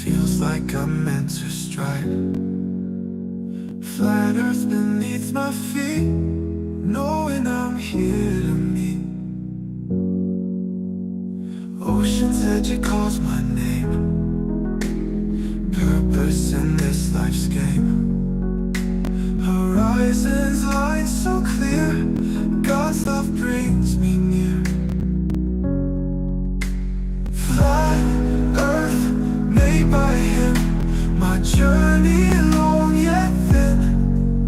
Feels like I'm meant to strike. Flat earth beneath my feet, knowing I'm here to meet. Ocean's edge, it calls my name. Purpose in this life's game. Horizons line so clear, God's love brings me near. Flat earth made by him, my journey long yet thin.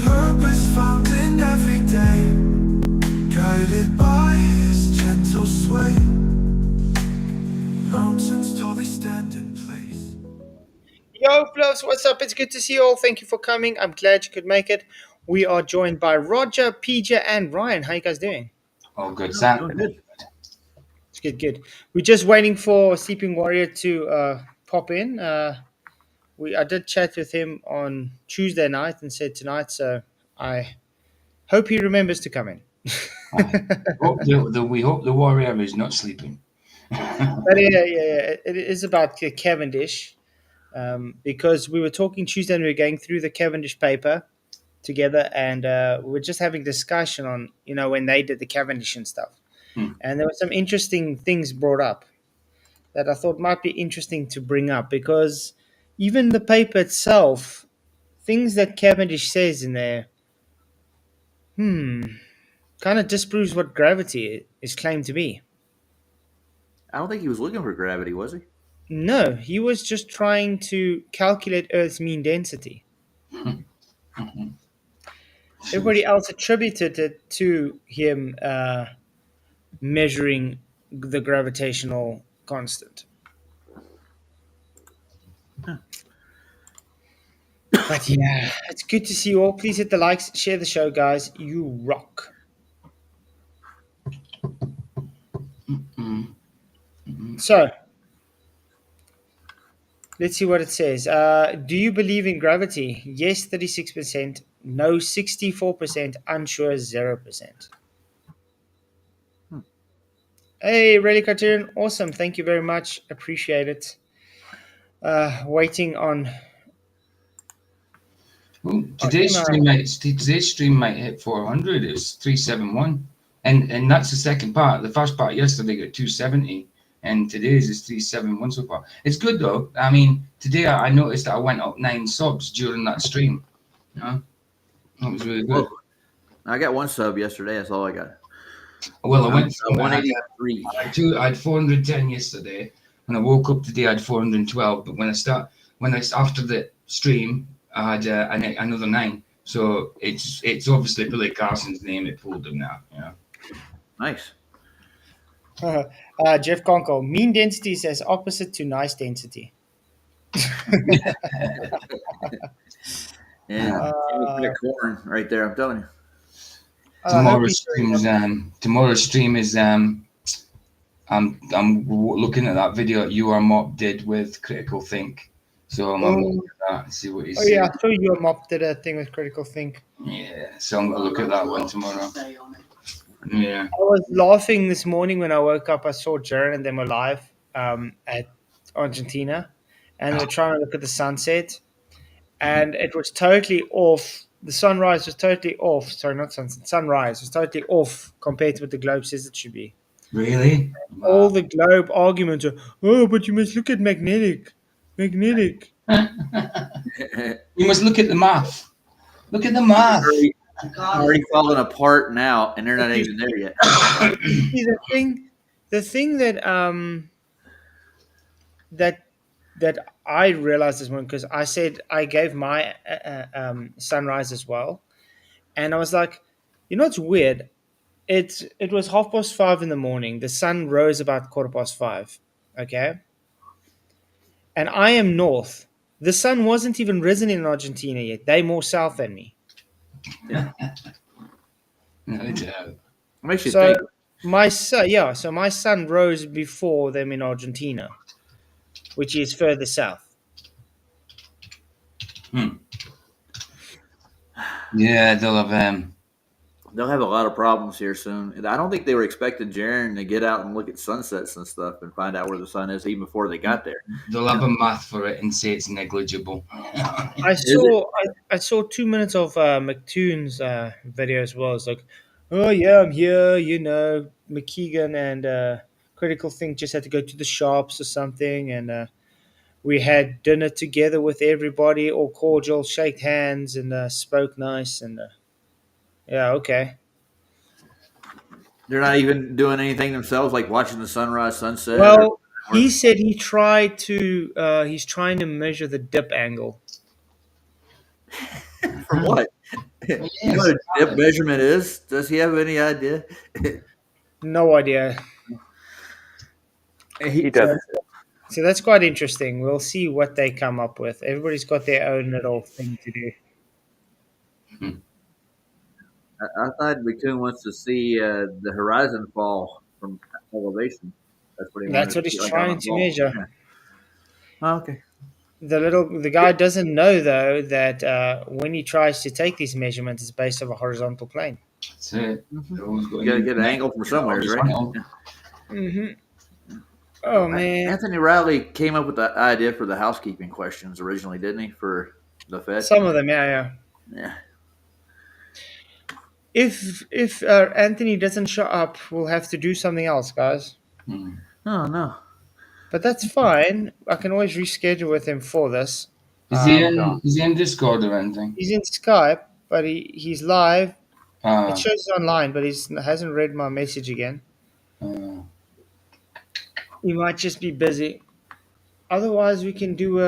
Purpose found in every day, guided by his gentle sway. Mountains tall, they stand in place. Yo, Fluffs, what's up? It's good to see you all. Thank you for coming. I'm glad you could make it. We are joined by Roger, PJ, and Ryan. How you guys doing? Oh, good, Sam. Good. It's good. We're just waiting for Sleeping Warrior to pop in. I did chat with him on Tuesday night and said tonight, so I hope he remembers to come in. We hope the warrior is not sleeping. But yeah. It is about Cavendish because we were talking Tuesday and we were going through the Cavendish paper together, and we're just having discussion on when they did the Cavendish and stuff. And there were some interesting things brought up that I thought might be interesting to bring up, because even the paper itself, things that Cavendish says in there, kind of disproves what gravity is claimed to be. I don't think he was looking for gravity, was he? No, he was just trying to calculate Earth's mean density. Everybody else attributed it to him measuring the gravitational constant. But yeah, it's good to see you all. Please hit the likes, share the show, guys. You rock. So, let's see what it says. Do you believe in gravity? Yes, 36%. No, 64%. Unsure, 0%. Hey, Rally Cartoon. Awesome. Thank you very much. Appreciate it. Waiting on... Well, today's stream might hit 400. It's 371, and that's the second part. The first part yesterday got 270, and today's is 371 so far. It's good though. I mean, today I noticed that I went up 9 subs during that stream. That was really good. I got 1 sub yesterday. That's all I got. Well, I went from 183. I had 410 yesterday. When I woke up today, I had 412. But after the stream, I had another 9. So it's obviously Billy Carson's name. It pulled him now. Nice. Jeff Conkle, mean density says opposite to nice density. Yeah, corn right there. I'm telling you. Tomorrow's stream is I'm looking at that video that UR did with Critical Think. So I'm looking at that and see what he's saying. Yeah, I saw UR did a thing with Critical Think. Yeah, so I'm gonna look at that one tomorrow. Yeah. I was laughing this morning when I woke up. I saw Jared and them were live at Argentina, and they were trying to look at the sunset, and it was totally off. The sunrise was totally off. Sorry, not sunset. Sunrise was totally off compared to what the globe says it should be. Really? Wow. All the globe arguments are, but you must look at magnetic. You must look at the math. Look at the math. Already falling apart now, and they're not even there yet. See, the thing that I realized this morning, because I said I gave my sunrise as well, and I was like, it's weird. It was 5:30 in the morning. The sun rose about 5:15. Okay, and I am north. The sun wasn't even risen in Argentina yet. They're more south than me. Yeah. Makes you think. My sun rose before them in Argentina, which is further south. Yeah, they'll have They'll have a lot of problems here soon. And I don't think they were expecting Jaren to get out and look at sunsets and stuff and find out where the sun is even before they got there. They'll have a math for it and say it's negligible. I saw 2 minutes of McToon's video as well. It's like, oh yeah, I'm here. McKeegan and Critical Think just had to go to the shops or something, and we had dinner together with everybody, all cordial, shaked hands, and spoke nice. And yeah, okay. They're not even doing anything themselves, like watching the sunrise, sunset. Well, he said he's trying to measure the dip angle. For what? Yes. You know what a dip measurement is? Does he have any idea? No idea. He doesn't. So that's quite interesting. We'll see what they come up with. Everybody's got their own little thing to do. I thought McCoon wants to see the horizon fall from elevation. That's what he's trying to measure. Yeah. Oh, okay. The guy doesn't know though that when he tries to take these measurements, it's based on a horizontal plane. That's it. You got to get an angle from somewhere, right? Mm-hmm. Oh man, Anthony Riley came up with the idea for the housekeeping questions originally, didn't he? For the Fed. Some of them, yeah. If Anthony doesn't show up, we'll have to do something else, guys. Oh no. But that's fine. I can always reschedule with him for this. Is he in Discord or anything? He's in Skype, but he's live. Uh, It shows online, but he hasn't read my message again. He might just be busy. Otherwise, we can do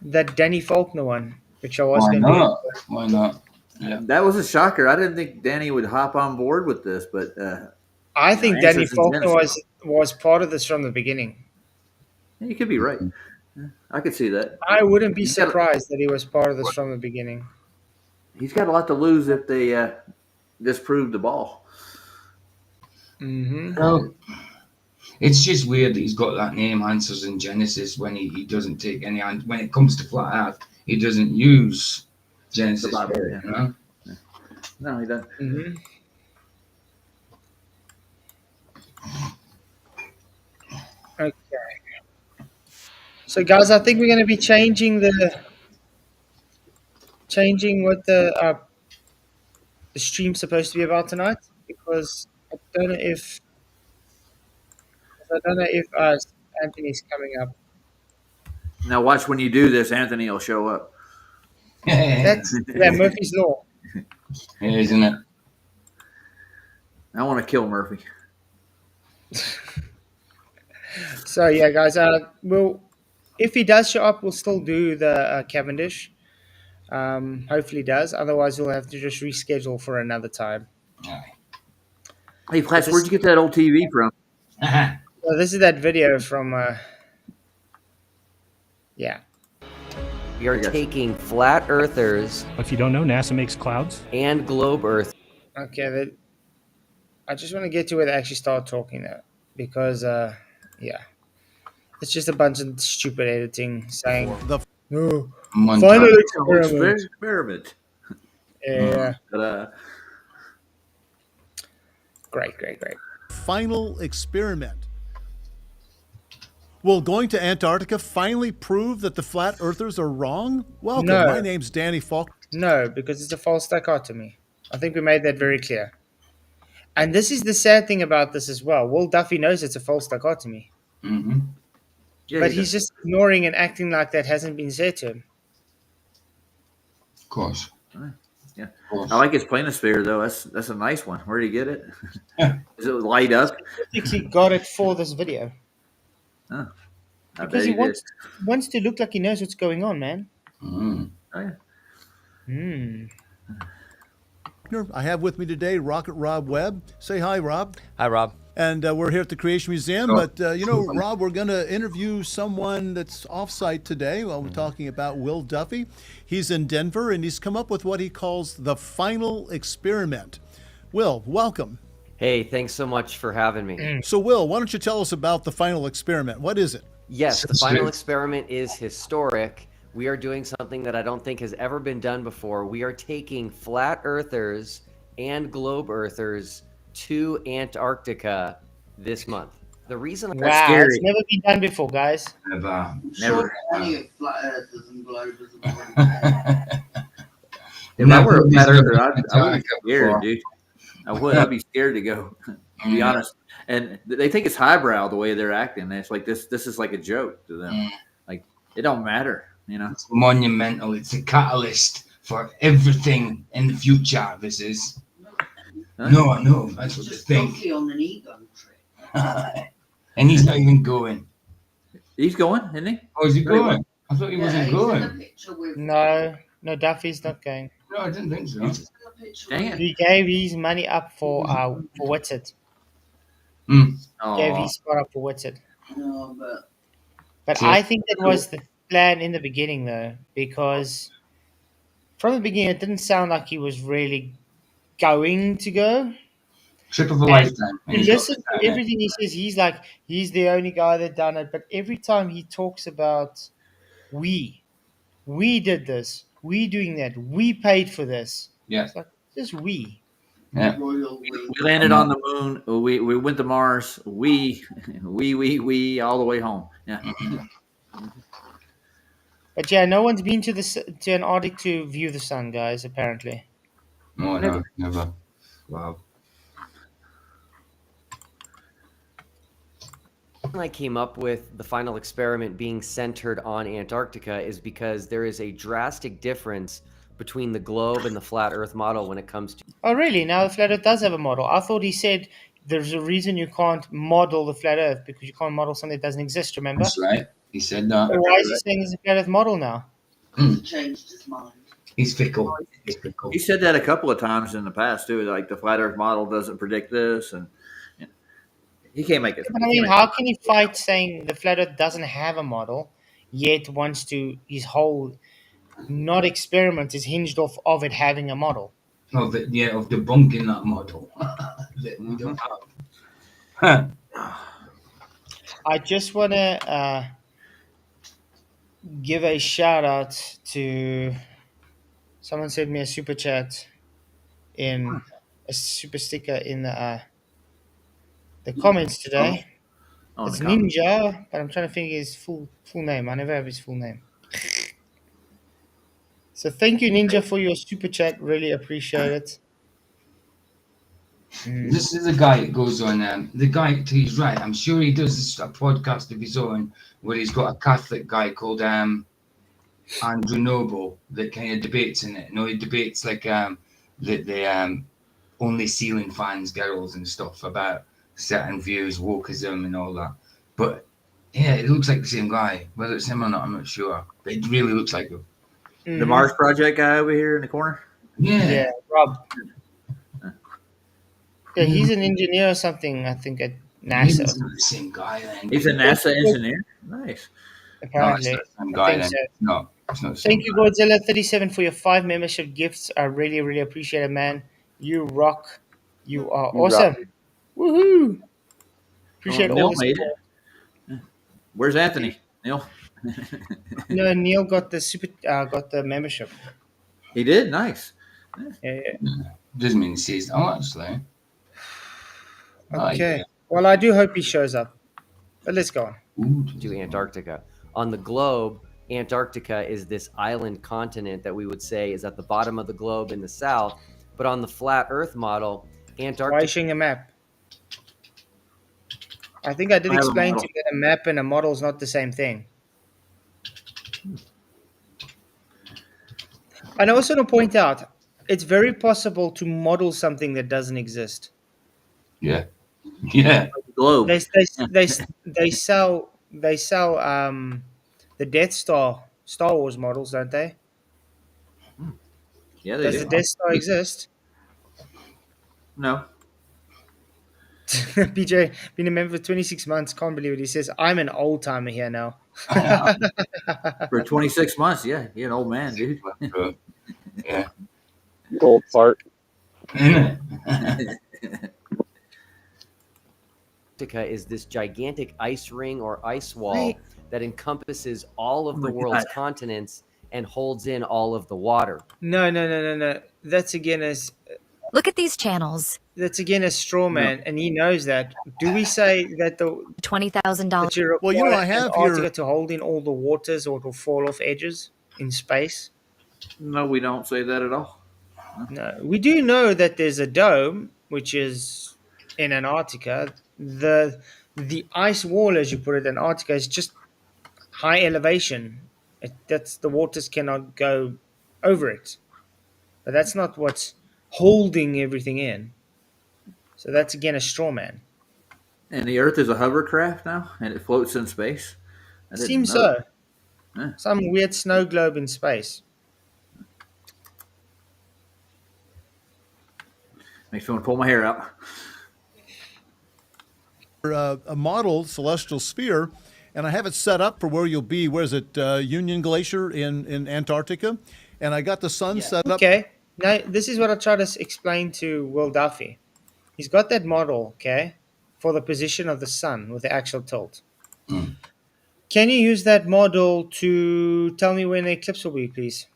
that Danny Faulkner one, which I was going to do. Why not? Yeah. That was a shocker. I didn't think Danny would hop on board with this, but I think Danny Faulkner was part of this from the beginning. you could be right. I could see that. I wouldn't be surprised that he was part of this from the beginning. He's got a lot to lose if they disprove the ball. Mm-hmm. Well, it's just weird that he's got that name, Answers in Genesis, when he doesn't take any. When it comes to flat Earth, he doesn't use Genesis. Yeah. You know? No, he doesn't. Mm-hmm. Okay. So, guys, I think we're going to be changing what the stream's supposed to be about tonight, because I don't know if Anthony's coming up. Now watch when you do this, Anthony will show up. That's Murphy's Law. Yeah, isn't it? I want to kill Murphy. So yeah, guys, if he does show up, we'll still do the Cavendish. Hopefully he does. Otherwise, we'll have to just reschedule for another time. Aye. Hey, Flash, where'd you get that old TV from? Well, this is that video from. Yeah. We are taking flat earthers. If you don't know, NASA makes clouds. And globe earth. Okay, I just want to get to where they actually start talking now, because it's just a bunch of stupid editing saying no final experiment. Yeah. But, Great. Final experiment. Will going to Antarctica finally prove that the flat earthers are wrong? Welcome. No. My name's Danny Falk. No, because it's a false dichotomy. I think we made that very clear. And this is the sad thing about this as well. Will Duffy knows it's a false dichotomy. Mm-hmm. yeah, But he's just ignoring and acting like that hasn't been said to him. Of course. Yeah. Of course. I like his planisphere though. That's a nice one. Where did he get it? Does it light up? I think he got it for this video. Oh, I Because bet he did. wants to look like he knows what's going on, man. Mm. Oh, yeah. I have with me today Rocket Rob Webb. Say hi, Rob. Hi, Rob. And we're here at the Creation Museum. But, Rob, we're going to interview someone that's off-site today while we're talking about Will Duffy. He's in Denver, and he's come up with what he calls the final experiment. Will, welcome. Hey, thanks so much for having me. So, Will, why don't you tell us about the final experiment? What is it? Yes, the final experiment is historic. We are doing something that I don't think has ever been done before. We are taking flat earthers and globe earthers to Antarctica this month. The reason Wow, it's scary. never been done before, guys. Never. Never. Any flat earthers and globers and If I were a flat Nobody's earther, been to I would be Antarctica scared, before. dude. I would. I'd be scared to go. To be honest, and they think it's highbrow the way they're acting. It's like this is like a joke to them. Like it don't matter, you know. It's monumental. It's a catalyst for everything in the future. This is. Huh? No, I know. That's what they just think. donkey on an ego trip. And he's not even going. He's going, isn't he? Oh, is he Really? going? I thought he wasn't he's in going. a picture with No, Duffy's not going. No, I didn't think so. he's in a picture Dang with- it. He gave his money up for what's it? Hmm. Gave Oh, his spot up for what's it? No, but But Yeah. I think that was the plan in the beginning, though, because from the beginning it didn't sound like he was really going to go. Trip of a And lifetime. And You he's got listen that, to everything he says. He's like he's the only guy that done it. But every time he talks about we did this, we doing that, we paid for this. Yeah. It's like just we. Yeah. royal we we. landed on the moon. We went to Mars. We all the way home. Yeah. But yeah, no one's been to to Antarctic to view the sun, guys. Apparently. No, never. Wow. I came up with the final experiment being centered on Antarctica is because there is a drastic difference between the globe and the flat Earth model when it comes to Oh, really? Now the flat Earth does have a model. I thought he said there's a reason you can't model the flat Earth because you can't model something that doesn't exist. Remember? That's right. He said that. So why is he saying there's a flat Earth model now? He changed his mind. He's fickle. He's fickle. He said that a couple of times in the past too. Like the flat Earth model doesn't predict this, and he can't make it. But I mean, how can he fight saying the flat Earth doesn't have a model, yet wants to his whole not experiment is hinged off of it having a model? Of debunking that model that we don't have. I just want to give a shout out to someone sent me a super chat in a super sticker in the comments today. Oh, It's the comments. Ninja, but I'm trying to think his full name. I never have his full name. So thank you, Ninja, for your super chat. Really appreciate it. This is a guy that goes on. The guy to his right, I'm sure he does a podcast of his own where he's got a Catholic guy called Andrew Noble that kind of debates in it. No, he debates like the only ceiling fans girls and stuff about certain views, wokeism, and all that. But yeah, it looks like the same guy. Whether it's him or not, I'm not sure. But it really looks like him. The Mars Project guy over here in the corner. Yeah, Rob. Yeah, he's an engineer or something, I think, at Maybe NASA, it's not the same guy then. He's a NASA engineer. Nice. No, it's apparently. not the same I guy think then. so. No, it's not the same Thank you, guy. Godzilla37, for your 5 membership gifts. I really, really appreciate it, man. You rock. You are awesome. Woohoo! Appreciate Oh, all Neil the made support. it. Where's Anthony? Neil. No, Neil got the membership. He did. Nice. Yeah. Doesn't mean he says, oh, actually. Okay. Well, I do hope he shows up. But let's go on. to Antarctica. On the globe, Antarctica is this island continent that we would say is at the bottom of the globe in the south. But on the flat Earth model, Why are you Antarctica showing a map? I think I did I have a explain to model. you that a map and a model is not the same thing. And I also want to point out, it's very possible to model something that doesn't exist. Yeah. Yeah. Globe. They sell the Death Star Star Wars models, don't they? Yeah, they Does do. the Death Star exist? No. PJ, been a member for 26 months, can't believe it. He says, I'm an old timer here now. For 26 months, yeah. You're an old man, dude. Yeah. Old fart. Antarctica is this gigantic ice ring or ice wall Wait. that encompasses all of Oh the my world's God. continents and holds in all of the water. No. That's again as Look at these channels. That's again a straw man, and he knows that. Do we say that $20,000. that you Well, you know, require I have Antarctica here. to hold in all the waters, or it'll fall off edges in space? No, we don't say that at all. No, we do know that there's a dome, which is in Antarctica. The ice wall, as you put it, in Antarctica is just high elevation. That's the waters cannot go over it, but that's not what's holding everything in. So that's again a straw man. And the Earth is a hovercraft now, and it floats in space. I didn't Seems know that. so. Yeah. Some weird snow globe in space. Makes me want to pull my hair out. A model celestial sphere, and I have it set up for where you'll be. Where is it? Union Glacier in Antarctica, and I got the sun set up. Okay. Now this is what I try to explain to Will Duffy. He's got that model, okay, for the position of the sun with the actual tilt. Can you use that model to tell me when the eclipse will be, please?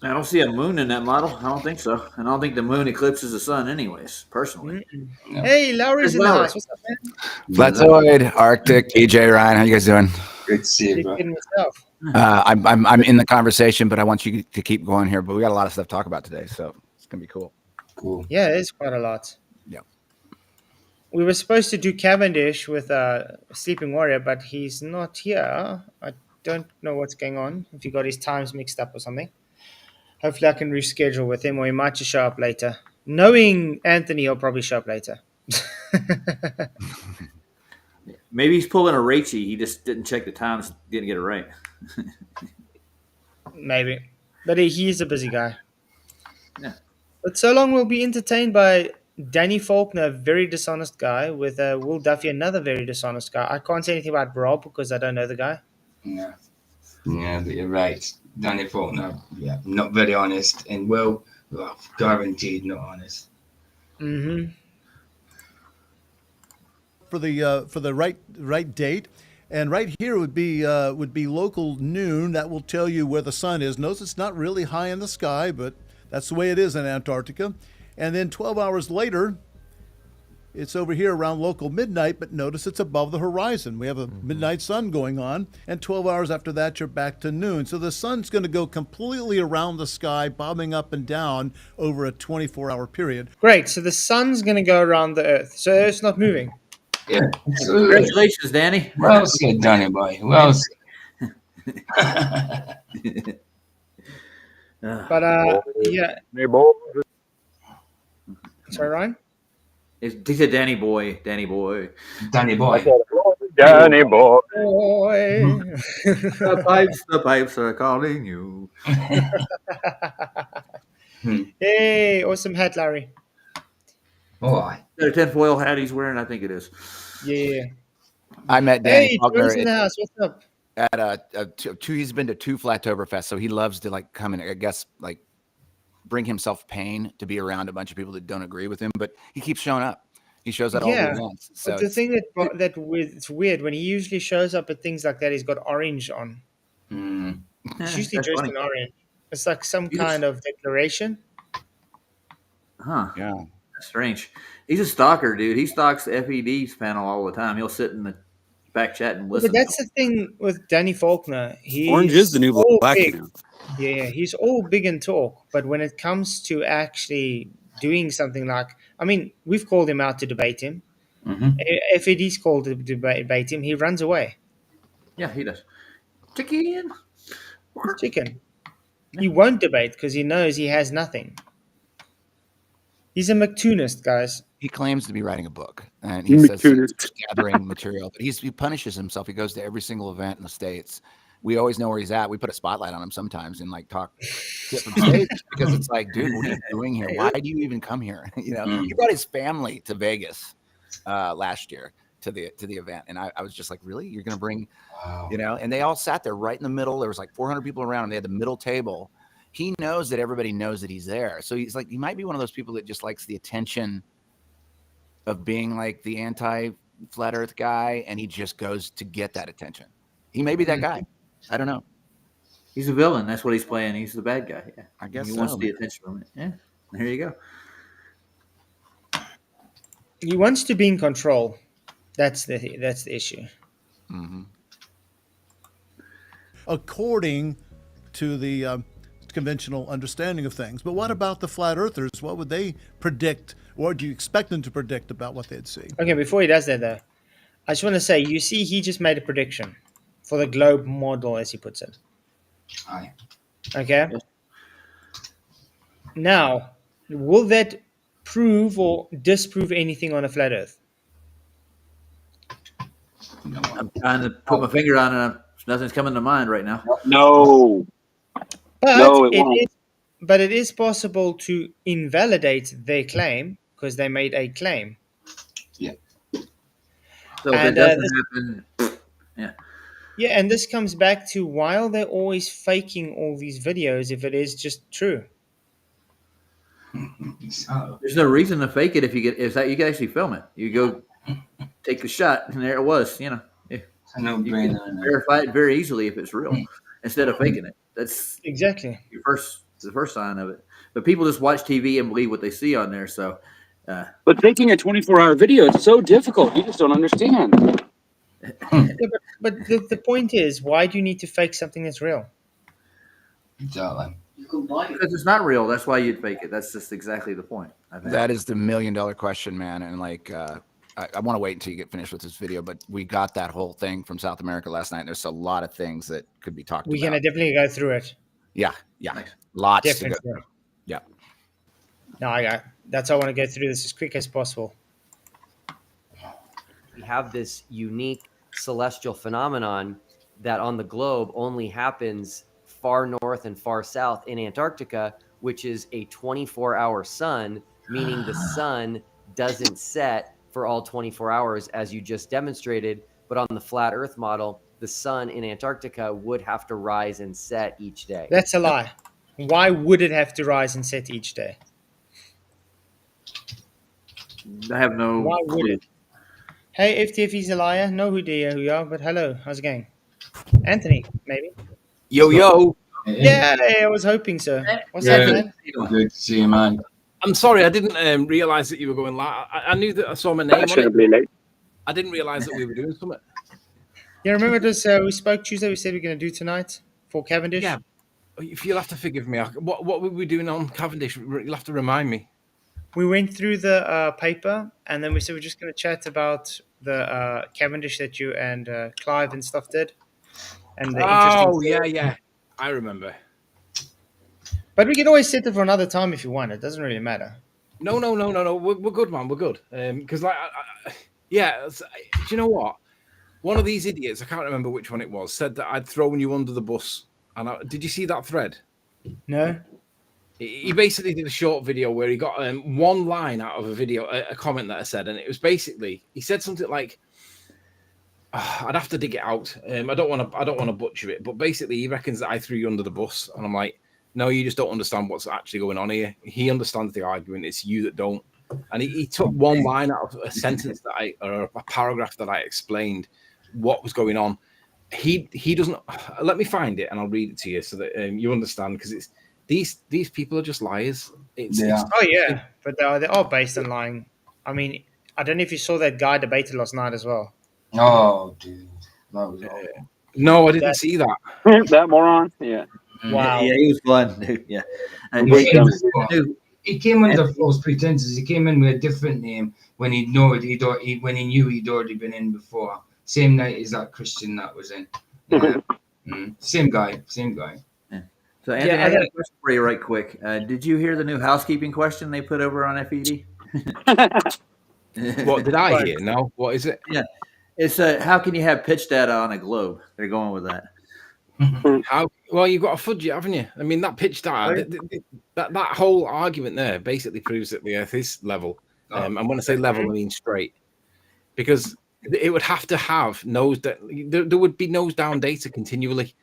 I don't see a moon in that model. I don't think so. And I don't think the moon eclipses the sun, anyways. Personally. No. Hey, Lowry's Where's in the Lowry? house. What's up, man? Flatzoid, Arctic, TJ, Ryan, how you guys doing? Good to see you, You're bro. kidding yourself. I'm in the conversation, but I want you to keep going here. But we got a lot of stuff to talk about today, so it's gonna be cool. Cool. Yeah, it is quite a lot. Yeah. We were supposed to do Cavendish with Sleeping Warrior, but he's not here. I don't know what's going on. If he got his times mixed up or something. Hopefully, I can reschedule with him, or he might just show up later. Knowing Anthony, he'll probably show up later. Maybe he's pulling a Rachie. He just didn't check the times, didn't get it right. Maybe. But he is a busy guy. Yeah. But so long we'll be entertained by Danny Faulkner, a very dishonest guy, with Will Duffy, another very dishonest guy. I can't say anything about Rob because I don't know the guy. No. Yeah, but you're right. Danny Faulkner, yeah, not very honest, and well, guaranteed not honest. Mm-hmm. For the right date, and right here would be local noon. That will tell you where the sun is. Notice it's not really high in the sky, but that's the way it is in Antarctica. And then 12 hours later, it's over here around local midnight, but notice it's above the horizon. We have a midnight sun going on, and 12 hours after that, you're back to noon. So the sun's going to go completely around the sky, bobbing up and down over a 24-hour period. Great. So the sun's going to go around the Earth. So Earth's not moving. Yeah. Congratulations, Danny. Well said, Danny boy. Well said. But yeah. Sorry, Ryan? He said Danny boy. Danny boy. Danny boy. Danny boy. Boy. The pipes are calling you. Hey, awesome hat, Larry. Oh, aye. Is that a tinfoil hat he's wearing? I think it is. Yeah. I met Danny Hey, Faulkner Joe's in the house. What's up? at two. He's been to 2 Flattoberfest, so he loves to like come and I guess like bring himself pain to be around a bunch of people that don't agree with him. But he keeps showing up. He shows at all the events. So But the thing it's weird when he usually shows up at things like that, he's got orange on. He's usually That's dressed funny. in orange. It's like some kind of declaration. Huh. yeah. That's strange. He's a stalker, dude. He stalks FED's panel all the time. He'll sit in the back chat and listen. But that's the thing with Danny Faulkner. Orange is the new black. Big. Yeah, he's all big and talk. But when it comes to actually doing something like, I mean, we've called him out to debate him. FED's called to debate him. He runs away. Yeah, he does. Chicken. Chicken. He won't debate because he knows he has nothing. He's a McToonist, guys. He claims to be writing a book, and he says he's gathering material. But he punishes himself. He goes to every single event in the States. We always know where he's at. We put a spotlight on him sometimes and like talk shit from stage because it's like, dude, what are you doing here? Why do you even come here? You know, he brought his family to Vegas last year to the event, and I was just like, really? You're gonna bring, you know? And they all sat there right in the middle. There was like 400 people around, and they had the middle table. He knows that everybody knows that he's there, so he's like, he might be one of those people that just likes the attention of being like the anti-flat Earth guy, and he just goes to get that attention. He may be that guy. I don't know. He's a villain. That's what he's playing. He's the bad guy. Yeah, I guess he so, wants the man. attention from it. Yeah, there you go. He wants to be in control. That's the issue. Mm-hmm. According to the conventional understanding of things. But what about the flat earthers? What would they predict, or do you expect them to predict about what they'd see? Okay, before he does that though, I just want to say, you see, he just made a prediction for the globe model, as he puts it. Aye. Okay. Now, will that prove or disprove anything on a flat Earth? I'm trying to put my finger on it. Nothing's coming to mind right now. No. But No, it won't. But it is possible to invalidate their claim because they made a claim. Yeah. So if it doesn't happen, yeah. Yeah, and this comes back to why are they always faking all these videos if it is just true? There's no reason to fake it if you can actually film it. You go take a shot, and there it was. You can verify it very easily if it's real, instead of faking it. That's exactly the first sign of it. But people just watch TV and believe what they see on there. So, but faking a 24-hour video is so difficult. You just don't understand. Yeah, but the point is, why do you need to fake something that's real? Exactly. Because it's not real. That's why you'd fake it. That's just exactly the point. I think. That is the $1 million question, man. And like, I want to wait until you get finished with this video, but we got that whole thing from South America last night. There's a lot of things that could be talked about. We're gonna definitely go through it. Yeah, lots Definitely. to go through. Yeah. No, that's why I want to go through this as quick as possible. We have this unique celestial phenomenon that on the globe only happens far north and far south in Antarctica, which is a 24-hour sun, meaning the sun doesn't set for all 24 hours, as you just demonstrated. But on the flat Earth model, the sun in Antarctica would have to rise and set each day. That's a lie. Why would it have to rise and set each day? I have no Why would clue. it? Hey, FTF, he's a liar. Know who you are, but hello, how's it going? Anthony, maybe? Yo. Yeah, I was hoping so. What's up, man? Good to see you, man. I'm sorry, I didn't realize that you were going live. I knew that I saw my name on Fashionably it. late. I didn't realize that we were doing something. Yeah, remember this? We spoke Tuesday. We said we are going to do tonight for Cavendish. Yeah, if you'll have to forgive me, what were we doing on Cavendish? You'll have to remind me. We went through the paper, and then we said we're just going to chat about the Cavendish that you and Clive and stuff did. And the yeah, I remember. But we can always set it for another time if you want. It doesn't really matter. No. We're good, man. We're good. Because do you know what? One of these idiots, I can't remember which one it was, said that I'd thrown you under the bus. And did you see that thread? No. He basically did a short video where he got one line out of a video, a comment that I said, and it was basically he said something like, "I'd have to dig it out. I don't want to butcher it, but basically he reckons that I threw you under the bus." And I'm like, "No, you just don't understand what's actually going on here. He understands the argument. It's you that don't." And he took one line out of a sentence or a paragraph that I explained what was going on. He doesn't. Let me find it and I'll read it to you so that you understand, because it's. These people are just liars. But they're all based on lying. I mean, I don't know if you saw that guy debated last night as well. Oh, dude, that was awful. No, I didn't see that. That moron. Yeah. Wow. Yeah, he was fun, dude. Yeah. And he came under false pretenses. He came in with a different name when he knew he'd already been in before. Same night as that Christian that was in. Same guy. So, Anthony, I got a question for you right quick. Did you hear the new housekeeping question they put over on FED? What did I hear? No. What is it? Yeah. It's how can you have pitch data on a globe? They're going with that. How? Well, you've got to fudge it, haven't you? I mean, that pitch data, that whole argument there basically proves that the Earth is level. And when I say level, I mean straight. Because it would have to have there would be nose down data continually.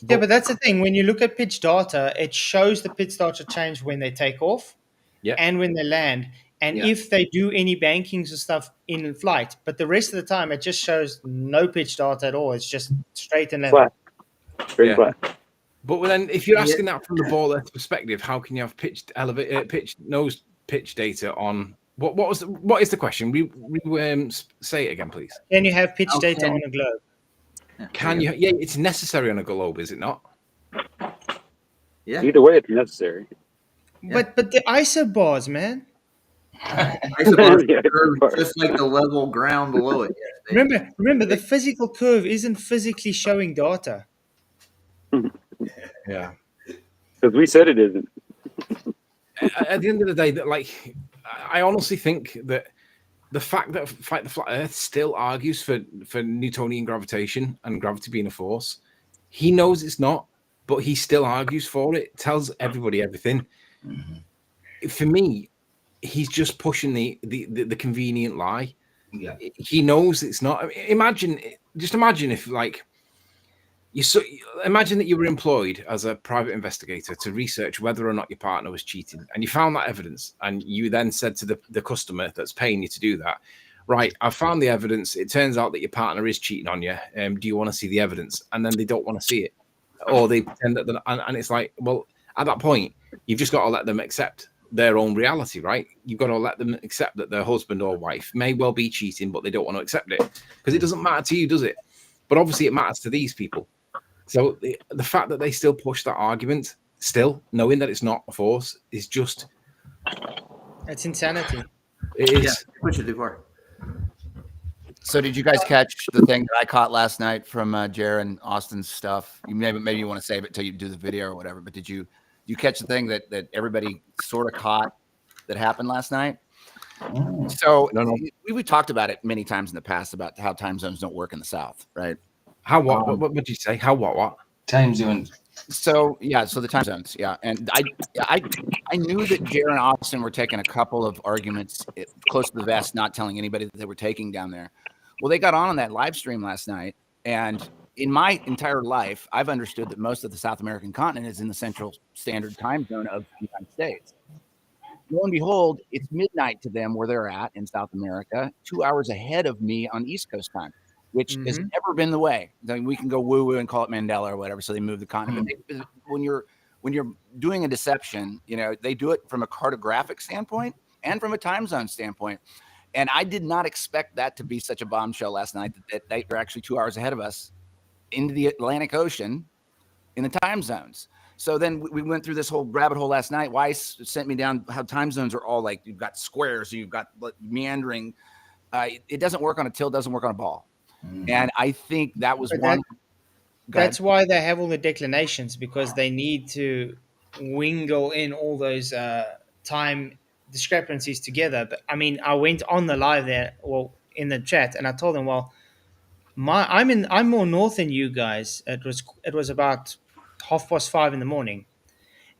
Yeah, but that's the thing. When you look at pitch data, it shows the pitch data change when they take off and when they land. And if they do any bankings or stuff in flight, but the rest of the time, it just shows no pitch data at all. It's just straight and level. Flat. Very flat. But then, if you're asking that from the ball earth perspective, how can you have nose pitch data on what is the question? Say it again, please. Can you have pitch data on a globe? Can you? Yeah, it's necessary on a globe, is it not? Yeah. Either way, it's necessary. But the isobars, man. Isobars just like the level ground below it. Remember, the physical curve isn't physically showing data. Yeah, because we said it isn't. At the end of the day, that I honestly think that the fact that Fight the Flat Earth still argues for Newtonian gravitation and gravity being a force, he knows it's not, but he still argues for it. Tells everybody everything. Mm-hmm. For me, he's just pushing the convenient lie. Yeah, he knows it's not. I mean, imagine if imagine that you were employed as a private investigator to research whether or not your partner was cheating, and you found that evidence, and you then said to the customer that's paying you to do that, right, I found the evidence. It turns out that your partner is cheating on you. Do you want to see the evidence? And then they don't want to see it, or they pretend that, and it's like, well, at that point, you've just got to let them accept their own reality, right? You've got to let them accept that their husband or wife may well be cheating, but they don't want to accept it because it doesn't matter to you, does it? But obviously it matters to these people. So the fact that they still push that argument, still knowing that it's not a force, is just... It's insanity. It is. Yeah, push it too far. So did you guys catch the thing that I caught last night from Jer and Austin's stuff? You maybe you want to save it till you do the video or whatever, but did you catch the thing that everybody sort of caught that happened last night? So we talked about it many times in the past about how time zones don't work in the South, right? How what did you say? How what? Time zones. So the time zones, yeah. And I knew that Jer and Austin were taking a couple of arguments close to the vest, not telling anybody that they were taking down there. Well, they got on that live stream last night, and in my entire life, I've understood that most of the South American continent is in the Central Standard Time Zone of the United States. Lo and behold, it's midnight to them where they're at in South America, 2 hours ahead of me on East Coast time, which has never been the way. I mean, we can go woo-woo and call it Mandela or whatever, so they move the continent. But when you're doing a deception, they do it from a cartographic standpoint and from a time zone standpoint. And I did not expect that to be such a bombshell last night that they were actually 2 hours ahead of us into the Atlantic Ocean in the time zones. So then we went through this whole rabbit hole last night. Weiss sent me down how time zones are all like, you've got squares, you've got meandering. It doesn't work on a till, doesn't work on a ball. And I think that was That's why they have all the declinations, because they need to wingle in all those time discrepancies together. But I mean, I went on the live there, in the chat, and I told them, I'm more north than you guys. It was about 5:30 in the morning,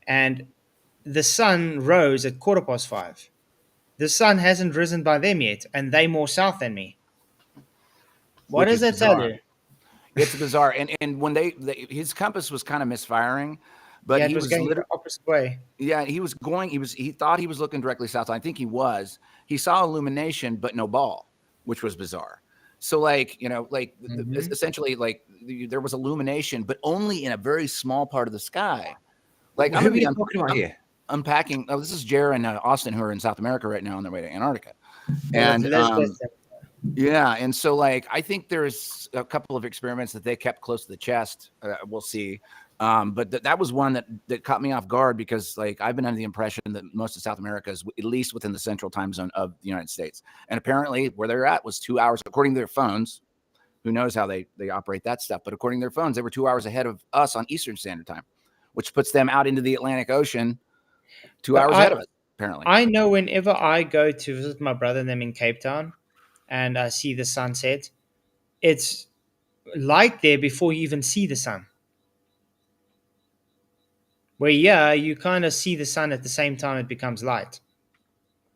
and the sun rose at 5:15. The sun hasn't risen by them yet, and they more south than me. What does that tell you? It's bizarre. And when his compass was kind of misfiring, but he was going the opposite way. Yeah, he thought he was looking directly south. I think he was. He saw illumination, but no ball, which was bizarre. So essentially there was illumination, but only in a very small part of the sky. Like, I'm talking about here. Unpacking. Oh, this is Jer and Austin, who are in South America right now on their way to Antarctica. And yeah, and so I think there's a couple of experiments that they kept close to the chest. We'll see. But that was one that caught me off guard, because I've been under the impression that most of South America is at least within the central time zone of the United States. And apparently where they're at was 2 hours, according to their phones. Who knows how they operate that stuff. But according to their phones, they were 2 hours ahead of us on Eastern Standard Time, which puts them out into the Atlantic Ocean 2 hours ahead of us, apparently. I know whenever I go to visit my brother and them in Cape Town and I see the sunset, it's light there before you even see the sun. Where you kind of see the sun at the same time it becomes light.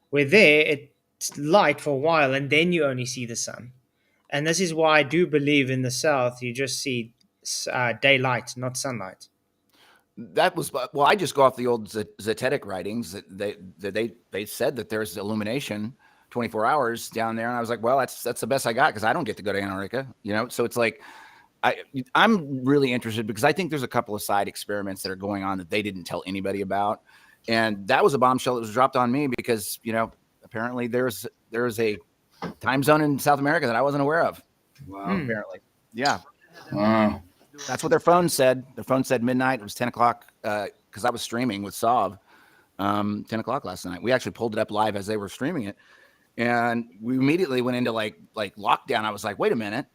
Where there, it's light for a while and then you only see the sun. And this is why I do believe in the South, you just see daylight, not sunlight. That was, well, I just go off the old Zetetic writings that they said that there's illumination 24 hours down there. And I was like, well, that's the best I got, because I don't get to go to Antarctica, so it's like, I'm really interested because I think there's a couple of side experiments that are going on that they didn't tell anybody about. And that was a bombshell that was dropped on me because, apparently there's a time zone in South America that I wasn't aware of. Wow. Apparently. Yeah. Wow. That's what their phone said. Their phone said midnight. It was 10 o'clock because I was streaming with Sav 10 o'clock last night. We actually pulled it up live as they were streaming it. And we immediately went into like lockdown. I was like, wait a minute.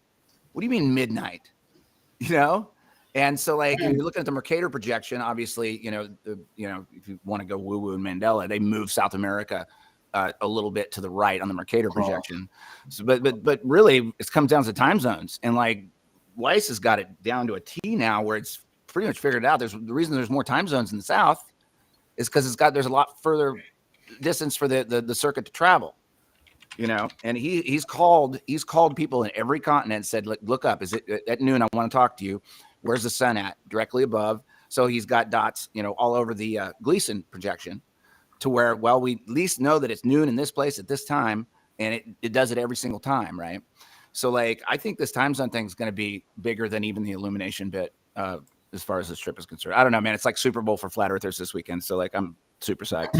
What do you mean midnight? And so like if you're looking at the Mercator projection, obviously, if you want to go woo-woo and Mandela, they move South America a little bit to the right on the Mercator projection. So, but really it comes down to time zones, and like Weiss has got it down to a T now where it's pretty much figured out. The reason there's more time zones in the South is because there's a lot further distance for the circuit to travel. And he's called people in every continent, said, look up, is it at noon? I want to talk to you. Where's the sun at? Directly above. So he's got dots, all over the Gleason projection to where, well, we at least know that it's noon in this place at this time. And it does it every single time. Right. So like, I think this time zone thing is going to be bigger than even the illumination bit as far as this trip is concerned. I don't know, man. It's like Super Bowl for flat earthers this weekend. So like, I'm super psyched.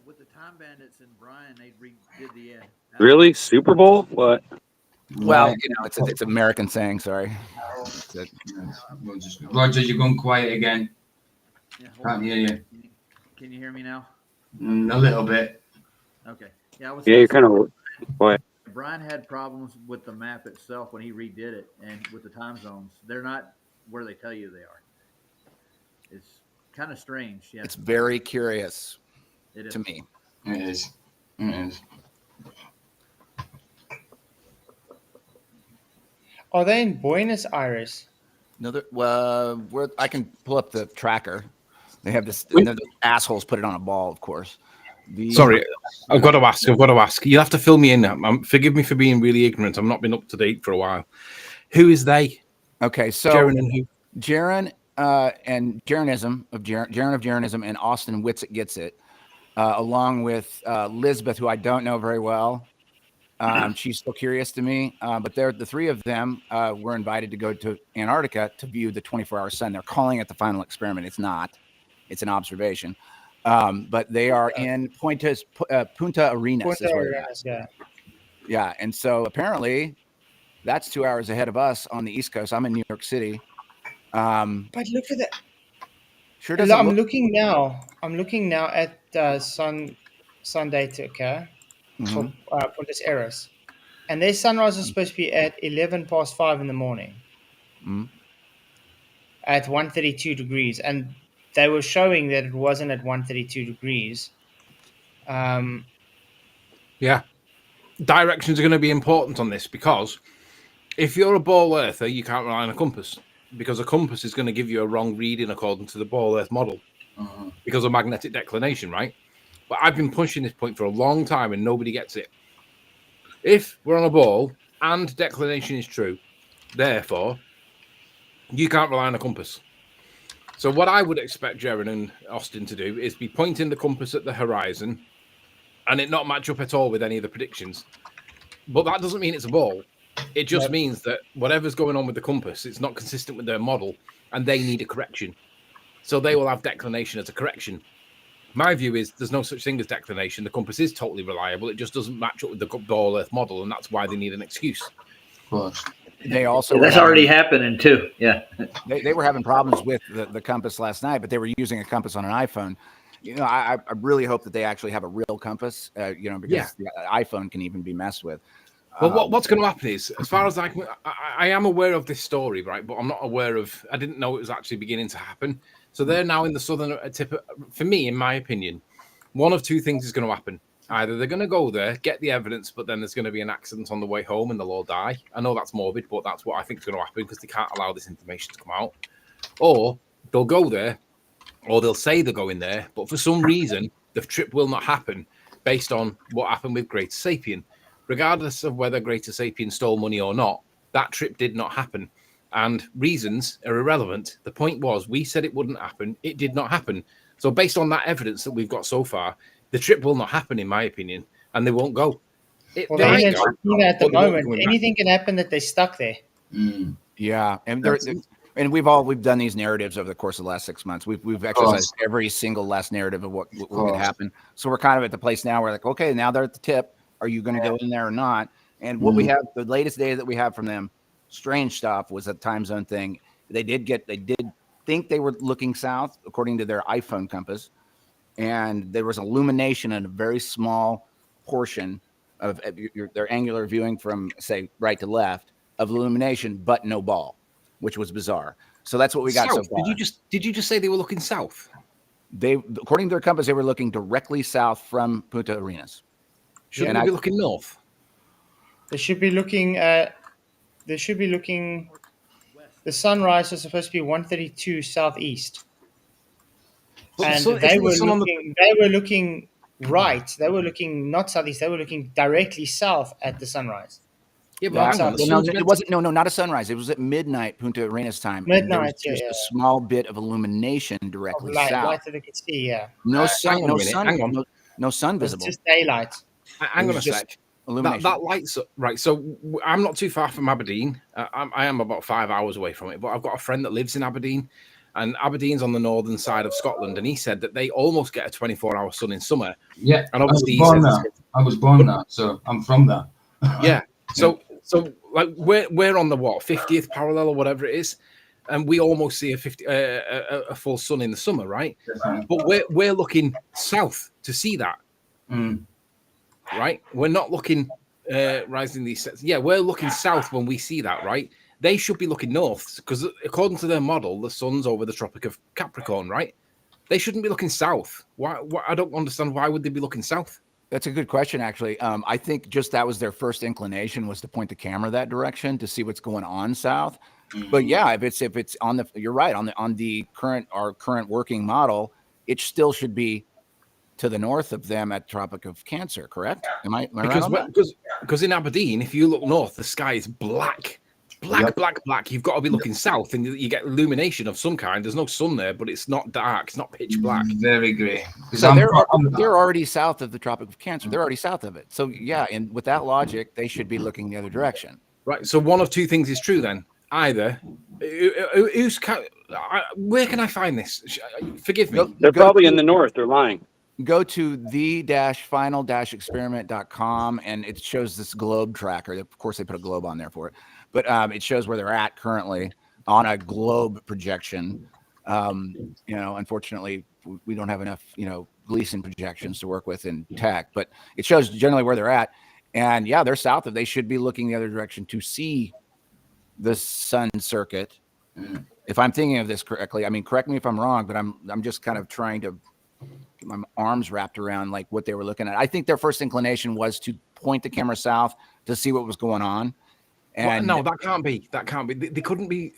With the Time Bandits and Brian, they redid the end. Really? Super Bowl? What? Well, it's an American saying. Sorry. Roger, you're going quiet again. Can't hear you. Can you hear me now? A little bit. Okay. Yeah, you're kind of quiet. Brian had problems with the map itself when he redid it, and with the time zones, they're not where they tell you they are. It's kind of strange. Yeah. It's very curious to me. It is. It is. Are they in Buenos Aires? No, I can pull up the tracker. They have this. The assholes put it on a ball, of course. Sorry, I've got to ask. You'll have to fill me in. Forgive me for being really ignorant. I've not been up to date for a while. Who is they? Okay, so Jaren and who? Jaren and Jarenism of Jarenism and Austin Witsit Gets It, along with Lisbeth, who I don't know very well. She's still curious to me, but the three of them were invited to go to Antarctica to view the 24-hour sun. They're calling it the final experiment. It's not. It's an observation. But they are in Punta Arenas. Yeah. And so apparently that's 2 hours ahead of us on the East Coast. I'm in New York City. But look at that. Sure doesn't. I'm looking now at sun data, okay? For Punta Arenas. And their sunrise is supposed to be at 5:11 in the morning. At 132 degrees. And they were showing that it wasn't at 132 degrees. Yeah. Directions are going to be important on this because if you're a ball earther, you can't rely on a compass because a compass is going to give you a wrong reading according to the ball earth model because of magnetic declination, right? But I've been pushing this point for a long time and nobody gets it. If we're on a ball and declination is true, therefore, you can't rely on a compass. So what I would expect Jaren and Austin to do is be pointing the compass at the horizon and it not match up at all with any of the predictions. But that doesn't mean it's a ball. It just means that whatever's going on with the compass, it's not consistent with their model and they need a correction. So they will have declination as a correction. My view is there's no such thing as declination. The compass is totally reliable. It just doesn't match up with the ball earth model, and that's why they need an excuse. Of course. They also that's already happening too. Yeah. They were having problems with the compass last night, but they were using a compass on an iPhone. I really hope that they actually have a real compass, because the iPhone can even be messed with. Well, what's going to happen is, as far as I am aware of this story, right, but I'm not aware of, I didn't know it was actually beginning to happen. So they're now in the southern tip. For me, in my opinion, one of two things is going to happen. Either they're going to go there, get the evidence, but then there's going to be an accident on the way home and they'll all die. I know that's morbid, but that's what I think is going to happen because they can't allow this information to come out. Or they'll go there, or they'll say they're going there, but for some reason, the trip will not happen based on what happened with Greater Sapien. Regardless of whether Greater Sapien stole money or not, that trip did not happen. And reasons are irrelevant. The point was, we said it wouldn't happen. It did not happen. So based on that evidence that we've got so far, the trip will not happen, in my opinion, and they won't go. Well, they're in Argentina at the moment. Anything can happen that they're stuck there. Yeah, and we've done these narratives over the course of the last 6 months. We've exercised every single last narrative of what could happen. So we're kind of at the place now where like, okay, now they're at the tip. Are you going to go in there or not? And what we have, the latest data that we have from them, strange stuff, was a time zone thing. They did think they were looking south according to their iPhone compass, and there was illumination in a very small portion of their angular viewing from, say, right to left of illumination, but no ball, which was bizarre. So that's what we got so far. Did you just say they were looking south? They, according to their compass, they were looking directly south from Punta Arenas. Shouldn't they be looking north? They should be looking at. They should be looking. The sunrise was supposed to be 132 southeast, and they were looking right. They were looking not southeast. They were looking directly south at the sunrise. Yeah, but it wasn't. No, not a sunrise. It was at midnight, Punta Arenas time. Midnight, just a small bit of illumination directly south. Light that they could see. Yeah. No sun. No sun visible. It's just daylight. Hang on a sec. That lights up, right? So I'm not too far from Aberdeen. I am about 5 hours away from it, but I've got a friend that lives in Aberdeen, and Aberdeen's on the northern side of Scotland, and he said that they almost get a 24-hour sun in summer. Yeah, and obviously I was born there, so I'm from there. Yeah, so like we're on the 50th parallel or whatever it is, and we almost see a full sun in the summer, right? Definitely. But we're looking south to see that. Right, we're not looking rising these sets. Yeah, we're looking south when we see that, right? They should be looking north because according to their model, the sun's over the Tropic of Capricorn, right? They shouldn't be looking south. Why? I don't understand. Why would they be looking south? That's a good question, actually. I think just that was their first inclination, was to point the camera that direction to see what's going on south. But yeah, if it's on the, you're right, on the current working model, it still should be to the north of them at Tropic of Cancer, correct? Am I right on that? Because in Aberdeen, if you look north, the sky is black. Black. You've got to be looking south, and you get illumination of some kind. There's no sun there, but it's not dark. It's not pitch black. Very grey. So they're already south of the Tropic of Cancer. They're already south of it. So yeah, and with that logic, they should be looking the other direction. Right. So one of two things is true then. Either where can I find this? Forgive me. They're probably in the north. They're lying. Go to the-final-experiment.com, and it shows this globe tracker. Of course, they put a globe on there for it, but it shows where they're at currently on a globe projection. Unfortunately, we don't have enough, Gleason projections to work with in tech, but it shows generally where they're at. And yeah, they're south of. They should be looking the other direction to see the sun circuit. If I'm thinking of this correctly, I mean, correct me if I'm wrong, but I'm just kind of trying to get my arms wrapped around like what they were looking at. I think their first inclination was to point the camera south to see what was going on. And no, that can't be. They couldn't be.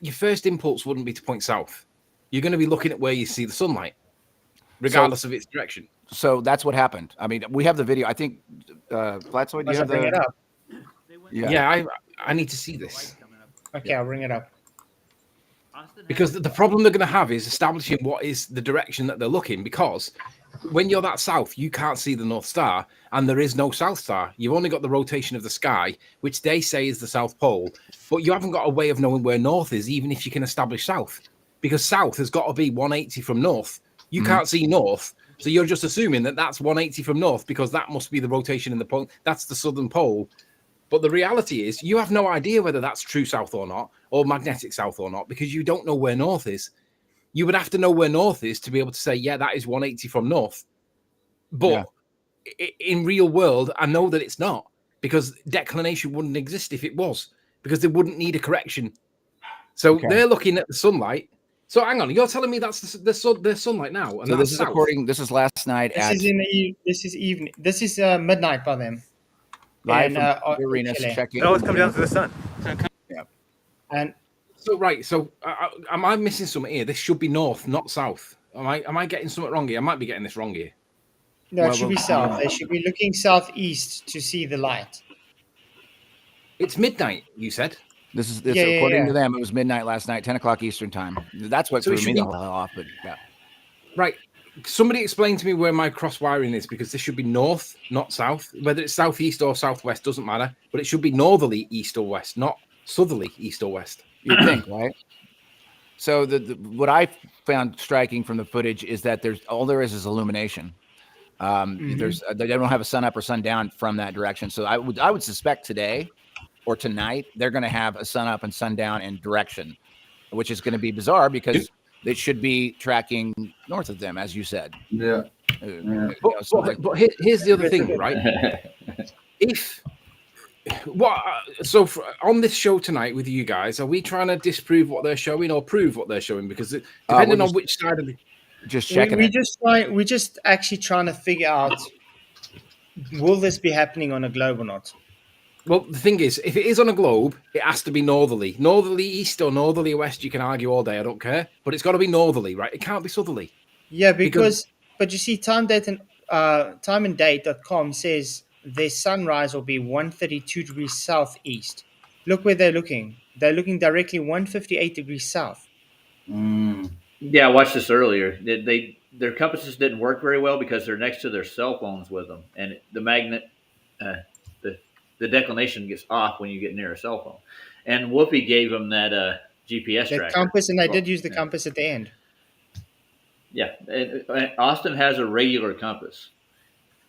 Your first impulse wouldn't be to point south. You're going to be looking at where you see the sunlight, regardless of its direction. So that's what happened. I mean, we have the video. I think Flatzoid, do you have bring it up? Yeah, I need to see this. Okay, I'll bring it up. Because the problem they're going to have is establishing what is the direction that they're looking, because when you're that south, you can't see the North Star, and there is no South Star. You've only got the rotation of the sky, which they say is the South Pole, but you haven't got a way of knowing where North is, even if you can establish South, because South has got to be 180 from North. You can't see North, so you're just assuming that that's 180 from North, because that must be the rotation in the pole. That's the Southern Pole. But the reality is you have no idea whether that's true south or not, or magnetic south or not, because you don't know where north is. You would have to know where north is to be able to say, yeah, that is 180 from north. But in real world, I know that it's not, because declination wouldn't exist if it was, because they wouldn't need a correction. So they're looking at the sunlight. So hang on, you're telling me that's the sunlight now? And so this is south. This is last night. This is evening. This is midnight by them. Live from the arena, checking. It always comes down to the sun. Yeah. And so am I missing something here? This should be north, not south. Am I getting something wrong here? I might be getting this wrong here. No, it should be south. They should be looking southeast to see the light. It's midnight, you said. This is according to them. It was midnight last night, 10 o'clock Eastern time. That's what threw me the hell off. But yeah. Right. Somebody explain to me where my cross wiring is, because this should be north, not south. Whether it's southeast or southwest doesn't matter, but it should be northerly east or west, not southerly east or west. You'd think, right? So what I found striking from the footage is that all there is illumination. They don't have a sun up or sun down from that direction. So I would suspect today or tonight they're going to have a sun up and sun down in direction, which is going to be bizarre because they should be tracking north of them, as you said. Yeah. But here's the other thing, right? On this show tonight with you guys, are we trying to disprove what they're showing or prove what they're showing? Because depending on which side of the just checking we're just actually trying to figure out, will this be happening on a globe or not? Well, the thing is, if it is on a globe, it has to be northerly east or northerly west. You can argue all day, I don't care, but it's got to be northerly, right? It can't be southerly. Yeah, but you see, timeanddate.com says their sunrise will be 132 degrees southeast. Look where they're looking. They're looking directly 158 degrees south. Yeah, I watched this earlier. Their compasses didn't work very well because they're next to their cell phones with them, and the magnet, the declination gets off when you get near a cell phone. And Whoopi gave them that GPS tracker. Compass, and they did use the compass at the end. Yeah, and Austin has a regular compass.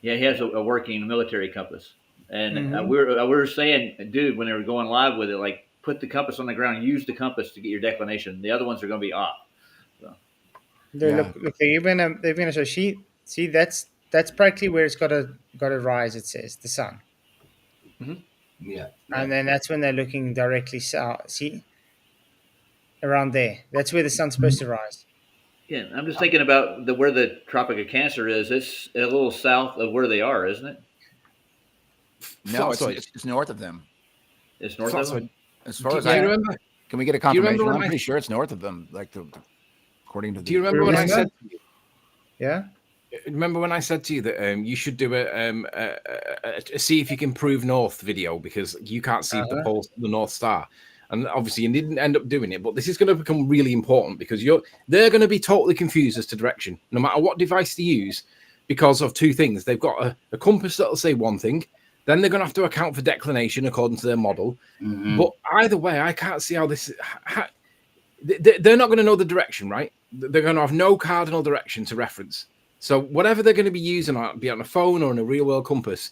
Yeah, he has a working military compass. And we were saying, dude, when they were going live with it, like, put the compass on the ground, use the compass to get your declination. The other ones are going to be off. So. Look, they're gonna show. See, that's practically where it's got to rise. It says the sun. Yeah. And then that's when they're looking directly south. See, around there. That's where the sun's supposed to rise. Yeah, I'm just thinking about where the Tropic of Cancer is. It's a little south of where they are, isn't it? No, it's north of them. It's north of them? As far as I remember. Can we get a confirmation? I'm pretty sure it's north of them, according to the... Do you remember when I said... Yeah? Remember when I said to you that you should do a see if you can prove north video, because you can't see the North Star. And obviously you didn't end up doing it, but this is going to become really important because they're going to be totally confused as to direction, no matter what device they use, because of two things. They've got a compass that'll say one thing, then they're going to have to account for declination according to their model. But either way, I can't see how this... they're not going to know the direction, right? They're going to have no cardinal direction to reference. So whatever they're going to be using, be on a phone or in a real-world compass,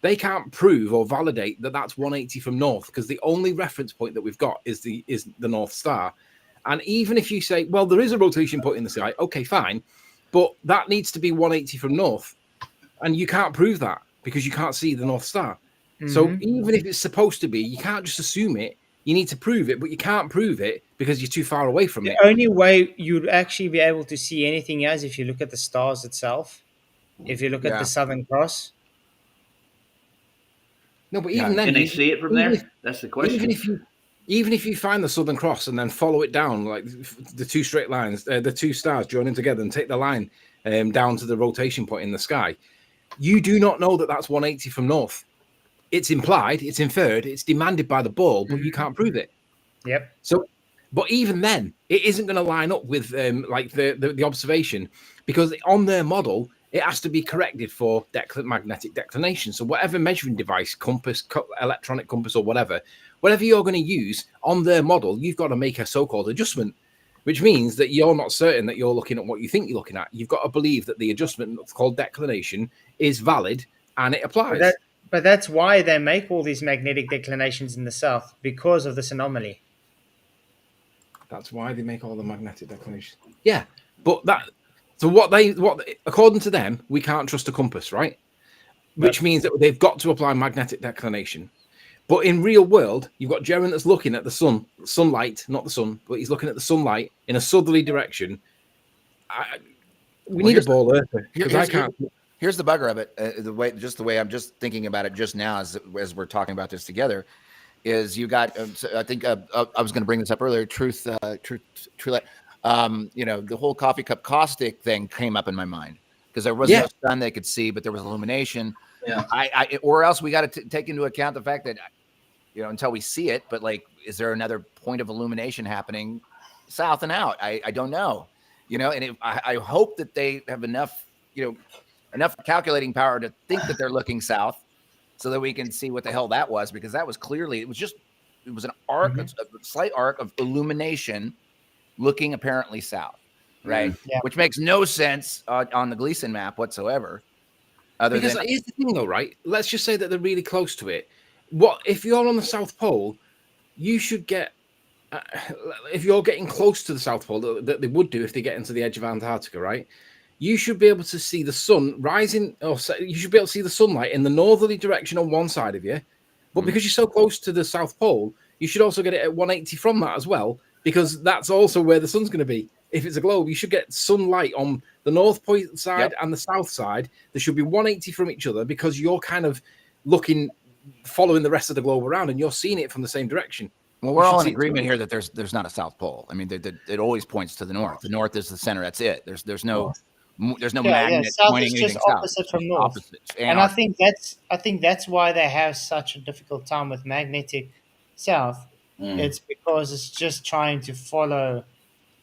they can't prove or validate that that's 180 from north, because the only reference point that we've got is the North Star. And even if you say, well, there is a rotation point in the sky, okay, fine, but that needs to be 180 from north, and you can't prove that because you can't see the North Star. So even if it's supposed to be, you can't just assume it. You need to prove it, but you can't prove it because you're too far away from it. The only way you'd actually be able to see anything is if you look at the stars itself. If you look at the Southern Cross. No, but even then, can they see it from there? That's the question. Even if you find the Southern Cross and then follow it down, like the two straight lines, the two stars joining together, and take the line down to the rotation point in the sky, you do not know that that's 180 from north. It's implied, it's inferred, it's demanded by the ball, but you can't prove it. Yep. So, but even then, it isn't going to line up with like the observation, because on their model, it has to be corrected for magnetic declination. So whatever measuring device, compass, electronic compass, or whatever you're going to use on their model, you've got to make a so-called adjustment, which means that you're not certain that you're looking at what you think you're looking at. You've got to believe that the adjustment called declination is valid and it applies. But that's why they make all these magnetic declinations in the south, because of this anomaly. That's why they make all the magnetic declinations. Yeah, but what according to them, we can't trust a compass, right? Which means that they've got to apply magnetic declination. But in real world, you've got Jaren that's looking at the sunlight, not the sun, but he's looking at the sunlight in a southerly direction. We need a ball earther, because I can't. Here's the bugger of it. The way I'm just thinking about it just now, as we're talking about this together, is you got. I think I was going to bring this up earlier. Truth. The whole coffee cup caustic thing came up in my mind because there was no sun they could see, but there was illumination. Yeah. Or else we got to take into account the fact that, until we see it, but like, is there another point of illumination happening south and out? I don't know. And I hope that they have enough calculating power to think that they're looking south, so that we can see what the hell that was, because that was clearly, it was an arc, a slight arc of illumination looking apparently south, right? Yeah. Which makes no sense on the Gleason map whatsoever. Because here's the thing, though, right? Let's just say that they're really close to it. What if you're on the South Pole? You should get. If you're getting close to the South Pole, that they would do if they get into the edge of Antarctica, right? You should be able to see the sun rising, or you should be able to see the sunlight in the northerly direction on one side of you. But because you're so close to the South Pole, you should also get it at 180 from that as well, because that's also where the sun's going to be. If it's a globe, you should get sunlight on the north point side and the south side. There should be 180 from each other, because you're kind of following the rest of the globe around, and you're seeing it from the same direction. Well, we're all in agreement here that there's not a South Pole. I mean, it always points to the north. The north is the center. That's it. There's no magnet south pointing is just anything opposite south. from north. Opposite. And I think that's why they have such a difficult time with magnetic south. It's because it's just trying to follow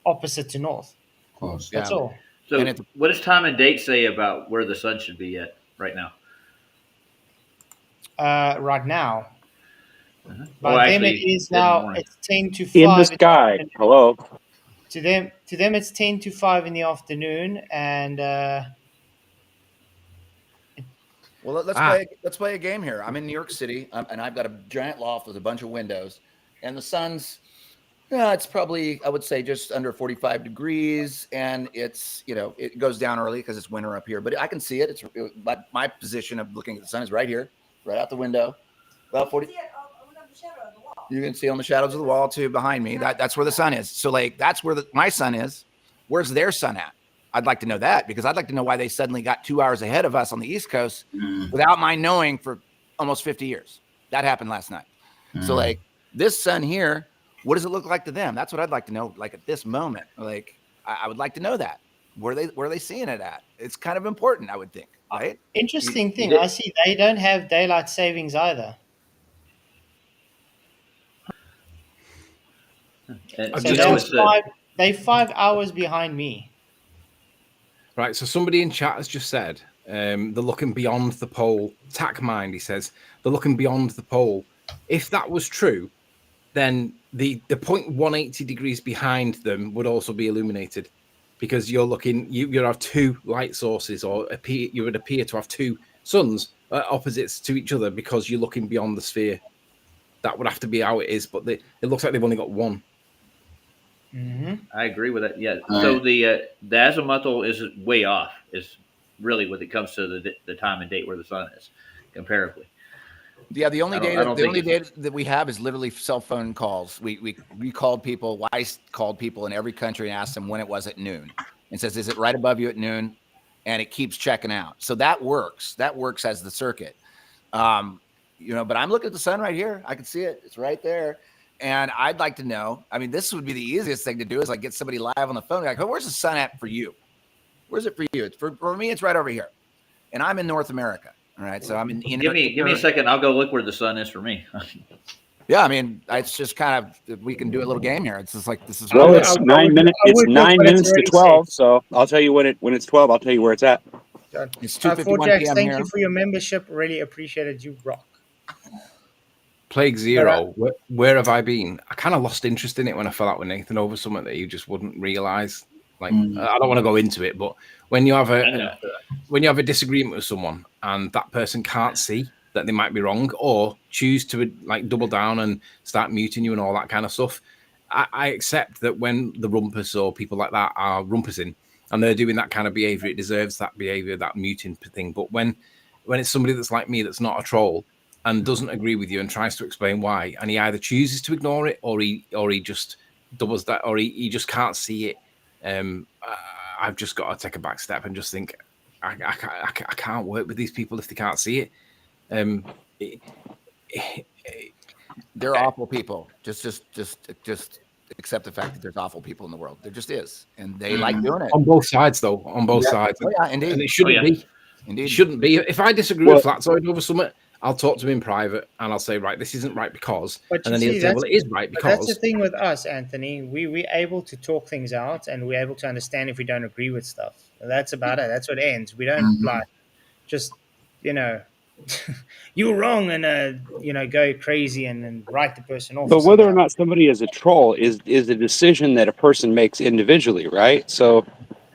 opposite to north. Of course. That's all. So what does time and date say about where the sun should be at right now? Right now. Well, them it is now. It's 10 to 5 in the sky. Hello. To them, it's 10 to 5 in the afternoon, and well, let's play a game here. I'm in New York City, and I've got a giant loft with a bunch of windows, and the sun's, it's probably, I would say, just under 45 degrees, and it's, it goes down early because it's winter up here, but I can see it. My position of looking at the sun is right here, right out the window, about 40. You can see on the shadows of the wall too behind me. That's where the sun is. So that's where my sun is. Where's their sun at? I'd like to know that, because I'd like to know why they suddenly got 2 hours ahead of us on the East Coast without my knowing for almost 50 years. That happened last night. So this sun here, what does it look like to them? That's what I'd like to know. At this moment, I would like to know that. Where are they seeing it at? It's kind of important, I would think. Right? Interesting thing. I see they don't have daylight savings either. So they're 5 hours behind me. Right. So somebody in chat has just said they're looking beyond the pole. TackMind, he says, they're looking beyond the pole. If that was true, then the point 180 degrees behind them would also be illuminated, because you're looking, you have two light sources, or you would appear to have two suns opposites to each other, because you're looking beyond the sphere. That would have to be how it is, but it looks like they've only got one. I agree with that. Yeah. So the azimuthal is way off. Is really when it comes to the time and date where the sun is, comparably. Yeah, the only data that we have is literally cell phone calls. We called people. Weiss called people in every country and asked them when it was at noon, and says, "Is it right above you at noon?" And it keeps checking out. So that works. That works as the circuit. But I'm looking at the sun right here. I can see it. It's right there. And I'd like to know, I mean, this would be the easiest thing to do, is get somebody live on the phone. Like, oh, where's the sun at for you? Where's it for you? It's for me, it's right over here. And I'm in North America. All right. So I'm in. Give me a second. I'll go look where the sun is for me. Yeah, I mean, it's just kind of, we can do a little game here. It's just this is. Well, it's 9 minutes. It's 9 minutes to 12. So I'll tell you when it's 12. I'll tell you where it's at. It's 2:51 p.m. Thank here. you for your membership. Really appreciated. You rock. Plague Zero, where have I been? I kind of lost interest in it when I fell out with Nathan over something that you just wouldn't realize. I don't want to go into it, but when you have a disagreement with someone and that person can't see that they might be wrong, or choose to double down and start muting you and all that kind of stuff, I accept that when the rumpus or people like that are rumpusing and they're doing that kind of behavior, it deserves that behavior, that muting thing. But when it's somebody that's like me, that's not a troll and doesn't agree with you and tries to explain why, and he either chooses to ignore it, or he just doubles that, or he just can't see it, I've just got to take a back step and just think, I can't work with these people if they can't see it. They're awful people. Just accept the fact that there's awful people in the world. There just is, and they like doing it on both sides, though. On both sides. Oh, yeah, indeed. And it shouldn't be. Indeed. It shouldn't be. If I disagree with Flatzoid over something, I'll talk to him in private and I'll say, right, this isn't right because, But and then you he'll see, say, well, it is right but that's the because. thing with us, Anthony. We're able to talk things out, and we're able to understand if we don't agree with stuff. That's about it. That's what ends. We don't like just, you know, you're wrong, and go crazy and write the person off. But Or whether something. or not somebody is a troll is a decision that a person makes individually, right? So,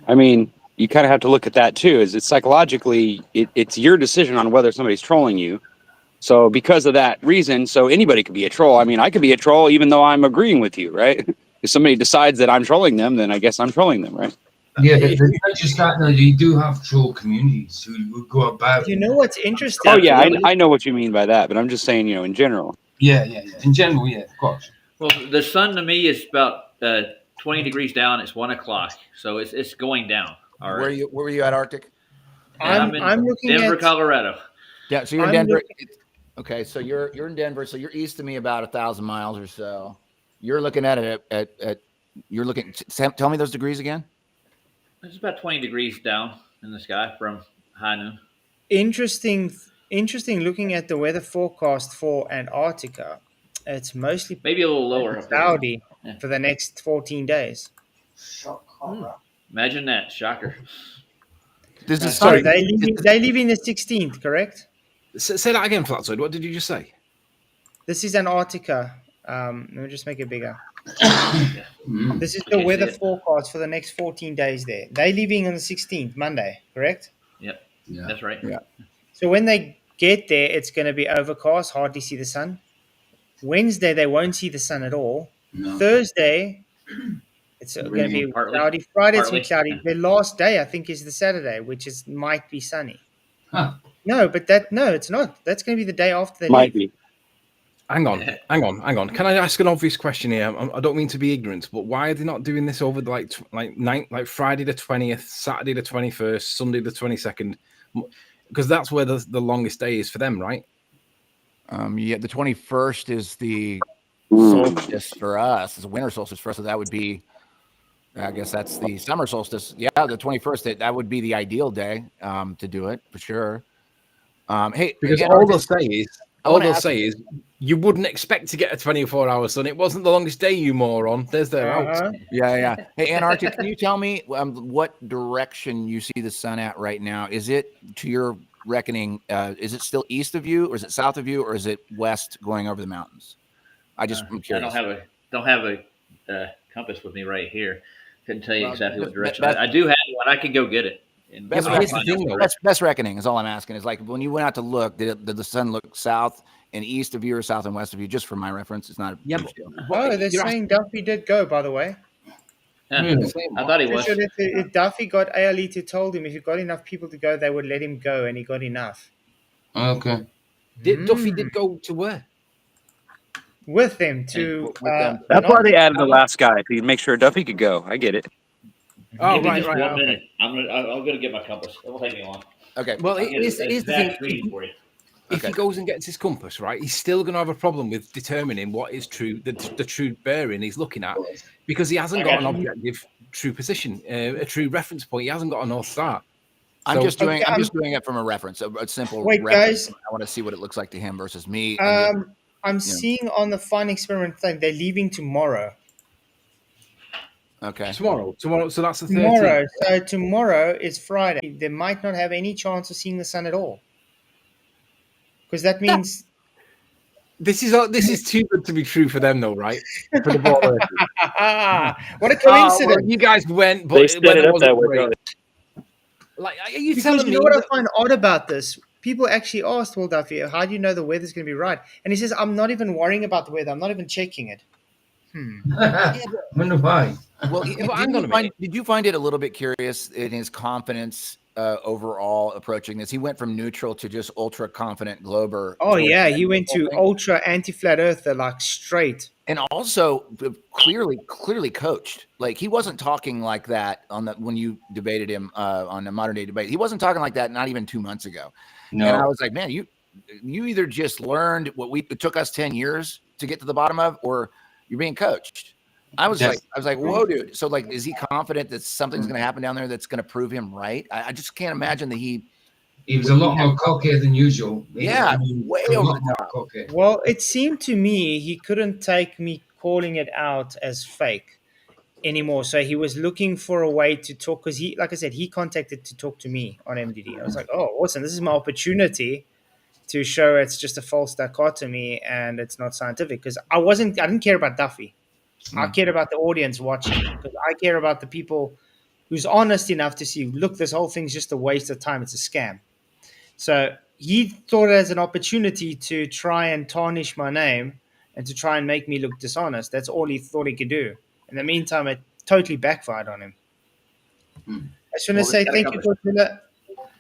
I mean, you kind of have to look at that too. Is it psychologically, it's your decision on whether somebody's trolling you. So because of that reason, so anybody could be a troll. I mean, I could be a troll even though I'm agreeing with you, right? If somebody decides that I'm trolling them, then I guess I'm trolling them, right? Yeah, but it's not just that. Though, you do have troll communities who would go about. You know what's interesting? Oh yeah, I know what you mean by that, but I'm just saying, in general. Yeah. In general, yeah, of course. Well, the sun to me is about 20 degrees down. It's 1 o'clock, so it's going down. All right. Where were you at Arctic? I'm looking Denver, at Colorado. Yeah, so you're in Denver. Okay, so you're in Denver. So you're east of me about 1,000 miles or so. You're looking at it at you're looking. Sam, tell me those degrees again. It's about 20 degrees down in the sky from high noon. Interesting. Looking at the weather forecast for Antarctica, it's mostly maybe a little lower, cloudy for the next 14 days. Imagine that, shocker. Sorry, they leave in the 16th, correct? Say that again, Flatzoid. What did you just say? This is Antarctica. Let me just make it bigger. This is the weather forecast for the next 14 days there. They're leaving on the 16th, Monday, correct? Yep. Yeah. That's right. Yeah. So when they get there, it's going to be overcast, hardly see the sun. Wednesday, they won't see the sun at all. No. Thursday, it's going to be cloudy. Friday, it's going to be cloudy. The last day, I think, is the Saturday, which might be sunny. Huh. No, it's not. That's going to be the day after they might leave. Be. Hang on. Can I ask an obvious question here? I don't mean to be ignorant, but why are they not doing this over like Friday the 20th, Saturday the 21st, Sunday the 22nd? Because that's where the longest day is for them, right? Yeah, the 21st is the solstice for us. It's a winter solstice for us, so that would be, I guess that's the summer solstice. Yeah, the 21st, that would be the ideal day to do it for sure. Hey, because all they'll say is you wouldn't expect to get a 24-hour sun. It wasn't the longest day, you moron. There's their out. Yeah. Hey, Antarctic, can you tell me what direction you see the sun at right now? Is it, to your reckoning, is it still east of you, or is it south of you, or is it west going over the mountains? I'm curious. I don't have a compass with me right here. Couldn't tell you exactly what direction. I do have one. I can go get it. Best reckoning is all I'm asking. Is like when you went out to look, did the sun look south and east of you, or south and west of you? Just for my reference, it's not a big deal. Oh, they're saying Duffy did go, by the way. Yeah, I thought he was. Sure if Duffy got ALE to told him if he got enough people to go, they would let him go, and he got enough. Okay. Duffy did go to where? With them to. That's why they added the last guy to make sure Duffy could go. I get it. Oh, right. 1 minute. I'm gonna get my compass. It will take me long. Okay. Well, here's the thing. If he goes and gets his compass, right, he's still going to have a problem with determining what is true, the true bearing he's looking at, because he hasn't got an objective true position, a true reference point. He hasn't got a North Star. I'm just doing it from a reference, a simple reference. Guys, I want to see what it looks like to him versus me. I'm seeing on the fun experiment thing they're leaving tomorrow. Okay. Tomorrow. So that's the 13th. Tomorrow. So tomorrow is Friday. They might not have any chance of seeing the sun at all. Because that means this is too good to be true for them, though, right? For the ball. What a coincidence! Well, you guys went, but they set it up that way. Like, are you because telling me? You know what I find odd about this? People actually asked Will Duffy, "How do you know the weather's going to be right?" And he says, "I'm not even worrying about the weather. I'm not even checking it." Wonder why. Well, did you find it a little bit curious in his confidence overall approaching this? He went from neutral to just ultra confident glober. Oh yeah, he went to ultra anti-flat earther, like straight. And also clearly coached. Like he wasn't talking like that when you debated him on the modern day debate. He wasn't talking like that not even 2 months ago. No. And I was like, man, you either just learned what it took us 10 years to get to the bottom of, or you're being coached. I was like, whoa, dude. So like, is he confident that something's going to happen down there that's going to prove him right? I just can't imagine that he He was a lot more cocky than usual. Yeah, way a over lot the more top. cocky. Well, it seemed to me he couldn't take me calling it out as fake anymore. So he was looking for a way to talk because he, like I said, he contacted to talk to me on MDD. I was like, oh, awesome. This is my opportunity to show it's just a false dichotomy and it's not scientific because I didn't care about Duffy. I cared about the audience watching because I care about the people who's honest enough to see, look, this whole thing's just a waste of time. It's a scam. So he thought it as an opportunity to try and tarnish my name and to try and make me look dishonest. That's all he thought he could do. In the meantime, it totally backfired on him. I just want to say thank you, Godzilla,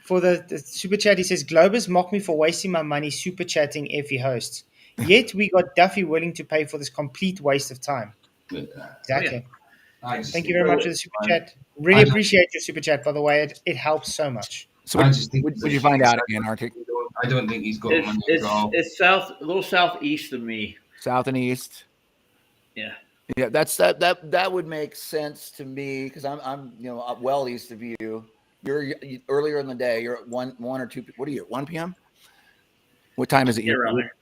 for the super chat. He says, Globus mocked me for wasting my money super chatting Effie hosts. Yet we got Duffy willing to pay for this complete waste of time. Exactly. Thank you very much for the super chat. Really appreciate your super chat, by the way. It helps so much. So would you find out again, Arctic? I don't think he's got money at all. It's a little southeast of me. South and east. Yeah. Yeah, that would make sense to me because I'm well east of you. You're earlier in the day. You're at 1 or 2. What are you at 1 p.m.? What time is it? Yeah, around there.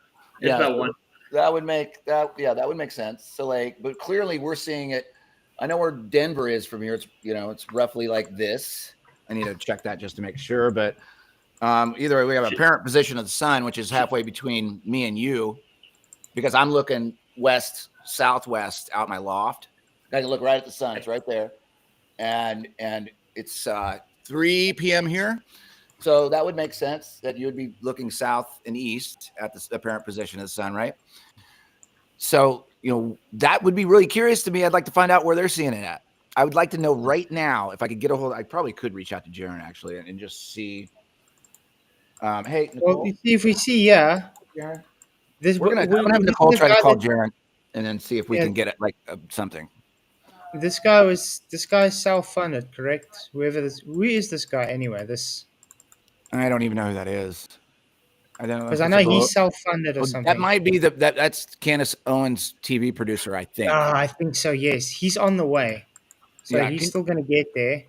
It's about 1. That would make that would make sense. So but clearly we're seeing it. I know where Denver is from here. It's it's roughly like this. I need to check that just to make sure. But either way, we have a parent position of the sun, which is halfway between me and you, because I'm looking west southwest out my loft. I can look right at the sun. It's right there, and it's 3 p.m. here. So that would make sense that you would be looking south and east at the apparent position of the sun, right? So, that would be really curious to me. I'd like to find out where they're seeing it at. I would like to know right now if I could get a hold. I probably could reach out to Jaron actually and just see. Hey, Nicole. Well, if we see, yeah. I'm gonna have Nicole try to call Jaron and then see if we can get it something. This guy's self-funded, correct? Who is this guy anyway? I don't even know who that is. I don't know because I know he's self-funded or something. That might be that's Candace Owens' TV producer, I think. I think so. Yes, he's on the way, so he's still going to get there.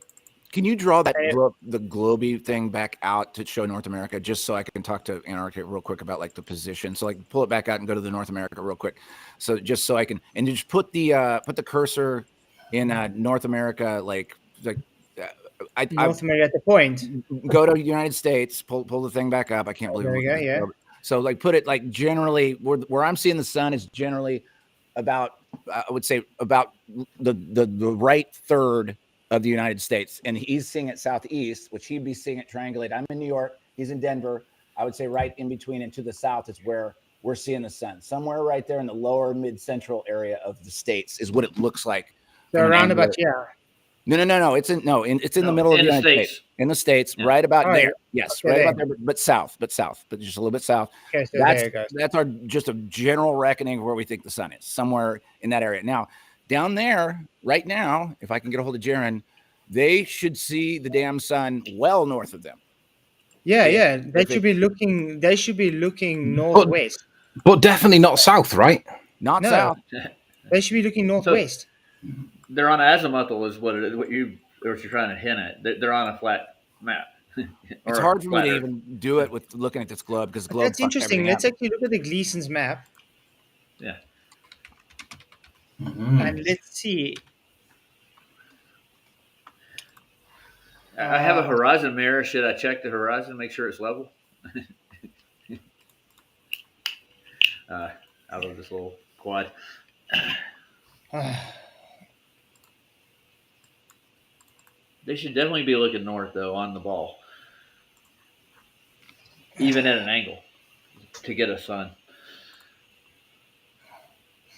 Can you draw the Globey thing back out to show North America, just so I can talk to Antarctica real quick about the position? So pull it back out and go to the North America real quick. So just so I can just put the cursor in North America, North America at the point. Go to United States, pull the thing back up. I can't believe there we go. Yeah. So put it generally where I'm seeing the sun is generally about I would say about the right third of the United States, and he's seeing it southeast, which he'd be seeing it triangulate. I'm in New York, he's in Denver. I would say right in between and to the south is where we're seeing the sun. Somewhere right there in the lower mid-central area of the states is what it looks like. So around about No. It's in the middle of the United States. In the States, right about there. Yes, right about there, but south, but just a little bit south. Okay, so that's our just a general reckoning of where we think the sun is, somewhere in that area. Now, down there, right now, if I can get a hold of Jaron, they should see the damn sun well north of them. Yeah. They should be looking northwest. But definitely not south, right? Not south. They should be looking northwest. They're on azimuthal is what you're trying to hint at. They're on a flat map. It's hard for me to even do it with looking at this globe because globe. That's interesting. Let's actually look at the Gleason's map. Yeah. Mm-hmm. And let's see. I have a horizon mirror. Should I check the horizon, make sure it's level? Out of this little quad. They should definitely be looking north, though, on the ball. Even at an angle to get a sun.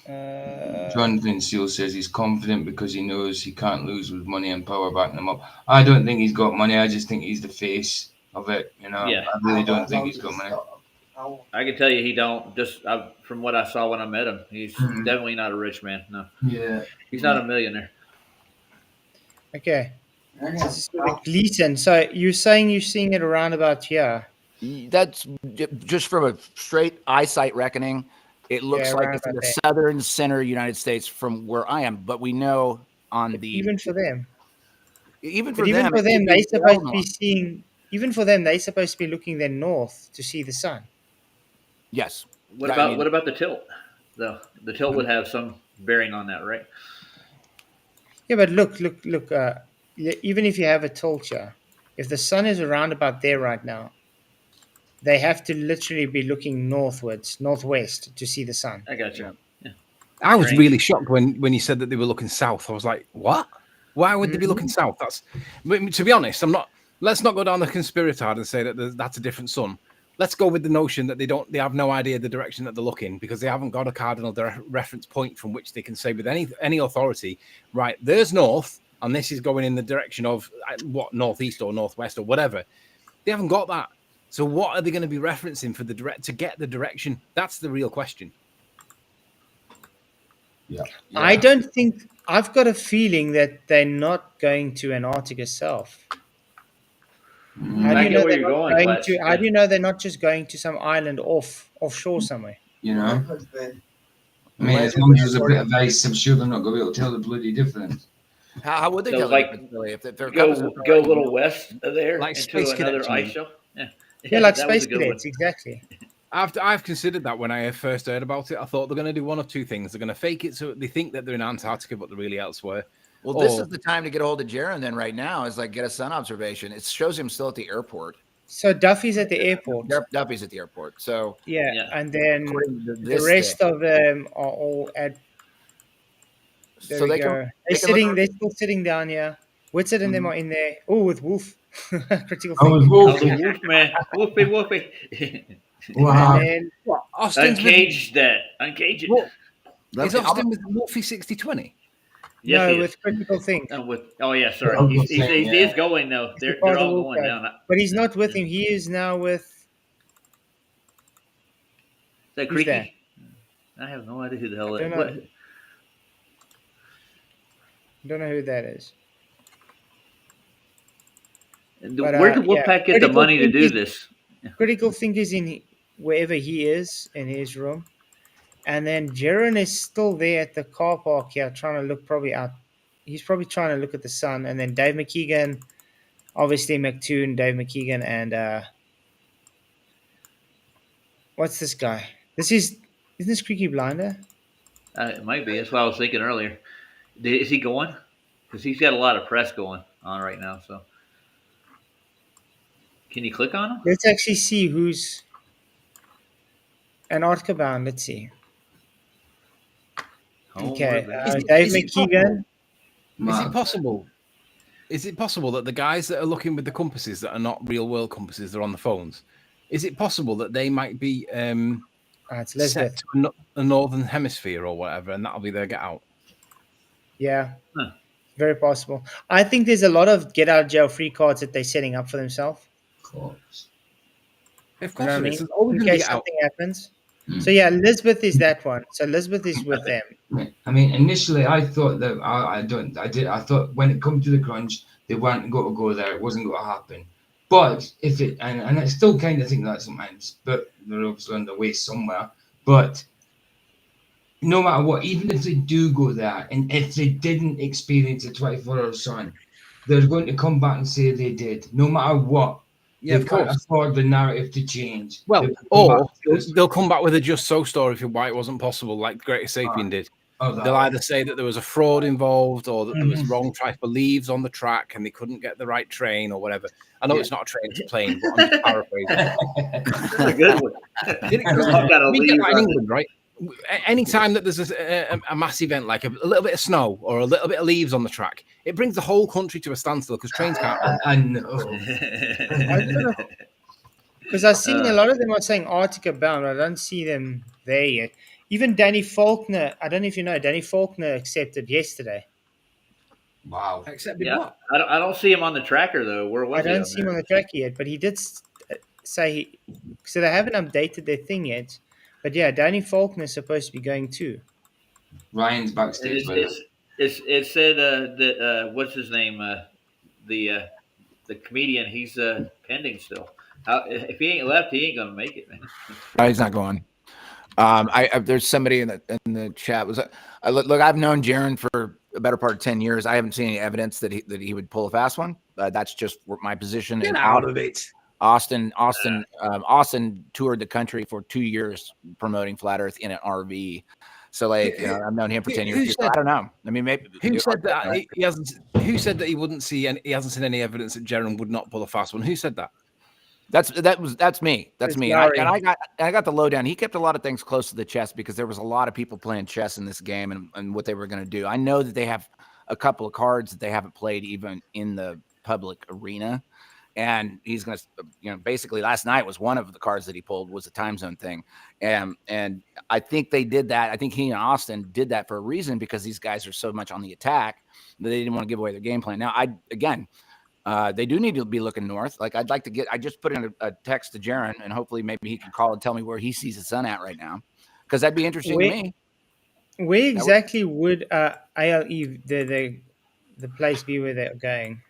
Jonathan Seal says he's confident because he knows he can't lose with money and power backing him up. I don't think he's got money. I just think he's the face of it. Yeah. I really don't think he's got money. I can tell you he don't. Just from what I saw when I met him, he's definitely not a rich man. No. Yeah. He's not a millionaire. Okay. This is Gleason. So you're saying you're seeing it around about here? That's just from a straight eyesight reckoning. It looks like it's in the southern center United States from where I am, but we know on the even for them, they're supposed to be seeing even for them, they're supposed to be looking then north to see the sun. Yes. What about the tilt? The tilt would have some bearing on that, right? Yeah, but look. Even if you have a tilt here, if the sun is around about there right now, they have to literally be looking northwest to see the sun. I got you. Yeah. I was really shocked when you said that they were looking south. I was like, what? Why would they be looking south? To be honest, let's not go down the conspiratard and say that that's a different sun. Let's go with the notion that they have no idea the direction that they're looking, because they haven't got a cardinal reference point from which they can say with any authority, right, there's north, and this is going in the direction of what, northeast or northwest or whatever. They haven't got that. So what are they going to be referencing for to get the direction? That's the real question. Yeah. I don't think, I've got a feeling that they're not going to Antarctica south. How do you know they're not going to? How do you know they're not just going to some island offshore somewhere? You know, I mean, as long as there's a bit of ice, I'm sure they're not going to be able to tell the bloody difference. How would they So tell like if they're go a little west of there Like into space another cadets, ice shelf? Yeah, like that was space a good one. cadets, exactly. I've considered that when I first heard about it. I thought they're going to do one of two things. They're going to fake it so they think that they're in Antarctica, but they're really elsewhere. Well, this is the time to get a hold of Jaron then right now, is like get a sun observation. It shows him still at the airport. So Duffy's at the airport. Duffy's at the airport. So yeah. And then the thing. rest of them are all at. There so we go. They're still sitting down here. Whitsett and them are in there. Oh, with Wolf. Critical thinking. Wolf, man. Woofy. Wow. And then, Uncage that. Uncage it. Is Austin with Wolfie 6020? Yes, no, with critical think. Sorry. He is going though. They're all going down. But he's not with him. He is now with. Is that Creaky? I have no idea who the hell that is. Don't know who that is. But, where did Wolfpack get the money to do this? Critical think is in wherever he is in his room. And then Jaron is still there at the car park here, trying to look probably out. He's probably trying to look at the sun. And then Dave McKeegan, obviously McToon, Dave McKeegan, and what's this guy? Isn't this Creaky Blinder? It might be. That's what I was thinking earlier. Is he going? Because he's got a lot of press going on right now. So, can you click on him? Let's actually see who's Antarctica bound. Let's see. Okay, Dave McKeegan. Is it possible that the guys that are looking with the compasses that are not real world compasses, they're on the phones? Is it possible that they might be set to the northern hemisphere or whatever, and that'll be their get out? Yeah, very possible. I think there's a lot of get out of jail free cards that they're setting up for themselves. Of course. Of course, you know what I mean? In case something happens. So yeah, Elizabeth is that one. So Elizabeth is with them. I mean, initially I thought that I thought when it comes to the crunch, they weren't going to go there. It wasn't going to happen. But if it, and I still kind of think that sometimes, but they're obviously on the way somewhere. But no matter what, even if they do go there, and if they didn't experience a 24-hour sun, they're going to come back and say they did, no matter what. Yeah, they can't afford the narrative to change. Well, they'll come back with a just so story for why it wasn't possible, like Greatest Sapien did. They'll either say that there was a fraud involved, or that there was wrong type of leaves on the track and they couldn't get the right train or whatever. I know it's not a train, it's a plane, but I'm just paraphrasing. That's a good one. We get that in England, right? Anytime that there's a mass event, like a little bit of snow or a little bit of leaves on the track, it brings the whole country to a standstill because trains can't run. I know. Because I've seen a lot of them are saying Arctica bound. I don't see them there yet. Even Danny Faulkner, I don't know if you know, Danny Faulkner accepted yesterday. Wow. Accepted what? I don't see him on the tracker, though. Where was I don't see him on the tracker yet, but he did say so they haven't updated their thing yet. But yeah, Danny Faulkner is supposed to be going too. Ryan's backstage. It said that what's his name? The comedian. He's pending still. If he ain't left, he ain't gonna make it, man. He's not going. There's somebody in the chat. Look, I've known Jaron for a better part of 10 years. I haven't seen any evidence that he would pull a fast one. That's just my position. Get And out of it. Austin toured the country for 2 years promoting flat Earth in an RV. So, like, I've known him for 10 years. I don't know. I mean, maybe who said that he hasn't? Who said that he wouldn't see? He hasn't seen any evidence that Jerem would not pull a fast one. Who said that? That's me. That's me. And I got the lowdown. He kept a lot of things close to the chest because there was a lot of people playing chess in this game and what they were going to do. I know that they have a couple of cards that they haven't played even in the public arena. And he's going to, basically last night was one of the cards that he pulled was a time zone thing. And I think they did that. I think he and Austin did that for a reason because these guys are so much on the attack that they didn't want to give away their game plan. Now, they do need to be looking north. Like I just put in a text to Jaron and hopefully maybe he can call and tell me where he sees the sun at right now. Because that'd be interesting to me. Where exactly would ALE, the place be where they're going?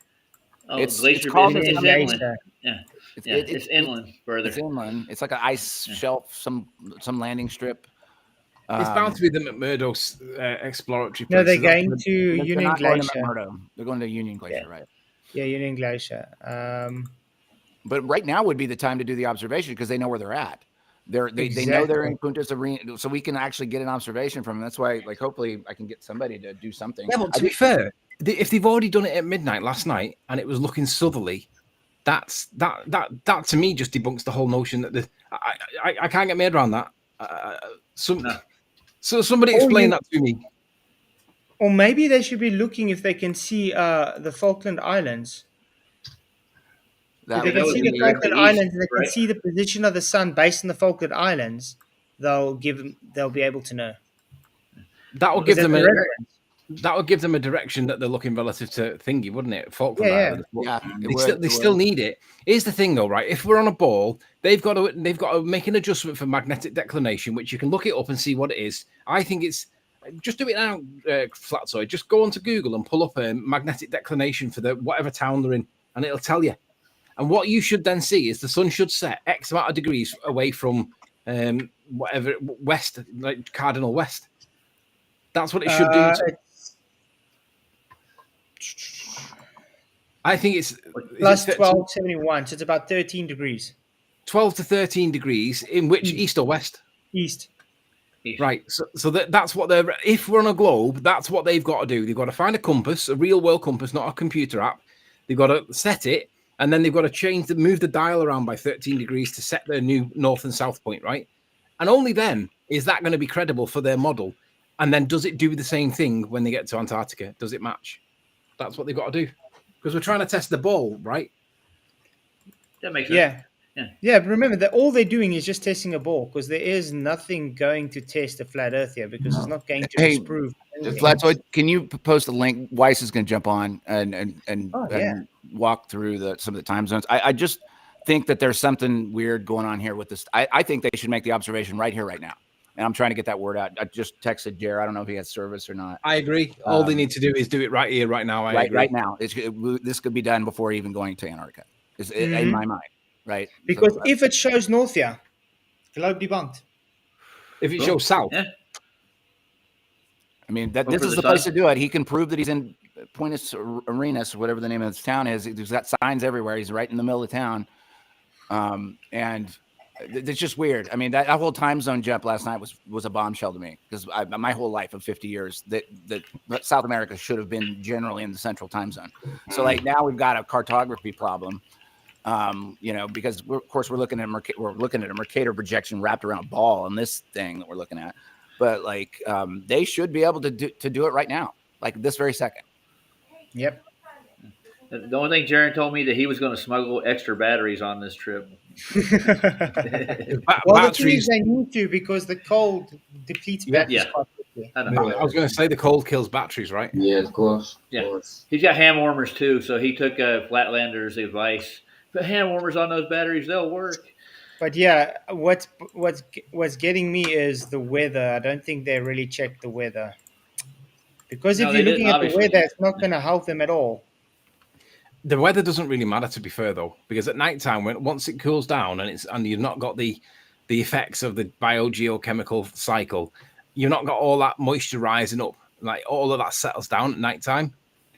Oh, it's called inland. Yeah, it's inland further. It's inland. It's like an ice shelf, some landing strip. It's bound to be the McMurdo's exploratory place. No, they're going to Union Glacier. They're going to Union Glacier, right? Yeah, Union Glacier. But right now would be the time to do the observation because they know where they're at. They know they're in Punta's Arena, so we can actually get an observation from them. That's why, like, hopefully I can get somebody to do something. Yeah, but to be fair, if they've already done it at midnight last night and it was looking southerly, that to me just debunks the whole notion that I can't get my head around that. So somebody explain that to me. Or maybe they should be looking if they can see the Falkland Islands. If they can see the Falkland Islands, and they can see the position of the sun based on the Falkland Islands, they'll be able to know. That will give them a direction that they're looking relative to thingy, wouldn't it? Falkland Islands. Yeah. They still need it. Here's the thing, though, right? If we're on a ball, they've got to make an adjustment for magnetic declination, which you can look it up and see what it is. I think it's just do it now, Flatzoid. Just go onto Google and pull up a magnetic declination for the whatever town they're in, and it'll tell you. And what you should then see is the sun should set X amount of degrees away from whatever west, like cardinal west. That's what it should do. I think it's plus 1271, so it's about 13 degrees. 12 to 13 degrees in which east or west? East. Right. So that's what they're. If we're on a globe, that's what they've got to do. They've got to find a compass, a real world compass, not a computer app. They've got to set it, and then they've got to move the dial around by 13 degrees to set their new north and south point, right? And only then is that going to be credible for their model. And then does it do the same thing when they get to Antarctica? Does it match? That's what they've got to do. Because we're trying to test the ball, right? That makes sense. Yeah, but remember that all they're doing is just testing a ball because there is nothing going to test a flat Earth here because it's not going to disprove anything. Flatzoid, can you post a link? Weiss is going to jump on and walk through some of the time zones. I just think that there's something weird going on here with this. I think they should make the observation right here, right now. And I'm trying to get that word out. I just texted Jared. I don't know if he has service or not. I agree. All they need to do is do it right here, right now. Right now. This could be done before even going to Antarctica. In my mind. Right, because if it shows north here, globe debunked. If it shows south, I mean this is the place to do it. He can prove that he's in Punta's Arenas, whatever the name of this town is. He's got signs everywhere. He's right in the middle of town, and it's just weird. I mean that whole time zone jump last night was a bombshell to me because my whole life of 50 years that South America should have been generally in the central time zone. So like now we've got a cartography problem. Because we're looking at a Mercator projection wrapped around a ball on this thing that we're looking at, but like they should be able to do it right now, like this very second. Yep. The only thing Jaron told me that he was going to smuggle extra batteries on this trip. Well, the thing is they need to because the cold depletes batteries quite quickly. I was going to say the cold kills batteries, right? Yeah, of course. Yeah, he's got hand warmers too, so he took Flatlander's advice. Put hand warmers on those batteries; they'll work. But yeah, what's getting me is the weather. I don't think they really checked the weather because if you're looking at the weather, it's not going to help them at all. The weather doesn't really matter, to be fair, though, because at night time, once it cools down and you've not got the effects of the biogeochemical cycle, you've not got all that moisture rising up, like all of that settles down at night time.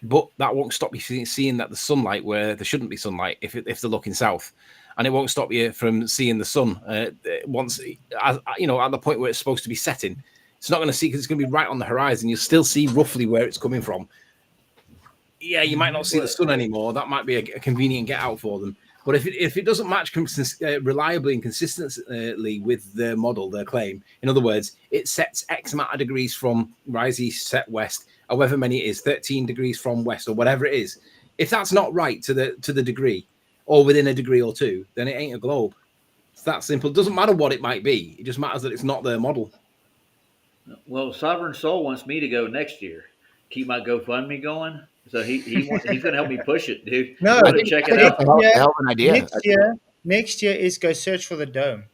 but that won't stop you seeing that the sunlight where there shouldn't be sunlight if they're looking south, and it won't stop you from seeing the sun once at the point where it's supposed to be setting. It's not going to see because it's going to be right on the horizon. You'll still see roughly where it's coming from. Yeah, you might not see the sun anymore. That might be a convenient get out for them. But if it doesn't match reliably and consistently with their model, their claim, in other words, it sets X amount of degrees from rise east, set west, however many it is, 13 degrees from west or whatever it is. If that's not right to the degree or within a degree or two, then it ain't a globe. It's that simple. It doesn't matter what it might be. It just matters that it's not their model. Well, Sovereign Soul wants me to go next year. Keep my GoFundMe going. So he's going to help me push it, dude. No, I think check it out. Hell of an idea. Next year is go search for the dome.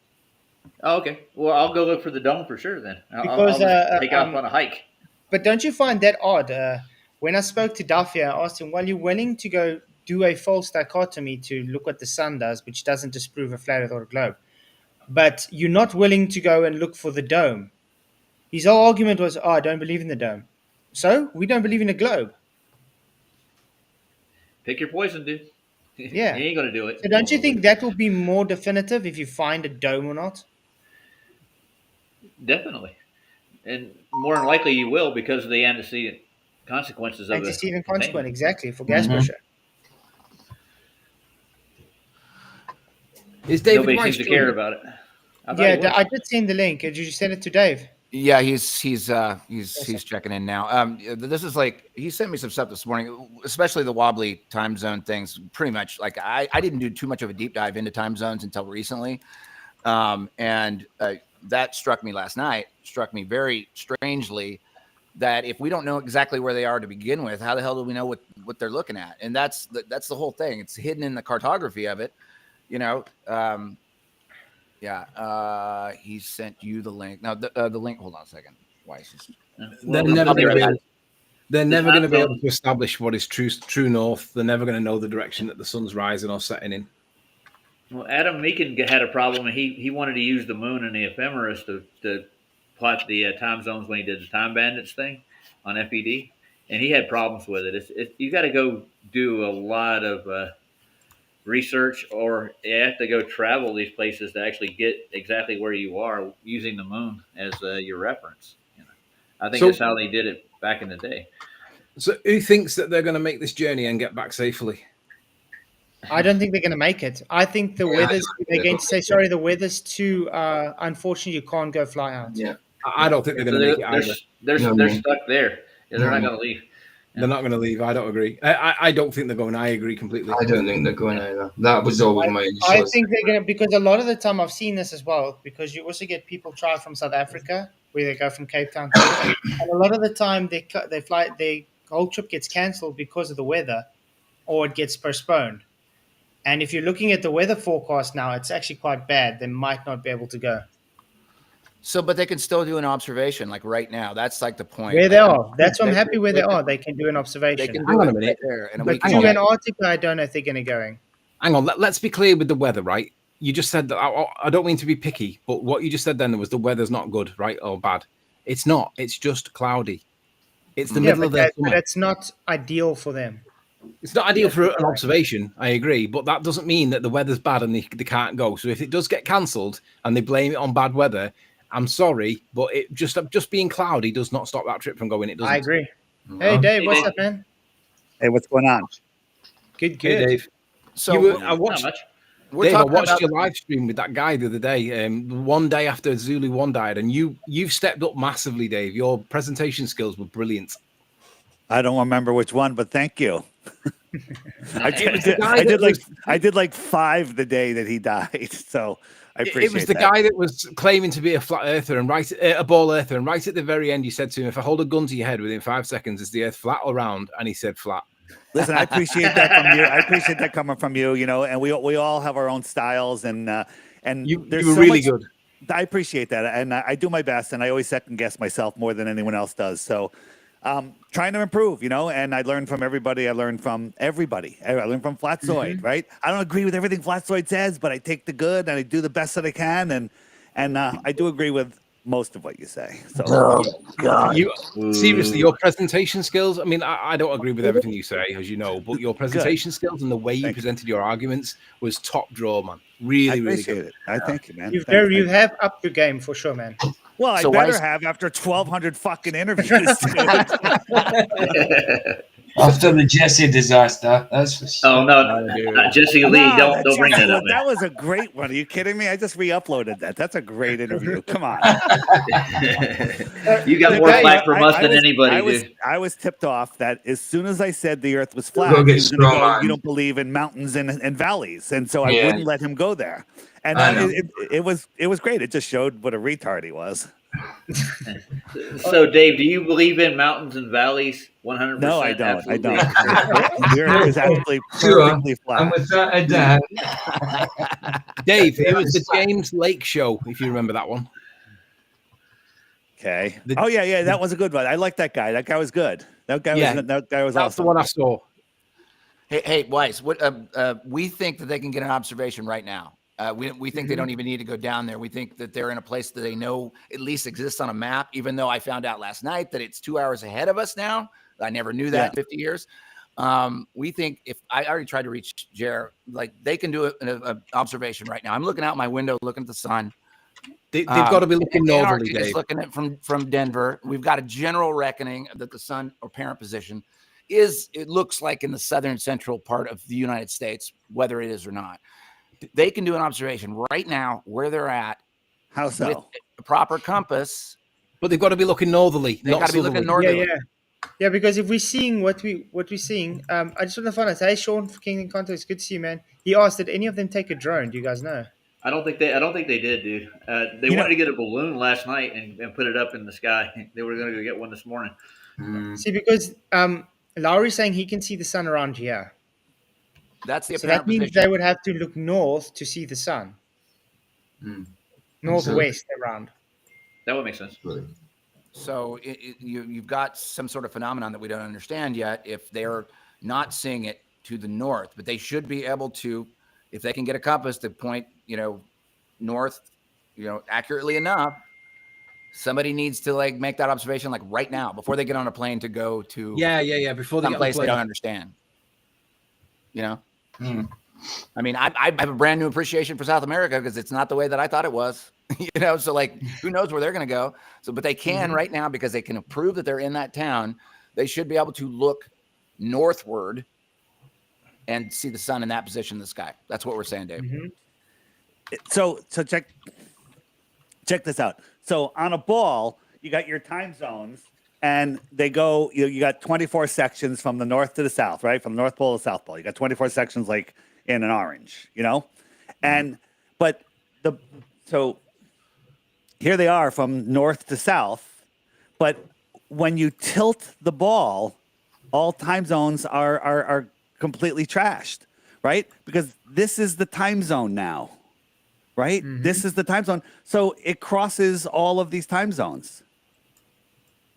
Oh, okay. Well, I'll go look for the dome for sure then. Because I'll take off on a hike. But don't you find that odd? When I spoke to Duffy, I asked him, well, you're willing to go do a false dichotomy to look what the sun does, which doesn't disprove a flat earth or a globe. But you're not willing to go and look for the dome. His whole argument was, I don't believe in the dome. So we don't believe in a globe. Pick your poison, dude. Yeah. He ain't going to do it. So don't you think that will be more definitive if you find a dome or not? Definitely. And more than likely you will because of the antecedent consequences of antecedent consequence, exactly, for gas pressure. Is David Nobody Weiss seems to care about it. I did send the link. Did you send it to Dave? Yeah, he's checking in now. This is like he sent me some stuff this morning, especially the wobbly time zone things. Pretty much, like I didn't do too much of a deep dive into time zones until recently, and that struck me last night. Struck me very strangely that if we don't know exactly where they are to begin with, how the hell do we know what they're looking at? And that's the whole thing. It's hidden in the cartography of it, you know. Yeah, he sent you the link. Now the link. Hold on a second. Weiss is. They're never going to be able to establish what is true north. They're never going to know the direction that the sun's rising or setting in. Well, Adam Meakin had a problem, and he wanted to use the moon and the ephemeris to plot the time zones when he did the Time Bandits thing on FED, and he had problems with it. You got to go do a lot of research, or you have to go travel these places to actually get exactly where you are using the moon as your reference. You know, I think that's how they did it back in the day. So who thinks that they're going to make this journey and get back safely? I don't think they're going to make it. I think the weather's, they're going to say, sorry, the weather's too, unfortunately, you can't go fly out. Yeah. I don't think they're going to make it either. They're stuck there. Yeah, they're not going to leave. They're not going to leave. I don't agree. I don't think they're going. I agree completely. I don't think they're going either. That was always my initial. I think they're going to, because a lot of the time I've seen this as well, because you also get people try from South Africa, where they go from Cape Town to and a lot of the time they fly, their whole trip gets cancelled because of the weather, or it gets postponed. And if you're looking at the weather forecast now, it's actually quite bad. They might not be able to go. So, but they can still do an observation, like right now. That's like the point. Where they are. That's why I'm happy where they are. They can do an observation. They can do it right there. But to Antarctica, I don't know if they're going to go. Hang on. Let's be clear with the weather, right? You just said that. I don't mean to be picky, but what you just said then was the weather's not good, right, or bad. It's not. It's just cloudy. It's the middle of the summer. But it's not ideal for them. It's not ideal for an observation, I agree, but that doesn't mean that the weather's bad and they can't go. So if it does get cancelled and they blame it on bad weather, I'm sorry, but it just being cloudy does not stop that trip from going. It doesn't. I agree. Hey, Dave, what's up, man? Hey, what's going on? Good. Hey, Dave. So I watched your live stream with that guy the other day, one day after Zulu 1 died, and you've stepped up massively, Dave. Your presentation skills were brilliant. I don't remember which one, but thank you. I did like 5 the day that he died, so I appreciate it. It was the guy that was claiming to be a flat earther and a ball earther, and right at the very end, you said to him, "If I hold a gun to your head within 5 seconds, is the Earth flat or round?" And he said flat. Listen, I appreciate that from you. I appreciate that coming from you. You know, and we all have our own styles, and you there's were so really much, good. I appreciate that, and I do my best, and I always second guess myself more than anyone else does. So. Trying to improve, you know, and I learned from everybody. I learned from everybody. I learned from Flatzoid, right? I don't agree with everything Flatzoid says, but I take the good and I do the best that I can. And I do agree with most of what you say. So, You seriously, your presentation skills. I mean, I don't agree with everything you say, as you know, but your presentation skills and the way you presented your arguments was top draw, man. Really, really good. It. I thank you, man. You have upped your game for sure, man. Well, I better have after 1,200 fucking interviews. After the Jesse disaster, that's for sure. Oh no, Jesse Lee, don't bring that up. That was a great one. Are you kidding me? I just re-uploaded that. That's a great interview. Come on. You got more flack from us than anybody, dude. I was tipped off that as soon as I said the Earth was flat, he was going to go, you don't believe in mountains and valleys, and so I wouldn't let him go there. And it was great. It just showed what a retard he was. So, Dave, do you believe in mountains and valleys 100%? No, I don't. I don't. The Earth is actually perfectly flat. And with that, I doubt. Dave, it was the James Lake show, if you remember that one. Okay. Yeah, that was a good one. I like that guy. That guy was good. That guy was That's awesome. the one I saw. Hey, Weiss, we think that they can get an observation right now. We think they don't even need to go down there. We think that they're in a place that they know at least exists on a map, even though I found out last night that it's 2 hours ahead of us now. I never knew that in 50 years. We think if I already tried to reach Jer, like they can do an observation right now. I'm looking out my window, looking at the sun. They've got to be looking northerly, Dave. Dave. Looking at from Denver. We've got a general reckoning that the sun or parent position it looks like in the southern central part of the United States, whether it is or not. They can do an observation right now where they're at. How so? With a proper compass. But they've got to be looking northerly. They've got to be looking northerly. Yeah, because if we're seeing what we're seeing, I just want to find out. Hey, Sean from Kingdom Context, good to see you, man. He asked, did any of them take a drone? Do you guys know? I don't think they did, dude. They wanted to get a balloon last night and put it up in the sky. They were going to go get one this morning. See, because Lowry's saying he can see the sun around here. That's the so that means position. They would have to look north to see the sun. Northwest around. That would make sense. So you've got some sort of phenomenon that we don't understand yet. If they're not seeing it to the north, but they should be able to, if they can get a compass to point, north, accurately enough. Somebody needs to make that observation right now before they get on a plane to go to before they some place they don't understand. I mean, I have a brand new appreciation for South America because it's not the way that I thought it was. So who knows where they're going to go? So, but they can right now because they can prove that they're in that town. They should be able to look northward and see the sun in that position in the sky. That's what we're saying, Dave. So check this out. So on a ball, you got your time zones, and they go. You got 24 sections from the north to the south, right? From the North Pole to the South Pole. You got 24 sections like in an orange, and so here they are from north to south. But when you tilt the ball, all time zones are completely trashed, right? Because this is the time zone now. Right? This is the time zone. So it crosses all of these time zones.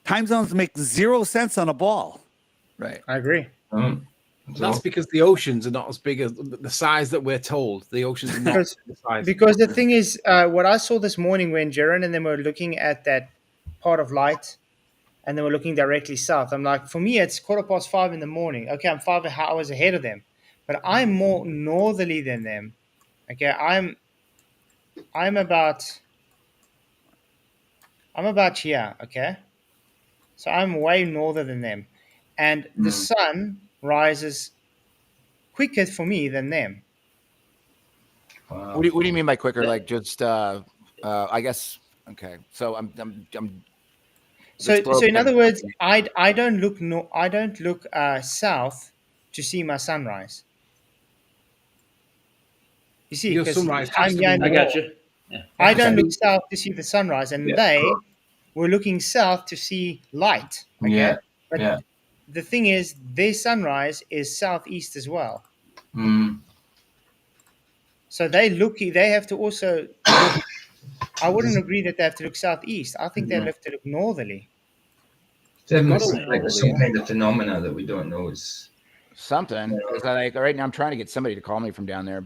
Time zones make zero sense on a ball. Right. I agree. That's because the oceans are not as big as the size that we're told. The oceans are not the size. Because the thing is, what I saw this morning when Jaron and them were looking at that part of light and they were looking directly south, I'm like, for me, it's 5:15 in the morning. Okay, I'm 5 hours ahead of them. But I'm more northerly than them. Okay, I'm about here, okay? So I'm way norther than them. And the sun rises quicker for me than them. Wow. What do you mean by quicker? I guess, okay. So So in other words, I don't look south to see my sunrise. You see, your sunrise. I got you. Yeah. I don't look south to see the sunrise, and they were looking south to see light. Okay? But the thing is, their sunrise is southeast as well. So they have to also look, I wouldn't agree that they have to look southeast. I think they have to look northerly. There's some kind of phenomena that we don't know is something. Right now I'm trying to get somebody to call me from down there.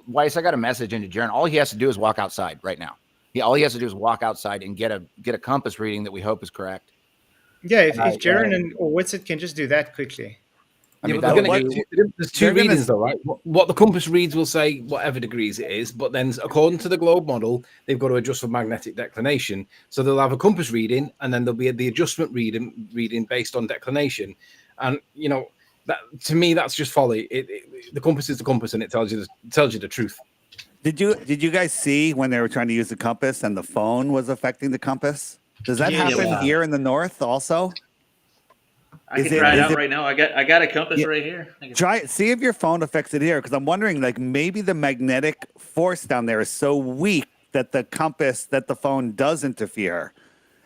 Weiss, I got a message into Jaron. All he has to do is walk outside right now. All he has to do is walk outside and get a compass reading that we hope is correct. Yeah, if Jaron or Whitsitt can just do that quickly. I mean, there's two readings though, right? What the compass reads will say whatever degrees it is, but then according to the globe model, they've got to adjust for magnetic declination. So they'll have a compass reading, and then there'll be the adjustment reading based on declination. And that to me, that's just folly. The compass is the compass, and it tells you the truth. Did you guys see when they were trying to use the compass and the phone was affecting the compass? Does that happen here in the north also? I can try it out right now. I got a compass right here. Try it. See if your phone affects it here, because I'm wondering, like, maybe the magnetic force down there is so weak that the phone does interfere.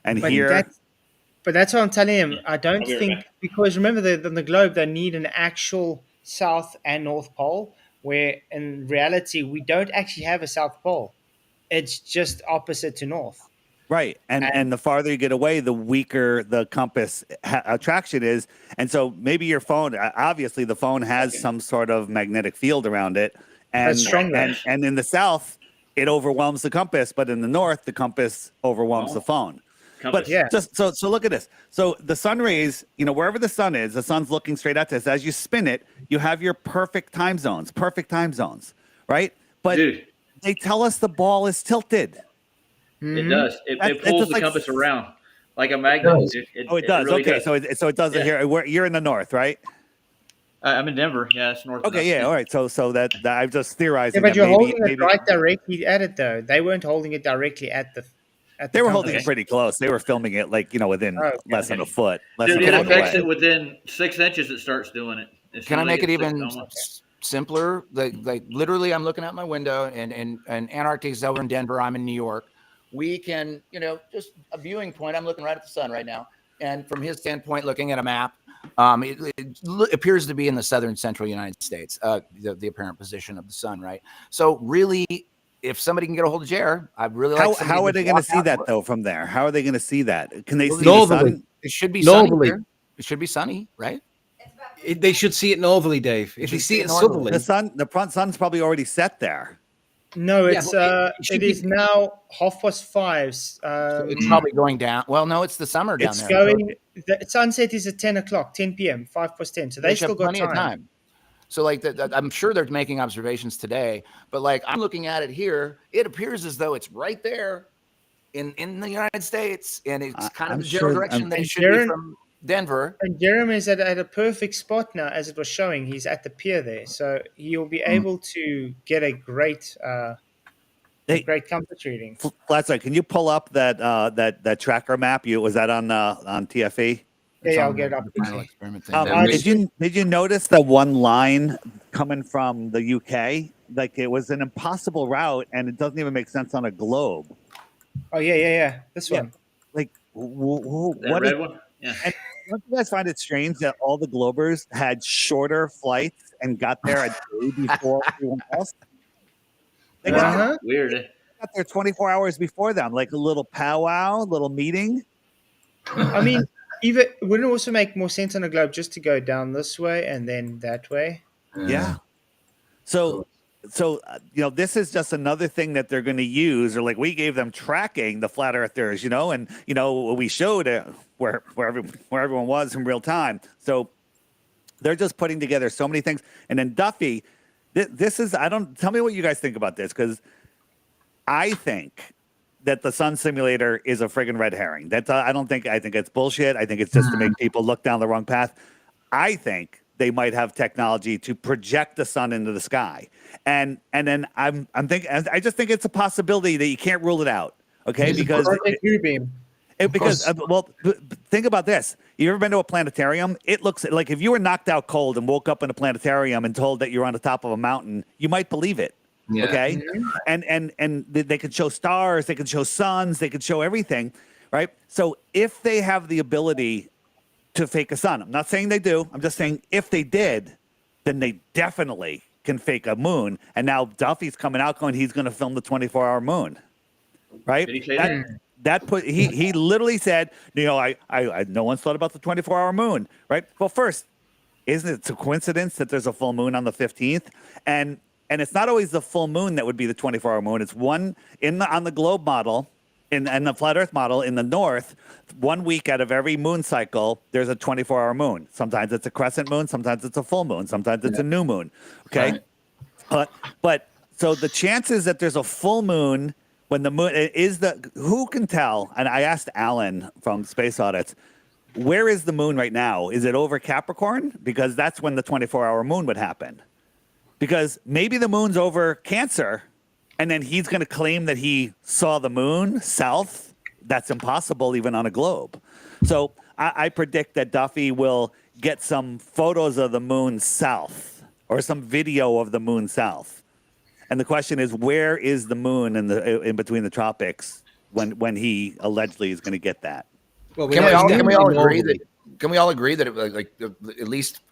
And but that's what I'm telling him. I don't think, because remember on the globe they need an actual south and north pole, where in reality we don't actually have a south pole. It's just opposite to north. Right. And the farther you get away, the weaker the compass attraction is. And so maybe your phone, obviously the phone has some sort of magnetic field around it. And, and in the south, it overwhelms the compass. But in the north, the compass overwhelms the phone. But so look at this. So the sun rays, wherever the sun is, the sun's looking straight at us. As you spin it, you have your perfect time zones, right? But they tell us the ball is tilted. It does. It pulls the compass around like a magnet. It does. Really does. So it does it here. You're in the north, right? I'm in Denver. Yeah, it's north. Okay, yeah, all right. So that I'm just theorizing. Yeah, but you're holding it right directly at it, though. They weren't holding it directly at the. They were holding it pretty close. They were filming it within less than a foot. Dude, it affects it within 6 inches. It starts doing it. Can I make it even simpler? Like literally, I'm looking out my window, and Antarctica is over in Denver. I'm in New York. We can, just a viewing point. I'm looking right at the sun right now. And from his standpoint, looking at a map, it appears to be in the southern central United States, the apparent position of the sun, right? So really, if somebody can get a hold of Jer, I'd really like to. How are they going to see that, though, from there? How are they going to see that? Can they see northerly? The sun? It should be sunny. It should be sunny, right? They should see it northerly, Dave. If you see it southerly. The sun's probably already set there. No, it is now 5:30. So it's probably going down. Well, no, it's the summer down there. The sunset is at 10 o'clock, 10 p.m., 5:10. So they still got plenty of time. So, I'm sure they're making observations today, but I'm looking at it here. It appears as though it's right there in the United States, and it's kind of the general direction that it should be from Denver. And Jeremy is at a perfect spot now, as it was showing. He's at the pier there, so he'll be able to get a great compass reading. Flatzoid, can you pull up that tracker map? Was that on TFE? Yeah, I'll get it up. Did you notice the one line coming from the UK? Like, it was an impossible route, and it doesn't even make sense on a globe. Oh yeah. This one. Like, what red one? Yeah. And don't you guys find it strange that all the Globers had shorter flights and got there a day before everyone else? They got Weird. Got there 24 hours before them, like a little powwow, little meeting. I mean, wouldn't it also make more sense on a globe just to go down this way and then that way? Yeah. So this is just another thing that they're going to use, or like we gave them tracking, the flat earthers, and we showed where everyone was in real time. So they're just putting together so many things. And then Duffy, tell me what you guys think about this, because I think that the sun simulator is a friggin' red herring. I think it's bullshit. I think it's just to make people look down the wrong path. I think they might have technology to project the sun into the sky. And then I'm thinking, I just think it's a possibility that you can't rule it out. Okay. Because think about this. You ever been to a planetarium? It looks like if you were knocked out cold and woke up in a planetarium and told that you're on the top of a mountain, you might believe it. Yeah. Okay. Mm-hmm. And they could show stars, they could show suns, they could show everything. Right. So if they have the ability to fake a sun, I'm not saying they do. I'm just saying if they did, then they definitely can fake a moon. And now Duffy's coming out going, he's going to film the 24-hour moon. Right. Did he say that? He literally said, I no one's thought about the 24-hour moon. Right. Well, first, isn't it a coincidence that there's a full moon on the 15th? And And it's not always the full moon that would be the 24-hour moon. It's one on the globe model, in the flat Earth model in the north. 1 week out of every moon cycle, there's a 24-hour moon. Sometimes it's a crescent moon. Sometimes it's a full moon. Sometimes it's a new moon. Okay, but so the chances that there's a full moon when the moon is who can tell? And I asked Alan from Space Audits, where is the moon right now? Is it over Capricorn? Because that's when the 24-hour moon would happen. Because maybe the moon's over Cancer, and then he's going to claim that he saw the moon south. That's impossible even on a globe. So I predict that Duffy will get some photos of the moon south or some video of the moon south. And the question is, where is the moon in between the tropics when he allegedly is going to get that? Well, can we all agree that? Can we all agree that at least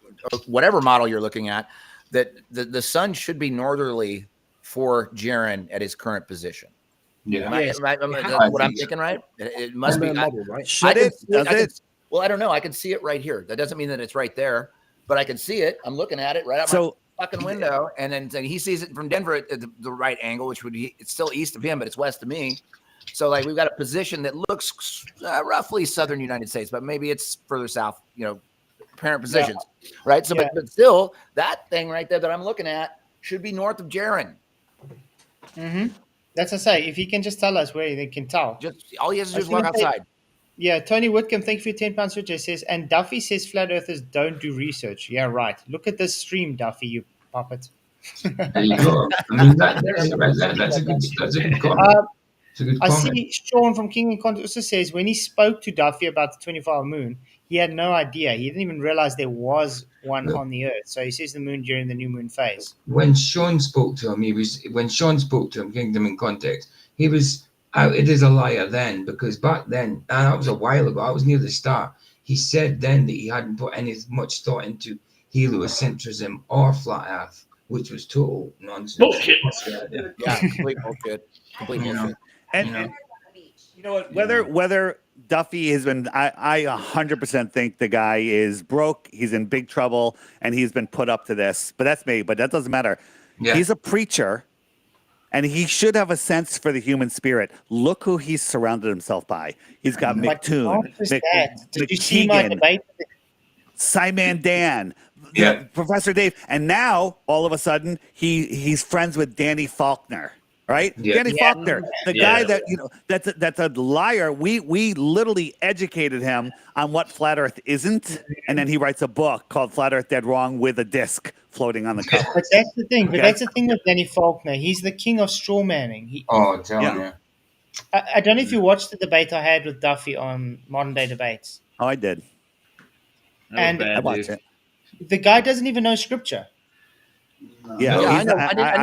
whatever model you're looking at, that the sun should be northerly for Jaren at his current position? Yeah, that's what I'm thinking, right? It must be. Model, right? Should it? Does it? Well, I don't know. I can see it right here. That doesn't mean that it's right there, but I can see it. I'm looking at it right out my fucking window, and then he sees it from Denver at the right angle, which would be, it's still east of him, but it's west of me. So like we've got a position that looks roughly southern United States, but maybe it's further south, apparent positions, right? So, but still, that thing right there that I'm looking at should be north of Jaren. Mm-hmm. That's what I say. If he can just tell us where they can tell. Just all he has to do is walk outside. Yeah, Tony Whitcomb, thank you for your £10 switcher, says, and Duffy says flat earthers don't do research. Yeah, right. Look at this stream, Duffy, you puppet. There you go. I mean, that's a good comment. I see Sean from King and Content also says when he spoke to Duffy about the 24-hour moon, he had no idea. He didn't even realize there was one on the Earth. So he sees the moon during the new moon phase. When Sean spoke to him, Kingdom in Context, he was outed as a liar then, because back then, and that was a while ago, I was near the start, he said then that he hadn't put much thought into heliocentrism or flat Earth, which was total nonsense. Bullshit. Yeah, complete bullshit. Complete bullshit. And you know what? Whether Duffy has been, I 100% think the guy is broke. He's in big trouble, and he's been put up to this. But that's me. But that doesn't matter. Yeah. He's a preacher, and he should have a sense for the human spirit. Look who he's surrounded himself by. He's got McToon, Did you see my debate? Simon Dan, Professor Dave, and now all of a sudden he's friends with Danny Faulkner. Right, Danny Faulkner, the guy that that's a liar. We literally educated him on what flat Earth isn't, and then he writes a book called "Flat Earth Dead Wrong" with a disc floating on the cover. But that's the thing. Okay. But that's the thing with Danny Faulkner. He's the king of straw manning. I don't know if you watched the debate I had with Duffy on Modern Day Debates. Oh, I did. And I watched it. The guy doesn't even know scripture. I know. I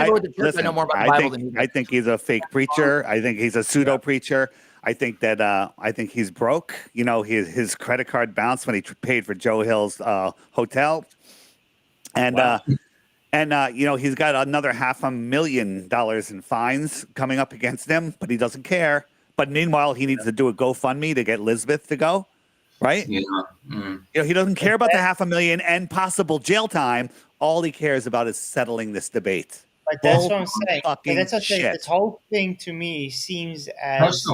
know the church. I know more about the Bible than you do. I think he's a fake preacher. I think he's a pseudo preacher. I think that I think he's broke. His credit card bounced when he paid for Joe Hill's hotel, and he's got another $500,000 in fines coming up against him, but he doesn't care. But meanwhile, he needs to do a GoFundMe to get Elizabeth to go. Right? Yeah. Mm. He doesn't care about the $500,000 and possible jail time. All he cares about is settling this debate. But that's what I'm saying. That's what I'm saying. This whole thing to me seems as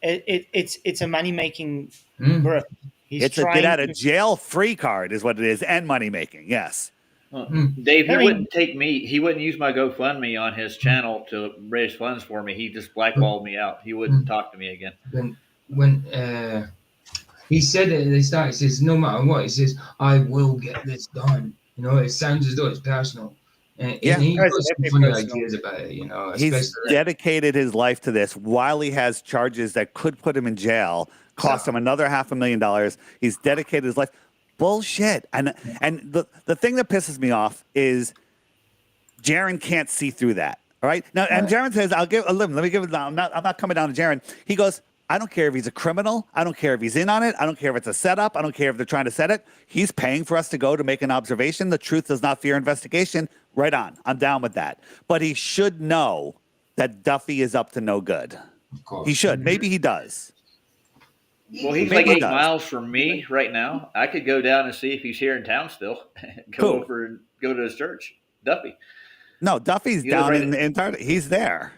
it's a money making grip. It's a get out of jail free card, is what it is, and money making. Yes. Dave, he wouldn't take me. He wouldn't use my GoFundMe on his channel to raise funds for me. He just blackballed me out. He wouldn't talk to me again. When he said it at the start, he says, no matter what, he says, I will get this done. It sounds as though it's personal. And he's got some funny ideas about it, He's dedicated his life to this while he has charges that could put him in jail, cost him another $500,000. He's dedicated his life. Bullshit. And the thing that pisses me off is Jaren can't see through that. All right. Now, and Jaren says, let me give it. I'm not coming down to Jaren. He goes, I don't care if he's a criminal. I don't care if he's in on it. I don't care if it's a setup. I don't care if they're trying to set it. He's paying for us to go to make an observation. The truth does not fear investigation. Right on. I'm down with that. But he should know that Duffy is up to no good. Of course. He should. Maybe he does. Well, he's like 8 miles from me right now. I could go down and see if he's here in town still. Go over and go to his church. Duffy. No, Duffy's You live down right in Antarctica. He's there.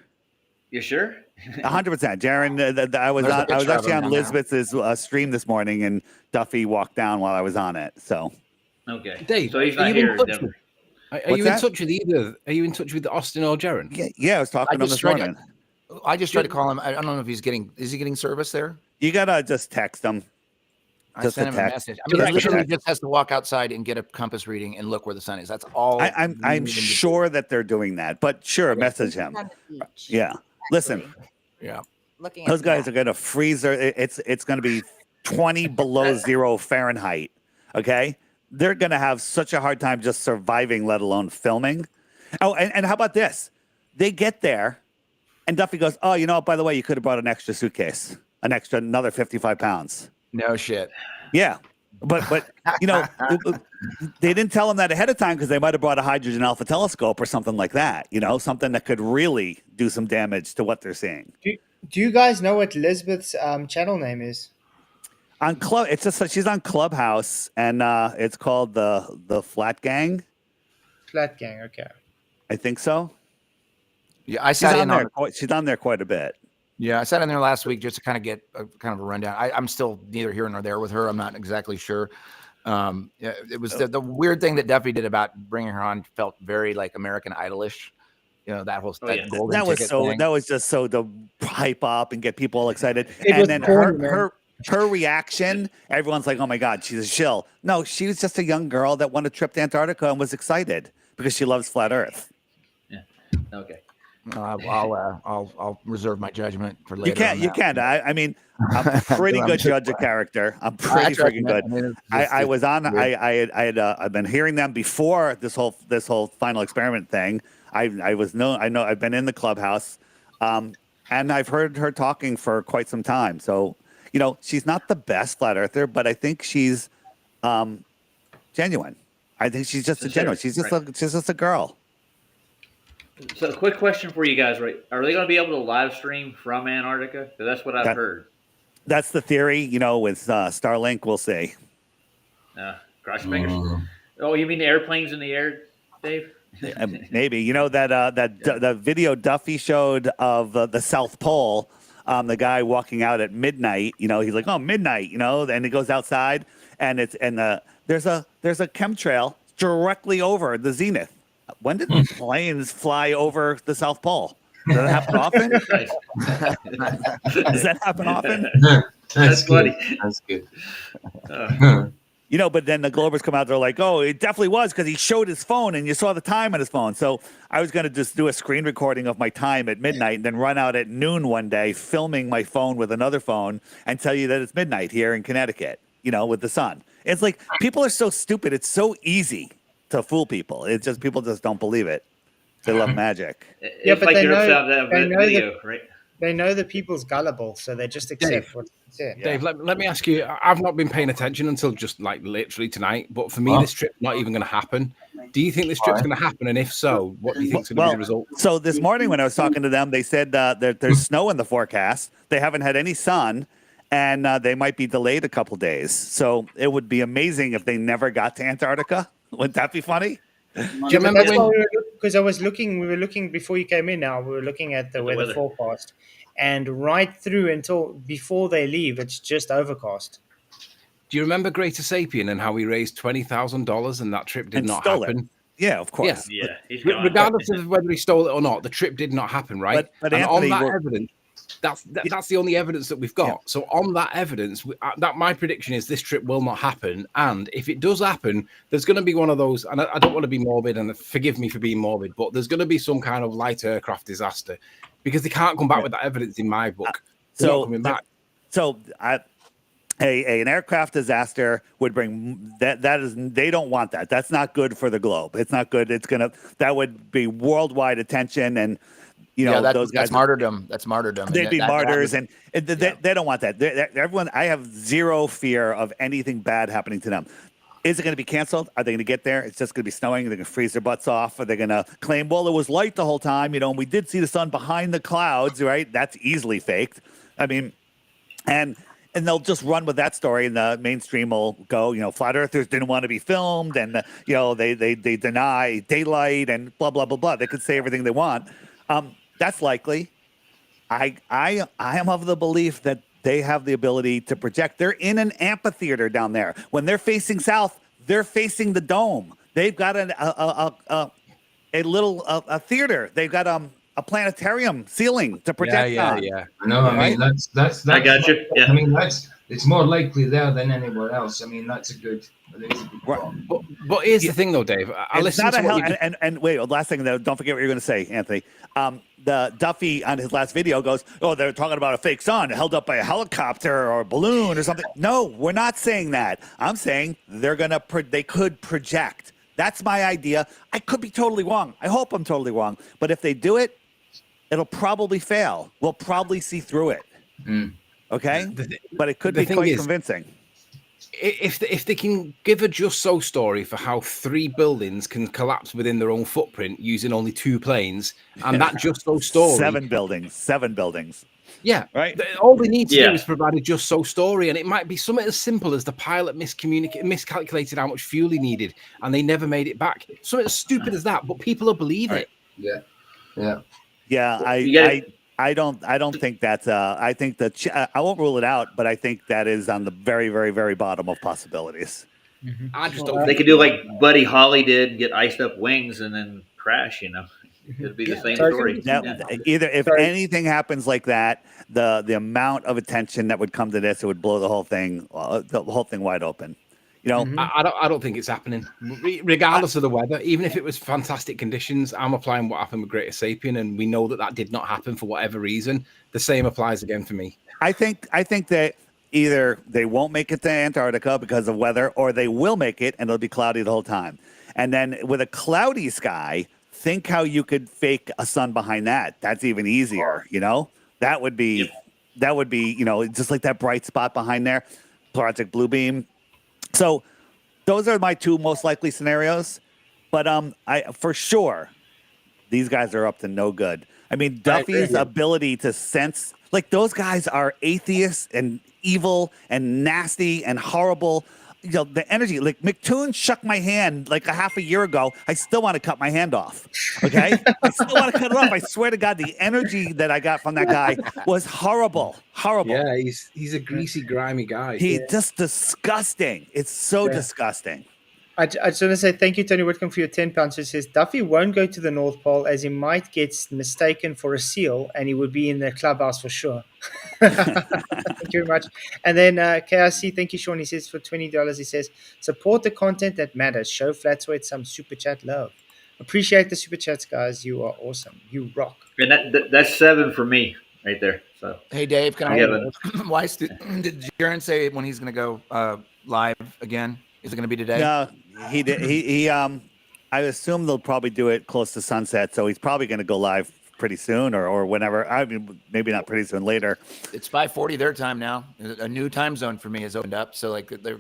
You sure? 100%. Jaron, I was There's a on. I was picture of actually him on down there. Elizabeth's stream this morning, and Duffy walked down while I was on it. So, Okay. Dave, So he's are not you here in in touch Denver. Are What's you that? in touch with either? Are you in touch with Austin or Jaron? yeah, I was talking to him this morning. I just tried to call him. I don't know if he's getting. Is he getting service there? You gotta just text him. I sent him a message. I mean, he literally just has to walk outside and get a compass reading and look where the sun is. That's all. I'm sure that they're doing that, but sure, message him. Yeah, listen. Yeah, those guys are gonna freeze. It's gonna be 20 below zero Fahrenheit. Okay, they're gonna have such a hard time just surviving, let alone filming. Oh, and how about this? They get there, and Duffy goes, "Oh, you know what? By the way, you could have brought an extra suitcase, another 55 pounds." No shit. Yeah. But you know, they didn't tell him that ahead of time because they might have brought a hydrogen alpha telescope or something like that, you know, something that could really do some damage to what they're seeing. Do you guys know what Elizabeth's channel name is? On she's on Clubhouse, and it's called the Flat Gang. Flat Gang, okay. I think so. Yeah, I sat in there. She's on there quite a bit. Yeah, I sat in there last week just to kind of get a rundown. I'm still neither here nor there with her. I'm not exactly sure. It was the weird thing that Duffy did about bringing her on felt very like American Idolish. You know, that whole golden that was ticket so thing. that was just so to hype up and get people all excited. It And was then corny, her reaction, everyone's like, "Oh my God, she's a shill." No, she was just a young girl that won a trip to Antarctica and was excited because she loves flat Earth. Yeah. Okay. I'll reserve my judgment for later. You can't. I mean, I'm a pretty good judge of character. I'm pretty freaking good. I mean, I was on. I've been hearing them before this whole final experiment thing. I know I've been in the Clubhouse, and I've heard her talking for quite some time. So you know, she's not the best flat earther, but I think she's genuine. I think she's just a genuine. She's just a girl. So, a quick question for you guys, right? Are they going to be able to live stream from Antarctica? Because that's what I've heard. That's the theory, you know, with Starlink. We'll see. Cross your fingers. Oh, you mean the airplanes in the air, Dave? Maybe. You know the video Duffy showed of the South Pole, the guy walking out at midnight. You know, he's like, "Oh, midnight," you know, and he goes outside, and there's a chemtrail directly over the zenith. When did planes fly over the South Pole? Does that happen often? Does that happen often? That's funny. That's good. You know, but then the Globers come out, they're like, "Oh, it definitely was because he showed his phone and you saw the time on his phone." So I was going to just do a screen recording of my time at midnight and then run out at noon one day, filming my phone with another phone and tell you that it's midnight here in Connecticut, you know, with the sun. It's like people are so stupid. It's so easy to fool people. It's just people just don't believe it. They love magic. Yeah, but like they you're know, upset that they know video, that, right? They know the people's gullible, so they just accept what's said. Dave, let me ask you. I've not been paying attention until just like literally tonight. But for me, this trip's not even going to happen. Do you think this trip's going to happen? And if so, what do you think is going to be the result? So this morning when I was talking to them, they said that there's snow in the forecast. They haven't had any sun, and they might be delayed a couple days. So it would be amazing if they never got to Antarctica. Wouldn't that be funny? Do you remember because we were looking before you came in. Now we were looking at the weather forecast, and right through until before they leave, it's just overcast. Do you remember Greater Sapien and how we raised $20,000 and that trip did not happen? Yeah, of course. Yeah, regardless of whether he stole it or not, the trip did not happen, right? But and Anthony, on that evidence, that's the only evidence that we've got. Yeah. So on that evidence, that my prediction is this trip will not happen. And if it does happen, there's going to be one of those. And I don't want to be morbid, and forgive me for being morbid, but there's going to be some kind of light aircraft disaster because they can't come back with that evidence in my book. An aircraft disaster would bring that is they don't want that. That's not good for the globe. It's not good. That would be worldwide attention and. You know, those guys. That's martyrdom. That's martyrdom. They'd be martyrs, and they don't want that. Everyone, I have zero fear of anything bad happening to them. Is it going to be canceled? Are they going to get there? It's just going to be snowing. They're going to freeze their butts off. Are they going to claim, well, it was light the whole time, you know, and we did see the sun behind the clouds, right? That's easily faked. I mean, and and they'll just run with that story, and the mainstream will go, flat earthers didn't want to be filmed, and they deny daylight and blah blah blah blah. They could say everything they want. That's likely. I am of the belief that they have the ability to project. They're in an amphitheater down there. When they're facing south, they're facing the dome. They've got a little theater. They've got a planetarium ceiling to project on. Yeah. No, I mean that's. I got you. Yeah. I mean it's more likely there than anywhere else. I mean that's a good. But here's the thing, though, Dave. I listen to what and wait, last thing though. Don't forget what you're going to say, Anthony. The Duffy on his last video goes, "Oh, they're talking about a fake sun held up by a helicopter or a balloon or something." No, we're not saying that. I'm saying they could project. That's my idea. I could be totally wrong. I hope I'm totally wrong. But if they do it, it'll probably fail. We'll probably see through it. Okay, but it could be quite convincing. If they can give a just so story for how 3 buildings can collapse within their own footprint using only 2 planes, and that just so story, 7 buildings. Yeah, right. All they need to do is provide a just so story, and it might be something as simple as the pilot miscalculated how much fuel he needed, and they never made it back. Something as stupid as that, but people will believe it. Yeah. I don't think that's. I think that I won't rule it out, but I think that is on the very, very, very bottom of possibilities. I just don't. They could do like Buddy Holly did, get iced up wings and then crash. It'd be the same story. Either if anything happens like that, the amount of attention that would come to this, it would blow the whole thing wide open. I don't think it's happening, regardless of the weather. Even if it was fantastic conditions, I'm applying what happened with Greater Sapien, and we know that did not happen for whatever reason. The same applies again for me. I think that either they won't make it to Antarctica because of weather, or they will make it and it'll be cloudy the whole time. And then with a cloudy sky, think how you could fake a sun behind that. That's even easier. That would be just like that bright spot behind there, Project Bluebeam. So those are my 2 most likely scenarios, but for sure these guys are up to no good. I mean, Duffy's ability to sense, like, those guys are atheists and evil and nasty and horrible. The energy, like McToon shook my hand like a half a year ago. I still want to cut my hand off. Okay. I still want to cut it off. I swear to God, the energy that I got from that guy was horrible. Yeah. He's a greasy, grimy guy. He's just disgusting. It's so disgusting. I just want to say thank you, Tony Whitcomb, for your £10. It says Duffy won't go to the North Pole as he might get mistaken for a seal, and he would be in the clubhouse for sure. Thank you very much. And then KRC, thank you, Sean. He says for $20, he says support the content that matters. Show Flatzoid some super chat love. Appreciate the super chats, guys. You are awesome. You rock. And that's 7 for me right there. So hey, Dave, can why did Jaron say when he's going to go live again? Is it going to be today? No, he did. He I assume they'll probably do it close to sunset, so he's probably going to go live pretty soon or whenever. I mean, maybe not pretty soon, later. It's 5:40 their time now. A new time zone for me has opened up, so like they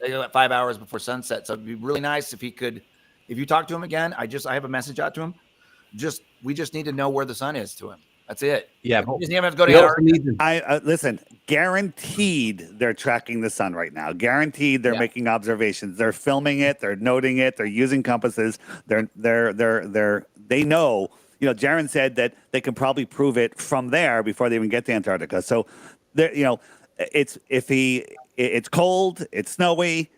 got 5 hours before sunset. So it'd be really nice if you talk to him again. I have a message out to him. We just need to know where the sun is to him. That's it. Yeah, we just need to go to listen. Guaranteed, they're tracking the sun right now. Guaranteed, they're making observations. They're filming it. They're noting it. They're using compasses. They know. Jaron said that they can probably prove it from there before they even get to Antarctica. So, it's cold, it's snowy.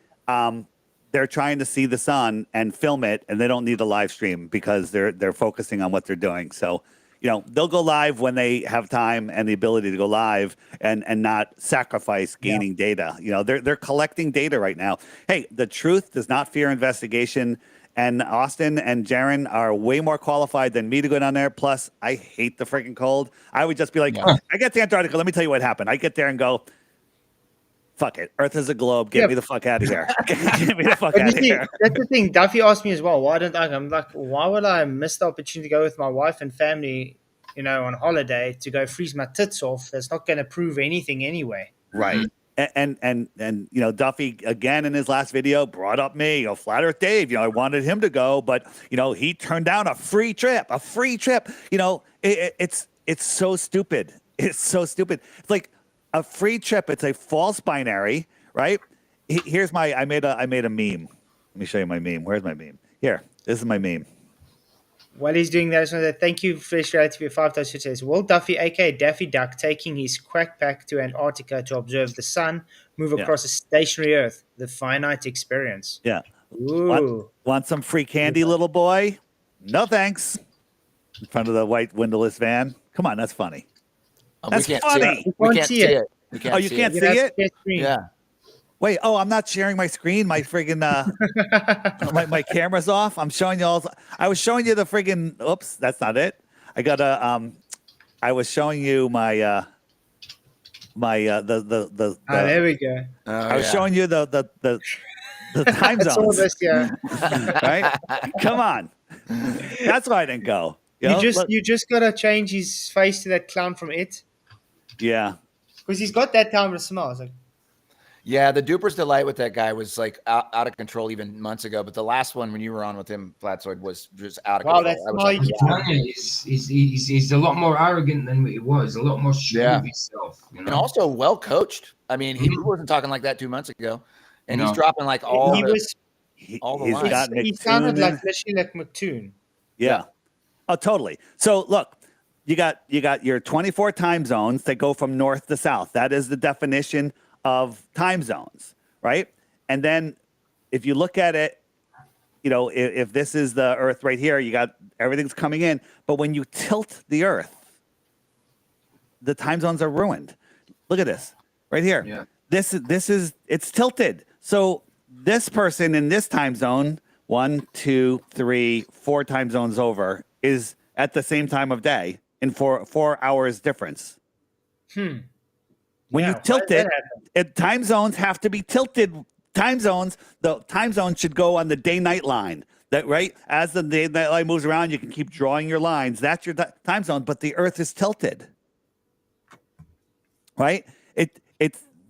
They're trying to see the sun and film it, and they don't need a live stream because they're focusing on what they're doing. So. They'll go live when they have time and the ability to go live and not sacrifice gaining data. They're collecting data right now. Hey, the truth does not fear investigation. And Austin and Jaron are way more qualified than me to go down there. Plus, I hate the freaking cold. I would just be like, I get to Antarctica. Let me tell you what happened. I get there and go, fuck it. Earth is a globe. Get me the fuck out of here. Get me the fuck out of here. That's the thing. Duffy asked me as well, why don't I? I'm like, why would I miss the opportunity to go with my wife and family, on holiday to go freeze my tits off? That's not going to prove anything anyway. Right. And Duffy, again, in his last video, brought up me, Flat Earth Dave. I wanted him to go, but, he turned down a free trip. It's so stupid. It's so stupid. It's like, a free trip. It's a false binary, right? Here's my. I made a meme. Let me show you my meme. Where's my meme? Here. This is my meme. While he's doing that, I just want to thank you, Fresh Reality for 5 says, Will Duffy, aka Daffy Duck, taking his quack pack to Antarctica to observe the sun move across a stationary Earth, the finite experience. Yeah. Ooh. Want some free candy, little boy? No thanks. In front of the white windowless van. Come on, that's funny. That's funny. We can't see it. Oh, you can't see it? Yeah. Wait, I'm not sharing my screen. My friggin' my camera's off. I'm showing you all. I was showing you the friggin'. Oops, that's not it. I was showing you my the. There we go. I was showing you the time zones. This, yeah. Right? Come on. That's why I didn't go. You just gotta change his face to that clown from It. Yeah. Because he's got that time to smell. It's like, yeah, the Duper's Delight with that guy was like out of control even months ago. But the last one when you were on with him, Flatzoid, was just out of control. He's a lot more arrogant than he was. A lot more sure of himself. You know? And also well coached. I mean, he wasn't talking like that 2 months ago, and he's dropping like all the lines. He sounded literally like McToon. Yeah. Oh, totally. So look, you got your 24 time zones that go from north to south. That is the definition of time zones, right? And then if you look at it, if this is the Earth right here, you got everything's coming in. But when you tilt the Earth, the time zones are ruined. Look at this right here. Yeah. It's tilted. So this person in this time zone, 1, 2, 3, 4 time zones over, is at the same time of day in 4 hours difference. When you tilt it, time zones have to be tilted. The time zone should go on the day-night line. That right? As the day-night line moves around, you can keep drawing your lines. That's your time zone, but the Earth is tilted. Right?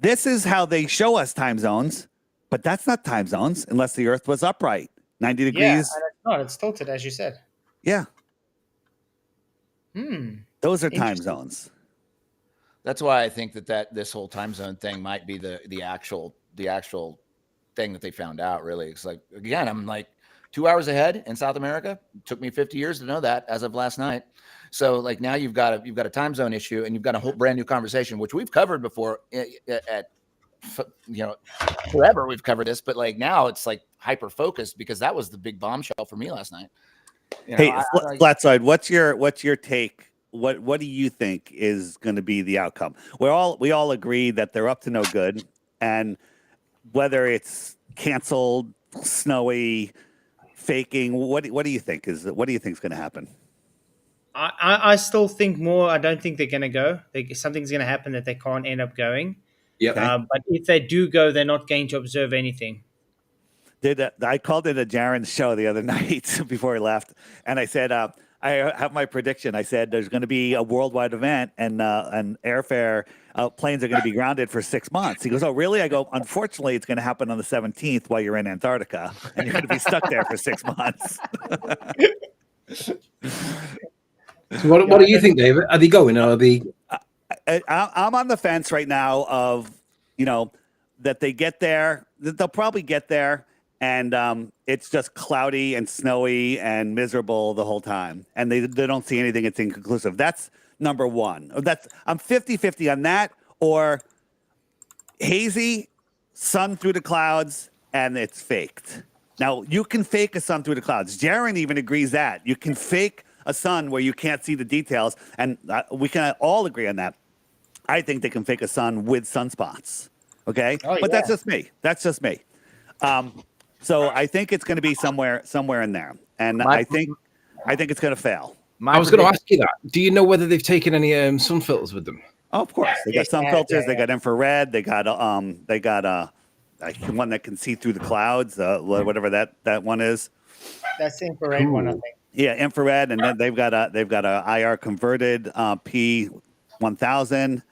This is how they show us time zones, but that's not time zones unless the Earth was upright, 90 degrees. Yeah, and it's not. It's tilted, as you said. Yeah. Those are time zones. That's why I think that this whole time zone thing might be the actual thing that they found out. Really, it's like, again, I'm like 2 hours ahead in South America. It took me 50 years to know that as of last night. So like now you've got a time zone issue, and you've got a whole brand new conversation, which we've covered before forever. We've covered this, but like now it's like hyper focused because that was the big bombshell for me last night. Hey, Flatzoid, what's your take? What do you think is going to be the outcome? We all agree that they're up to no good, and whether it's canceled, snowy, faking, what do you think is going to happen? I still think more. I don't think they're going to go. Something's going to happen that they can't end up going. Yeah. But if they do go, they're not going to observe anything. I called it a Jaren's show the other night before he left, and I said, I have my prediction. I said there's going to be a worldwide event, and airfare planes are going to be grounded for 6 months. He goes, "Oh, really?" I go, "Unfortunately, it's going to happen on the 17th while you're in Antarctica, and you're going to be stuck there for 6 months." So what do you think, David? Are they going? Or are they? I'm on the fence right now of that they get there. That they'll probably get there. And it's just cloudy and snowy and miserable the whole time. And they don't see anything. It's inconclusive. That's number one. I'm 50-50 on that, or hazy, sun through the clouds, and it's faked. Now, you can fake a sun through the clouds. Jaren even agrees that. You can fake a sun where you can't see the details, and we can all agree on that. I think they can fake a sun with sunspots, okay? But that's just me. So I think it's going to be somewhere in there, and I think it's going to fail. I was going to ask you that. Do you know whether they've taken any sun filters with them? Oh, of course, they got sun filters. They got infrared. They got one that can see through the clouds. Whatever that one is. That's the infrared one, I think. Yeah, infrared, and then they've got a IR converted P1000.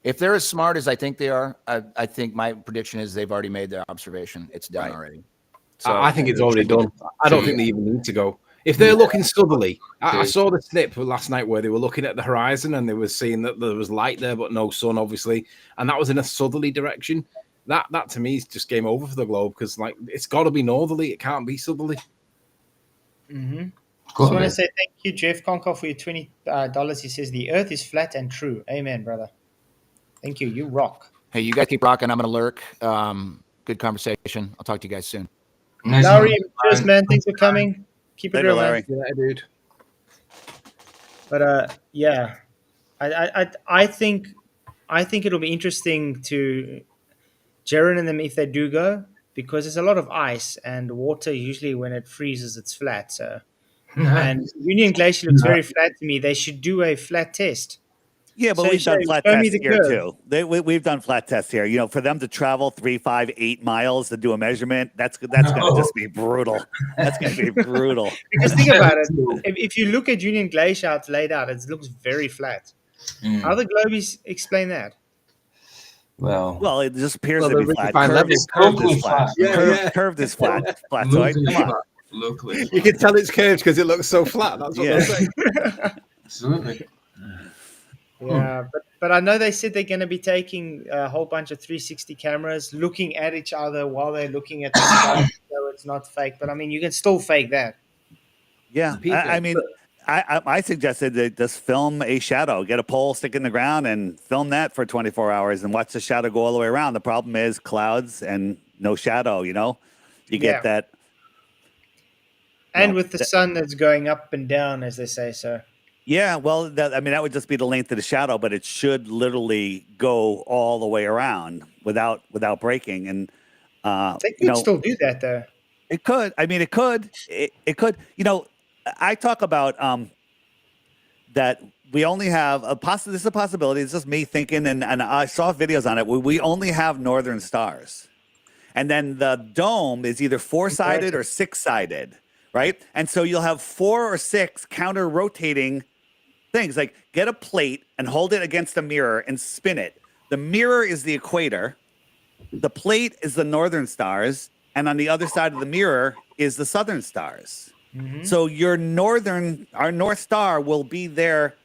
If they're as smart as I think they are, I think my prediction is they've already made their observation. It's done already. So I think it's already done. I don't think they even need to go. If they're looking southerly, I saw the snip last night where they were looking at the horizon and they were seeing that there was light there, but no sun, obviously, and that was in a southerly direction. That to me is just game over for the globe, because like it's got to be northerly. It can't be southerly. Mm-hmm. Just want to say thank you, Jeff Conkoff, for your $20. He says the Earth is flat and true. Amen, brother. Thank you. You rock. Hey, you guys keep rocking. I'm gonna lurk. Good conversation. I'll talk to you guys soon. Nice Larry, one. cheers, man. Thanks for coming. Keep it Later, real, Larry. man. Yeah, dude. But yeah, I think it'll be interesting to Jaron and them if they do go, because there's a lot of ice and water. Usually, when it freezes, it's flat. So, and Union Glacier looks very flat to me. They should do a flat test. Yeah, but So, we've done flat show me tests the here curve. too. We've done flat tests here. You know, for them to travel 3, 5, 8 miles to do a measurement, that's going to just be brutal. That's going to be brutal. Because think about it, if you look at Union Glacier, how it's laid out, it looks very flat. How the globies explain that? Well, it just appears Well, to be the flat. redefined levels. Curved is flat. Yeah. Curved is flat. Flatzoid. Come on. Locally. You can tell it's curved because it looks so flat. That's what they're saying. Absolutely. Yeah, but I know they said they're going to be taking a whole bunch of 360 cameras, looking at each other while they're looking at the sky, so it's not fake. But I mean, you can still fake that. Yeah, I mean, I suggested that just film a shadow, get a pole, stick it in the ground, and film that for 24 hours and watch the shadow go all the way around. The problem is clouds and no shadow. You know, you get that. And with the sun that's going up and down, as they say, so. Yeah, well, that would just be the length of the shadow, but it should literally go all the way around without breaking. And they could still do that, though. It could. I mean, it could. It could. You know, I talk about that we only have this is a possibility. It's just me thinking, and I saw videos on it. We only have northern stars, and then the dome is either 4-sided or 6-sided, right? And so you'll have 4 or 6 counter rotating things. Like get a plate and hold it against a mirror and spin it. The mirror is the equator. The plate is the northern stars. And on the other side of the mirror is the southern stars. Mm-hmm. So our North Star will be their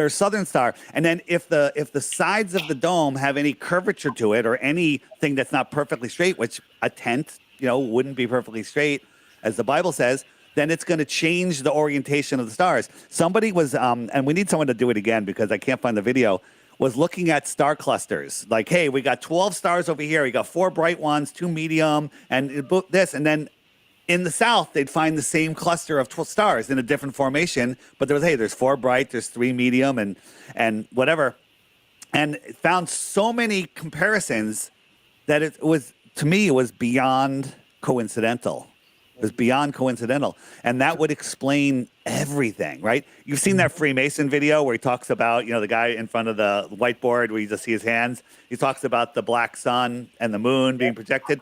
southern star. And then if the sides of the dome have any curvature to it or anything that's not perfectly straight, which a tent, wouldn't be perfectly straight, as the Bible says, then it's going to change the orientation of the stars. Somebody was, and we need someone to do it again because I can't find the video, was looking at star clusters. Like, hey, we got 12 stars over here. We got 4 bright ones, 2 medium, and this. And then in the south, they'd find the same cluster of 12 stars in a different formation. But there's 4 bright, there's 3 medium, and whatever. And it found so many comparisons that it was beyond coincidental. It was beyond coincidental. And that would explain everything, right? You've seen that Freemason video where he talks about, the guy in front of the whiteboard where you just see his hands. He talks about the black sun and the moon being projected.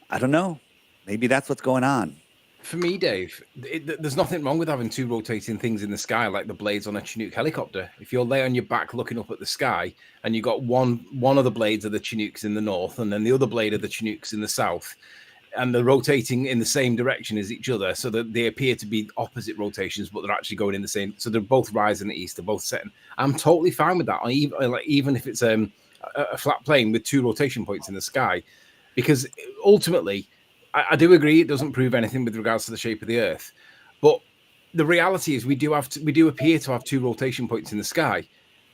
I don't know. Maybe that's what's going on. For me, Dave, there's nothing wrong with having 2 rotating things in the sky like the blades on a Chinook helicopter. If you're lay on your back looking up at the sky and you got one of the blades of the Chinooks in the north and then the other blade of the Chinooks in the south, and they're rotating in the same direction as each other, so that they appear to be opposite rotations, but they're actually going in the same. So they're both rising the east, they're both setting. I'm totally fine with that, even if it's a flat plane with 2 rotation points in the sky, because ultimately, I do agree it doesn't prove anything with regards to the shape of the Earth, but the reality is we do appear to have 2 rotation points in the sky,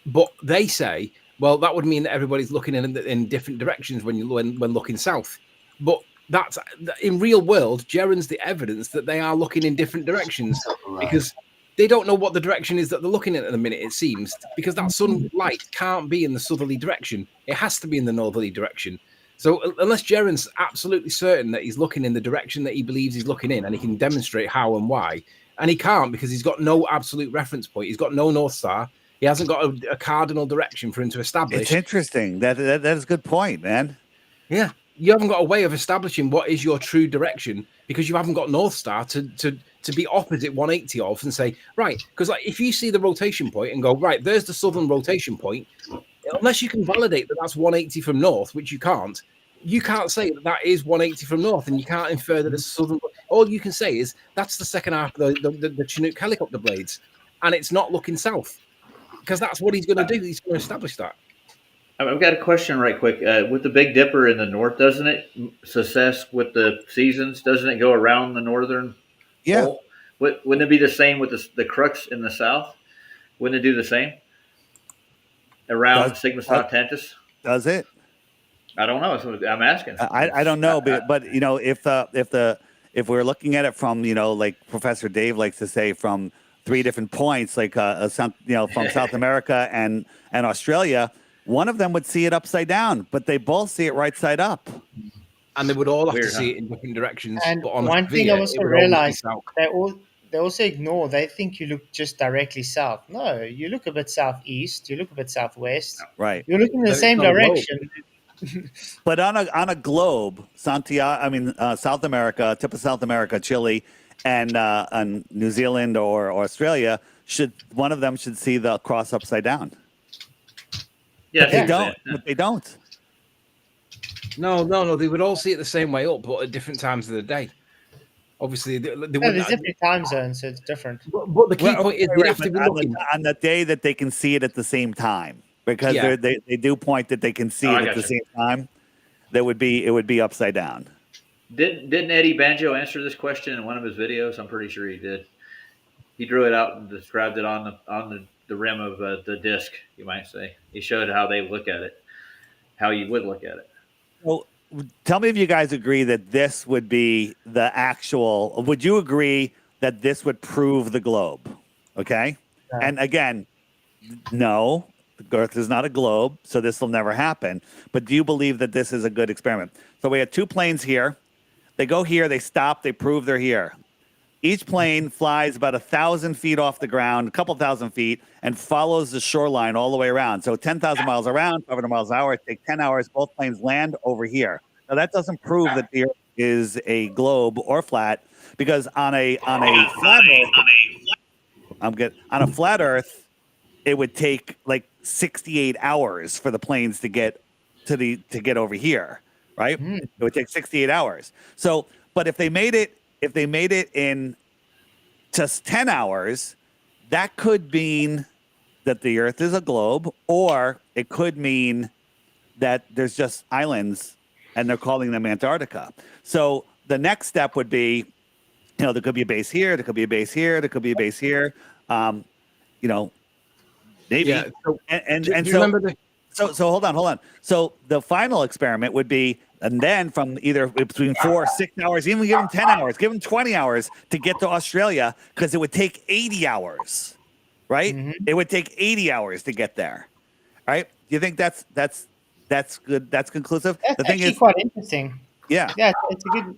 but they say, well, that would mean that everybody's looking in different directions when looking south, but that's in real world. Jaron's the evidence that they are looking in different directions because they don't know what the direction is that they're looking at the minute, it seems, because that sunlight can't be in the southerly direction. It has to be in the northerly direction. So unless Jaron's absolutely certain that he's looking in the direction that he believes he's looking in and he can demonstrate how and why, and he can't because he's got no absolute reference point. He's got no North Star. He hasn't got a cardinal direction for him to establish. It's interesting. That is a good point, man. Yeah. You haven't got a way of establishing what is your true direction because you haven't got North Star to be opposite 180 of and say, right, because if you see the rotation point and go, right, there's the southern rotation point, unless you can validate that that's 180 from north, which you can't say that is 180 from north, and you can't infer that it's southern. all you can say is that's the second half of the Chinook helicopter blades, and it's not looking south because that's what he's going to do. He's going to establish that. I've got a question right quick. With the Big Dipper in the north, doesn't it success with the seasons? Doesn't it go around the northern pole? Wouldn't it be the same with the Crux in the south? Wouldn't it do the same around Sigma Sautantis? Does it? I don't know. That's what I'm asking. I don't know, but if we're looking at it from like Professor Dave likes to say from 3 different points, like from South America and Australia, one of them would see it upside down, but they both see it right side up. And they would all have to see it in different directions. And but on one thing Via, I also it would always be realized, south. they also ignore. They think you look just directly south. No, you look a bit southeast. You look a bit southwest. Right. You're looking in the same direction. But on a globe, Santiago, South America, tip of South America, Chile, and New Zealand or Australia, one of them should see the cross upside down. Yeah, but they don't. No. They would all see it the same way up, but at different times of the day. Obviously, they there's different time zones, so it's different. But the key point is they have to be looking on the day that they can see it at the same time, because they do point that they can see it at the same time. It would be upside down. Didn't Eddie Banjo answer this question in one of his videos? I'm pretty sure he did. He drew it out and described it on the rim of the disc, you might say. He showed how they look at it, how you would look at it. Well, tell me if you guys agree that this would be the actual. Would you agree that this would prove the globe? Okay. And again, no, the Earth is not a globe, so this will never happen. But do you believe that this is a good experiment? So we have 2 planes here. They go here, they stop, they prove they're here. Each plane flies about 1,000 feet off the ground, a couple thousand feet, and follows the shoreline all the way around. So 10,000 miles around, 500 miles an hour. It takes 10 hours. Both planes land over here. Now that doesn't prove that the Earth is a globe or flat, because on a flat Earth, it would take like 68 hours for the planes to get over here, right? It would take 68 hours. So, but if they made it in just 10 hours, that could mean that the Earth is a globe, or it could mean that there's just islands and they're calling them Antarctica. So the next step would be, there could be a base here, there could be a base here, there could be a base here. Maybe. Yeah, so hold on. So the final experiment would be, and then from either between 4 or 6 hours, even give them 10 hours, give them 20 hours to get to Australia, because it would take 80 hours, right? It would take 80 hours to get there, right? Do you think that's good? That's conclusive. That's the thing actually is quite interesting. Yeah, it's a good.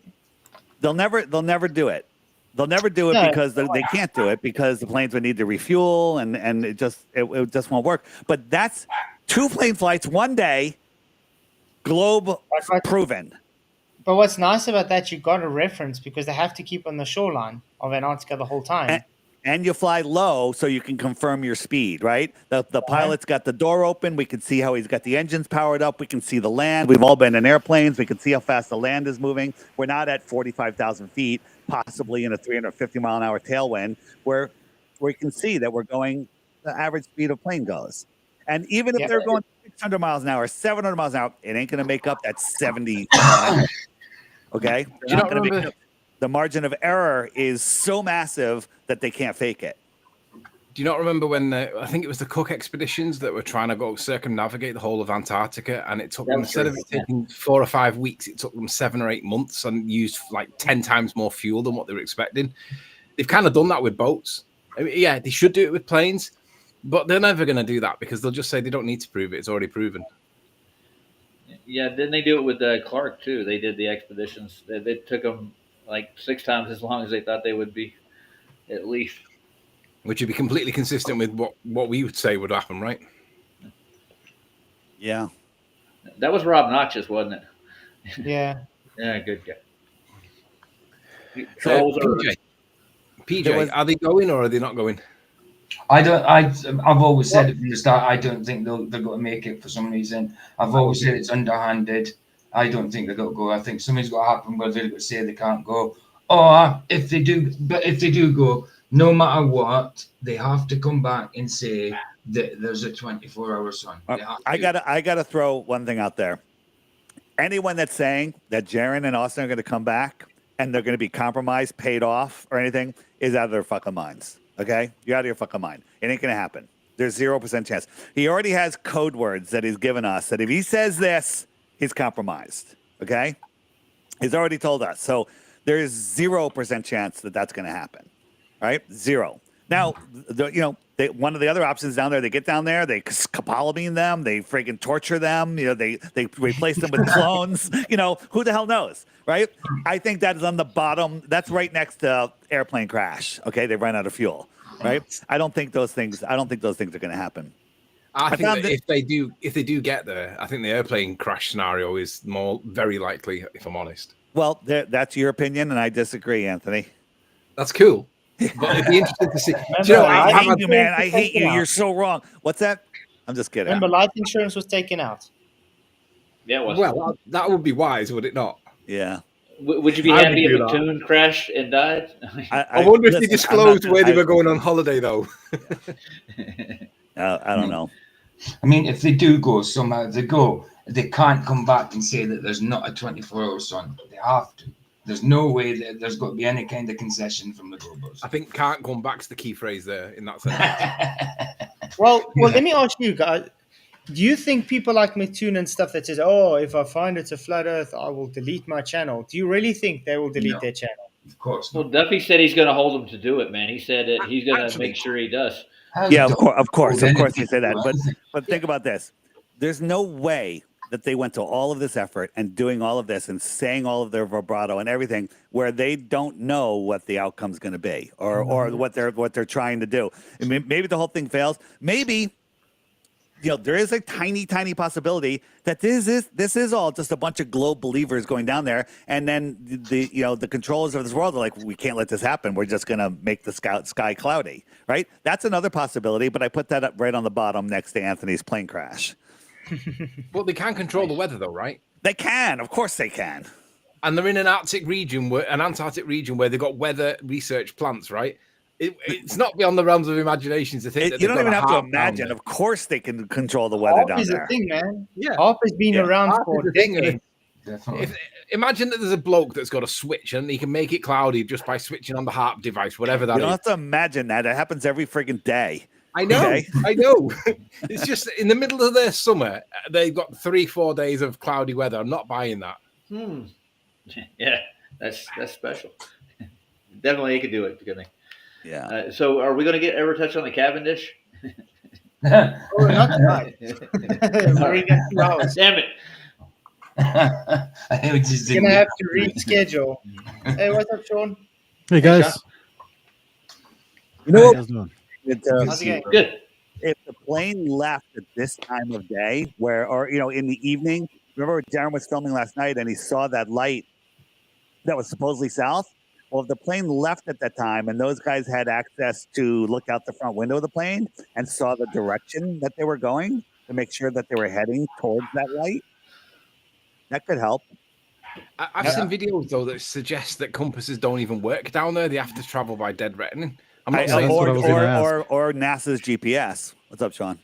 They'll never do it. They'll never do it because they can't do it, because the planes would need to refuel and it just won't work. But that's 2 plane flights one day, globe proven. But what's nice about that, you got a reference, because they have to keep on the shoreline of Antarctica the whole time. And you fly low so you can confirm your speed, right? The pilot's got the door open. We can see how he's got the engines powered up. We can see the land. We've all been in airplanes. We can see how fast the land is moving. We're not at 45,000 feet, possibly in a 350 mile an hour tailwind, where we can see that we're going the average speed of plane goes. And even if they're going 600 miles an hour, 700 miles an hour, it ain't going to make up that 70. Okay? They're not going to make up. The margin of error is so massive that they can't fake it. Do you not remember when I think it was the Cook expeditions that were trying to go circumnavigate the whole of Antarctica, and it took them, instead of it taking 4 or 5 weeks, it took them 7 or 8 months and used like 10 times more fuel than what they were expecting. They've kind of done that with boats. I mean, yeah, they should do it with planes, but they're never going to do that, because they'll just say they don't need to prove it. It's already proven. Yeah, didn't they do it with Clark too? They did the expeditions. They took them like 6 times as long as they thought they would be, at least. Which would be completely consistent with what we would say would happen, right? Yeah. That was Rob Notches, wasn't it? Yeah. Yeah, good guy. So, PJ, are they going or are they not going? I've always said it from the start, I don't think they're going to make it for some reason. I've always said it's underhanded. I don't think they're going to go. I think something's got to happen where they're going to say they can't go. Or if they do go, no matter what, they have to come back and say that there's a 24-hour sun. I gotta throw one thing out there. Anyone that's saying that Jaren and Austin are going to come back and they're going to be compromised, paid off, or anything is out of their fucking minds. Okay, you're out of your fucking mind. It ain't gonna happen. There's 0% chance. He already has code words that he's given us that if he says this, he's compromised. Okay, he's already told us. So there is 0% chance that that's going to happen. Right? Zero. Now, one of the other options down there, they get down there, they scopolamine them, they freaking torture them, they replace them with clones. Who the hell knows, right? I think that is on the bottom. That's right next to airplane crash. Okay, they run out of fuel, right? I don't think those things are going to happen. I think that if they do get there, I think the airplane crash scenario is very likely, if I'm honest. Well, that's your opinion, and I disagree, Anthony. That's cool. But it'd be interesting to see. I hate you, man. I hate you. You're so wrong. What's that? I'm just kidding. Remember, life insurance was taken out. Yeah, it was. Well, that would be wise, would it not? Yeah. Would you be happy if Platoon crashed and died? I wonder if they disclosed where they were going on holiday, though. I don't know. I mean, if they do go somehow, they can't come back and say that there's not a 24-hour sun. They have to. There's no way that there's got to be any kind of concession from the Globos. I think "can't come back's the key phrase there in that sense. Well, let me ask you guys. Do you think people like Platoon and stuff that says, "Oh, if I find it's a flat Earth, I will delete my channel"? Do you really think they will delete their channel? Of course. Well, Duffy said he's going to hold them to do it, man. He said that he's going to make sure he does. Yeah, of course, they say that. But think about this. There's no way that they went to all of this effort and doing all of this and saying all of their vibrato and everything where they don't know what the outcome's going to be or what they're trying to do. I mean, maybe the whole thing fails. Maybe there is a tiny possibility that this is all just a bunch of globe believers going down there, and then the controllers of this world are like, we can't let this happen. We're just going to make the sky cloudy, right? That's another possibility, but I put that up right on the bottom next to Anthony's plane crash. But they can control the weather, though, right? They can, of course, they can. And they're in an Antarctic region where they've got weather research plants, right? It's not beyond the realms of imagination to think that you don't even have to imagine. Of course, they can control the weather down there. A thing, man. Yeah, HAARP has been around for decades. Imagine that there's a bloke that's got a switch and he can make it cloudy just by switching on the HAARP device, whatever that is. You don't have to imagine that. It happens every friggin' day. I know. Okay? I know. It's just in the middle of their summer, they've got 3-4 days of cloudy weather. I'm not buying that. Yeah, that's special. Definitely, he could do it, couldn't he? Yeah. So, are we going to ever touch on the Cavendish? Not tonight. Already got 2 hours. Damn it. Gonna have to reschedule. Hey, what's up, Sean? Hey guys. You know what? How's it going? Good. If the plane left at this time of day, or in the evening, remember Darren was filming last night and he saw that light that was supposedly south. Well, if the plane left at that time and those guys had access to look out the front window of the plane and saw the direction that they were going to make sure that they were heading towards that light, that could help. I've seen videos, though, that suggest that compasses don't even work down there. They have to travel by dead reckoning. I'm not saying or NASA's GPS. What's up, Sean?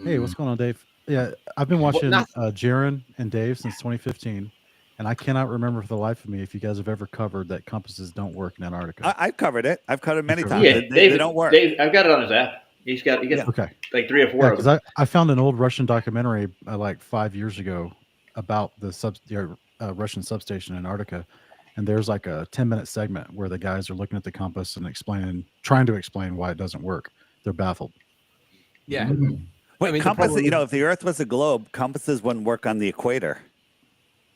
Hey, what's going on, Dave? Yeah, I've been watching Jaren and Dave since 2015, and I cannot remember for the life of me if you guys have ever covered that compasses don't work in Antarctica. I've covered it. I've covered it many times. Yeah, they don't work. Dave, I've got it on his app. He's got like 3 or 4 of them. I found an old Russian documentary like 5 years ago about the Russian substation in Antarctica. And there's like a 10-minute segment where the guys are looking at the compass and trying to explain why it doesn't work. They're baffled. Yeah. Wait, compass, if the Earth was a globe, compasses wouldn't work on the equator.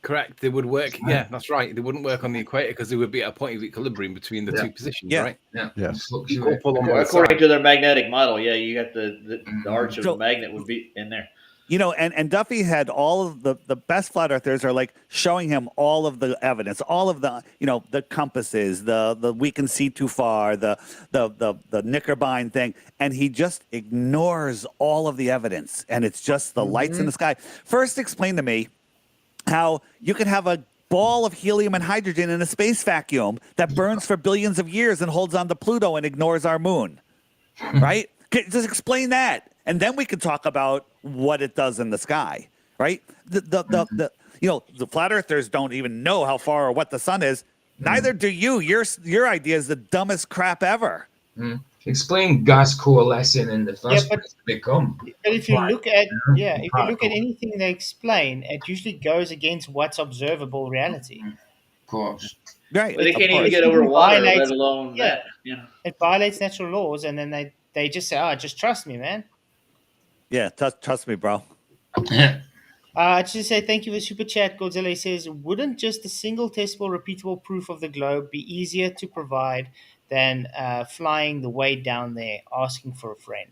Correct. They would work. Yeah, that's right. They wouldn't work on the equator because they would be at a point of equilibrium between the two positions, right? Yeah. According to their magnetic model, you got the arch of the magnet would be in there. And Duffy had all of the best flat earthers are like showing him all of the evidence, all of the the compasses, the we can see too far, the Knickerbein thing, and he just ignores all of the evidence, and it's just the lights in the sky. First, explain to me how you could have a ball of helium and hydrogen in a space vacuum that burns for billions of years and holds on to Pluto and ignores our moon. Right? Just explain that. And then we can talk about what it does in the sky. Right? The flat earthers don't even know how far or what the sun is. Neither do you. Your idea is the dumbest crap ever. Explain gas coalescing in the first place to become. But if you look at anything they explain, it usually goes against what's observable reality. Of course. Right. But they can't even get over water, let alone that. Yeah. It violates natural laws, and then they just say, "Oh, just trust me, man." Yeah, trust me, bro. I just say thank you for the super chat. Godzilla says, "Wouldn't just a single testable, repeatable proof of the globe be easier to provide than flying the way down there, asking for a friend?"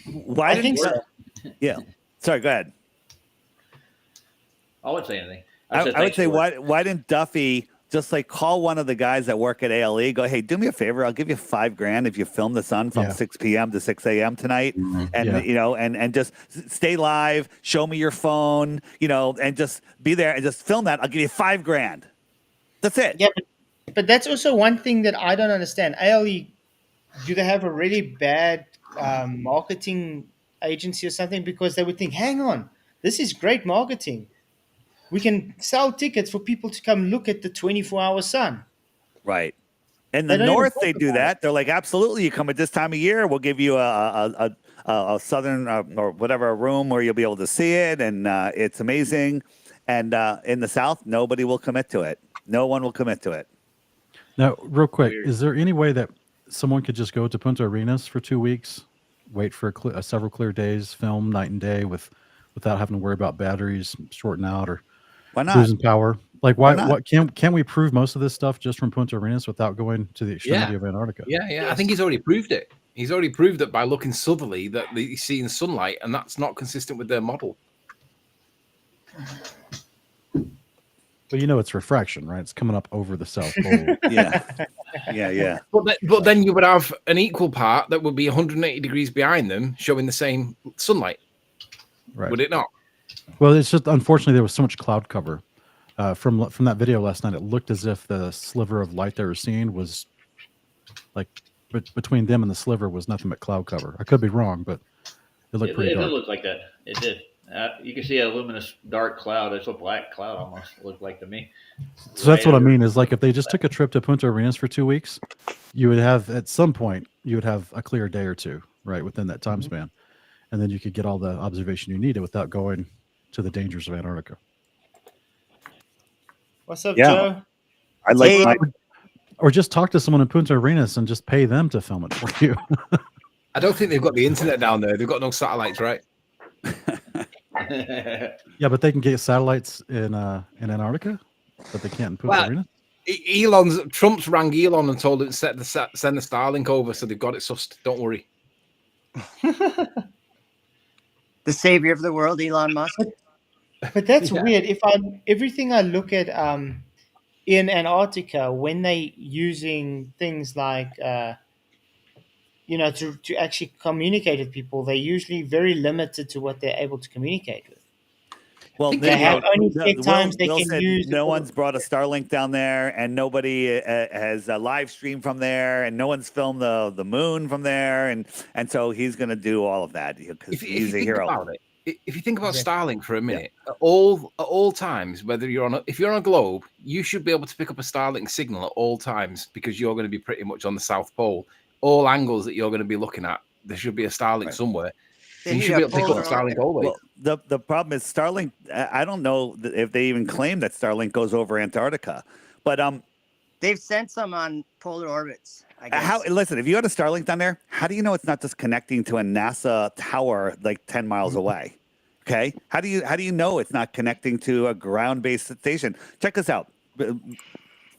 Why I think so. Yeah. Sorry, go ahead. I wouldn't say anything. I would say, why didn't Duffy just like call one of the guys that work at ALE, go, hey, do me a favor, I'll give you $5,000 if you film the sun from 6 p.m. to 6 a.m. tonight, and and just stay live, show me your phone, and just be there and just film that. I'll give you $5,000. That's it. Yeah, but that's also one thing that I don't understand. ALE, do they have a really bad marketing agency or something? Because they would think, hang on, this is great marketing. We can sell tickets for people to come look at the 24-hour sun. Right. In the north, they do that. They're like, absolutely, you come at this time of year, we'll give you a southern or whatever, a room where you'll be able to see it, and it's amazing. And in the south, nobody will commit to it. No one will commit to it. Now, real quick, is there any way that someone could just go to Punta Arenas for 2 weeks, wait for several clear days, film night and day without having to worry about batteries shorting out or why not losing power? Like, why not? What can we prove most of this stuff just from Punta Arenas without going to the extremity of Antarctica? Yeah. I think he's already proved it. He's already proved that by looking southerly that he's seeing sunlight, and that's not consistent with their model. But it's refraction, right? It's coming up over the South Pole. Yeah. But then you would have an equal part that would be 180 degrees behind them, showing the same sunlight. Right. Would it not? Well, it's just unfortunately there was so much cloud cover from that video last night. It looked as if the sliver of light they were seeing was like between them and the sliver was nothing but cloud cover. I could be wrong, but it looked pretty dark. It did look like that. It did. You can see a luminous dark cloud. It's a black cloud almost looked like to me. So that's what I mean is like if they just took a trip to Punta Arenas for 2 weeks, you would have at some point a clear day or two, right, within that time span. And then you could get all the observation you needed without going to the dangers of Antarctica. What's up, Joe? I'd like or just talk to someone in Punta Arenas and just pay them to film it for you. I don't think they've got the internet down there. They've got no satellites, right? Yeah, but they can get satellites in Antarctica, but they can't in Punta Arenas. Trump's rang Elon and told him to send the Starlink over, so they've got it sussed. Don't worry. The savior of the world, Elon Musk. But that's weird. Everything I look at in Antarctica, when they using things like to actually communicate with people, they're usually very limited to what they're able to communicate with. Well, they have only times they can use. No one's brought a Starlink down there, and nobody has a live stream from there, and no one's filmed the moon from there, and so he's going to do all of that because he's a hero. If you think about Starlink for a minute, at all times, whether if you're on a globe, you should be able to pick up a Starlink signal at all times because you're going to be pretty much on the South Pole. All angles that you're going to be looking at, there should be a Starlink somewhere. And you should be able to pick up Starlink always. Well, the problem is Starlink. I don't know if they even claim that Starlink goes over Antarctica, but they've sent some on polar orbits. I guess. Listen, if you had a Starlink down there, how do you know it's not just connecting to a NASA tower like 10 miles away? Okay, how do you know it's not connecting to a ground-based station? Check this out.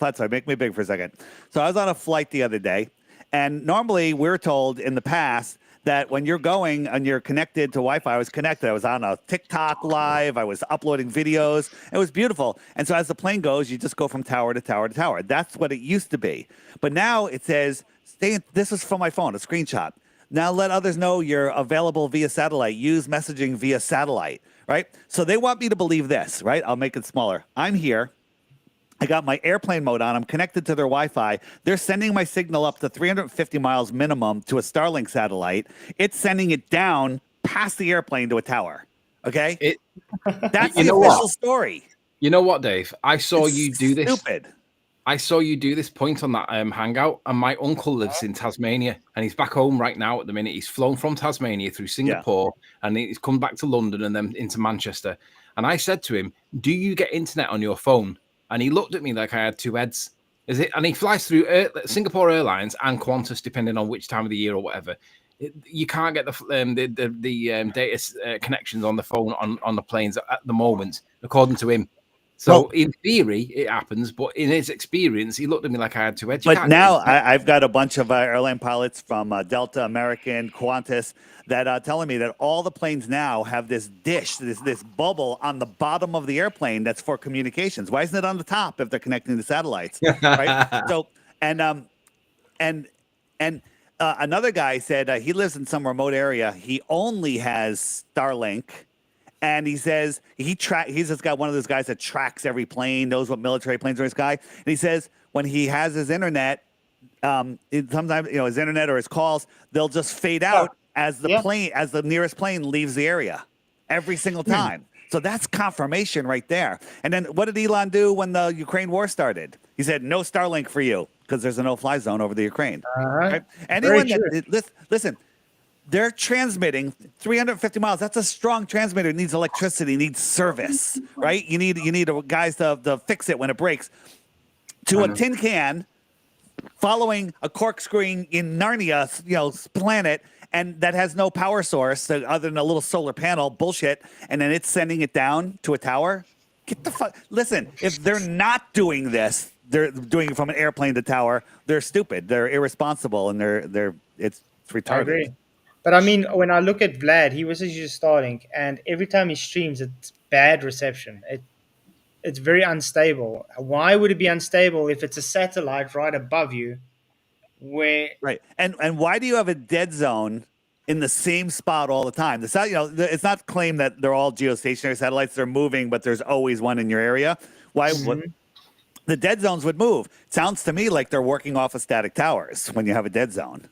Flatzoid, make me big for a second. So I was on a flight the other day, and normally we're told in the past that when you're going and you're connected to Wi-Fi, I was connected. I was on a TikTok live. I was uploading videos. It was beautiful. And so as the plane goes, you just go from tower to tower to tower. That's what it used to be. But now it says, this is from my phone, a screenshot. Now let others know you're available via satellite. Use messaging via satellite, right? So they want me to believe this, right? I'll make it smaller. I'm here. I got my airplane mode on. I'm connected to their Wi-Fi. They're sending my signal up to 350 miles minimum to a Starlink satellite. It's sending it down past the airplane to a tower. Okay? That's the official story. You know what, Dave? I saw you do this. Stupid. I saw you do this point on that hangout, and my uncle lives in Tasmania, and he's back home right now at the minute. He's flown from Tasmania through Singapore, and he's come back to London and then into Manchester. And I said to him, "Do you get internet on your phone?" And he looked at me like I had two heads. Is it? And he flies through Singapore Airlines and Qantas, depending on which time of the year or whatever. You can't get the data connections on the phone on the planes at the moment, according to him. So in theory, it happens, but in his experience, he looked at me like I had two heads. But now I've got a bunch of airline pilots from Delta, American, Qantas that are telling me that all the planes now have this dish, this bubble on the bottom of the airplane that's for communications. Why isn't it on the top if they're connecting to satellites? Right. So another guy said he lives in some remote area. He only has Starlink. And he says he's just got one of those guys that tracks every plane, knows what military planes are in the sky. And he says when he has his internet, sometimes his internet or his calls, they'll just fade out as the nearest plane leaves the area every single time. So that's confirmation right there. And then what did Elon do when the Ukraine war started? He said no Starlink for you because there's a no-fly zone over the Ukraine. Right? Anyone listen. They're transmitting 350 miles. That's a strong transmitter. It needs electricity, needs service, right? You need guys to fix it when it breaks. To a tin can, following a corkscrewing in Narnia, planet, and that has no power source other than a little solar panel, bullshit, and then it's sending it down to a tower. Get the fuck. Listen, if they're not doing this, they're doing it from an airplane to tower. They're stupid. They're irresponsible, and it's retarded. I agree. But I mean, when I look at Vlad, he was just starting, and every time he streams, it's bad reception. It's very unstable. Why would it be unstable if it's a satellite right above you? Right, and why do you have a dead zone in the same spot all the time? It's not claimed that they're all geostationary satellites. They're moving, but there's always one in your area. Why? The dead zones would move. It sounds to me like they're working off of static towers when you have a dead zone.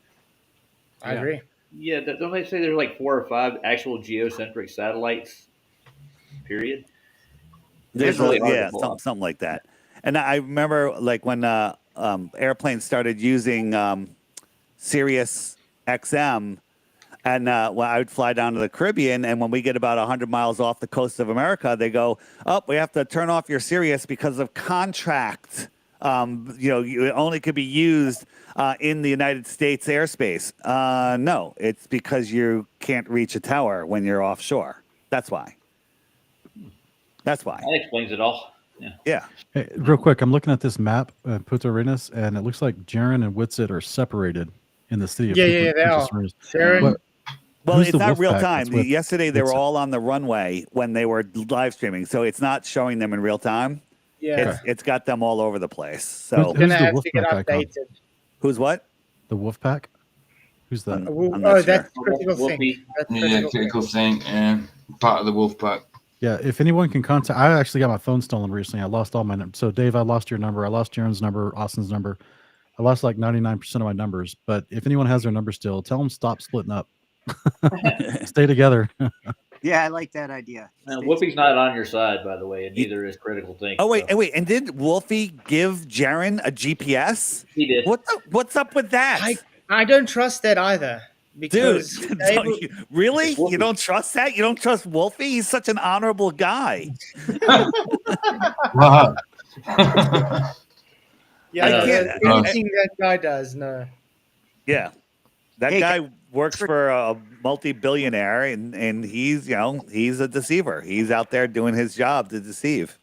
I agree. Yeah, don't they say there's like 4 or 5 actual geocentric satellites? Period. There's something like that. And I remember like when airplanes started using Sirius XM, and when I would fly down to the Caribbean, and when we get about 100 miles off the coast of America, they go, "Oh, we have to turn off your Sirius because of contract. It only could be used in the United States airspace." No, it's because you can't reach a tower when you're offshore. That's why. That explains it all. Yeah. Hey, real quick, I'm looking at this map, Punta Arenas, and it looks like Jaron and Whitsett are separated in the city. They are. Well, it's not real time. Yesterday, they were all on the runway when they were live streaming, so it's not showing them in real time. Yeah, it's got them all over the place. So who's the Wolfpack icon? Who's what? The Wolfpack. Who's that? That's critical thing. Critical thing. Part of the Wolfpack. Yeah, if anyone can contact, I actually got my phone stolen recently. I lost all my numbers. So Dave, I lost your number. I lost Jaron's number, Austin's number. I lost like 99% of my numbers. But if anyone has their number still, tell them stop splitting up. Stay together. Yeah, I like that idea. Whoopi's not on your side, by the way, and neither is Critical Thinking. Oh wait, and did Wolfie give Jaron a GPS? He did. What's up with that? I don't trust that either. Because Dude, really? You don't trust that? You don't trust Wolfie? He's such an honorable guy. Wow. Anything that guy does, no. Yeah, that guy works for a multi-billionaire, and he's a deceiver. He's out there doing his job to deceive.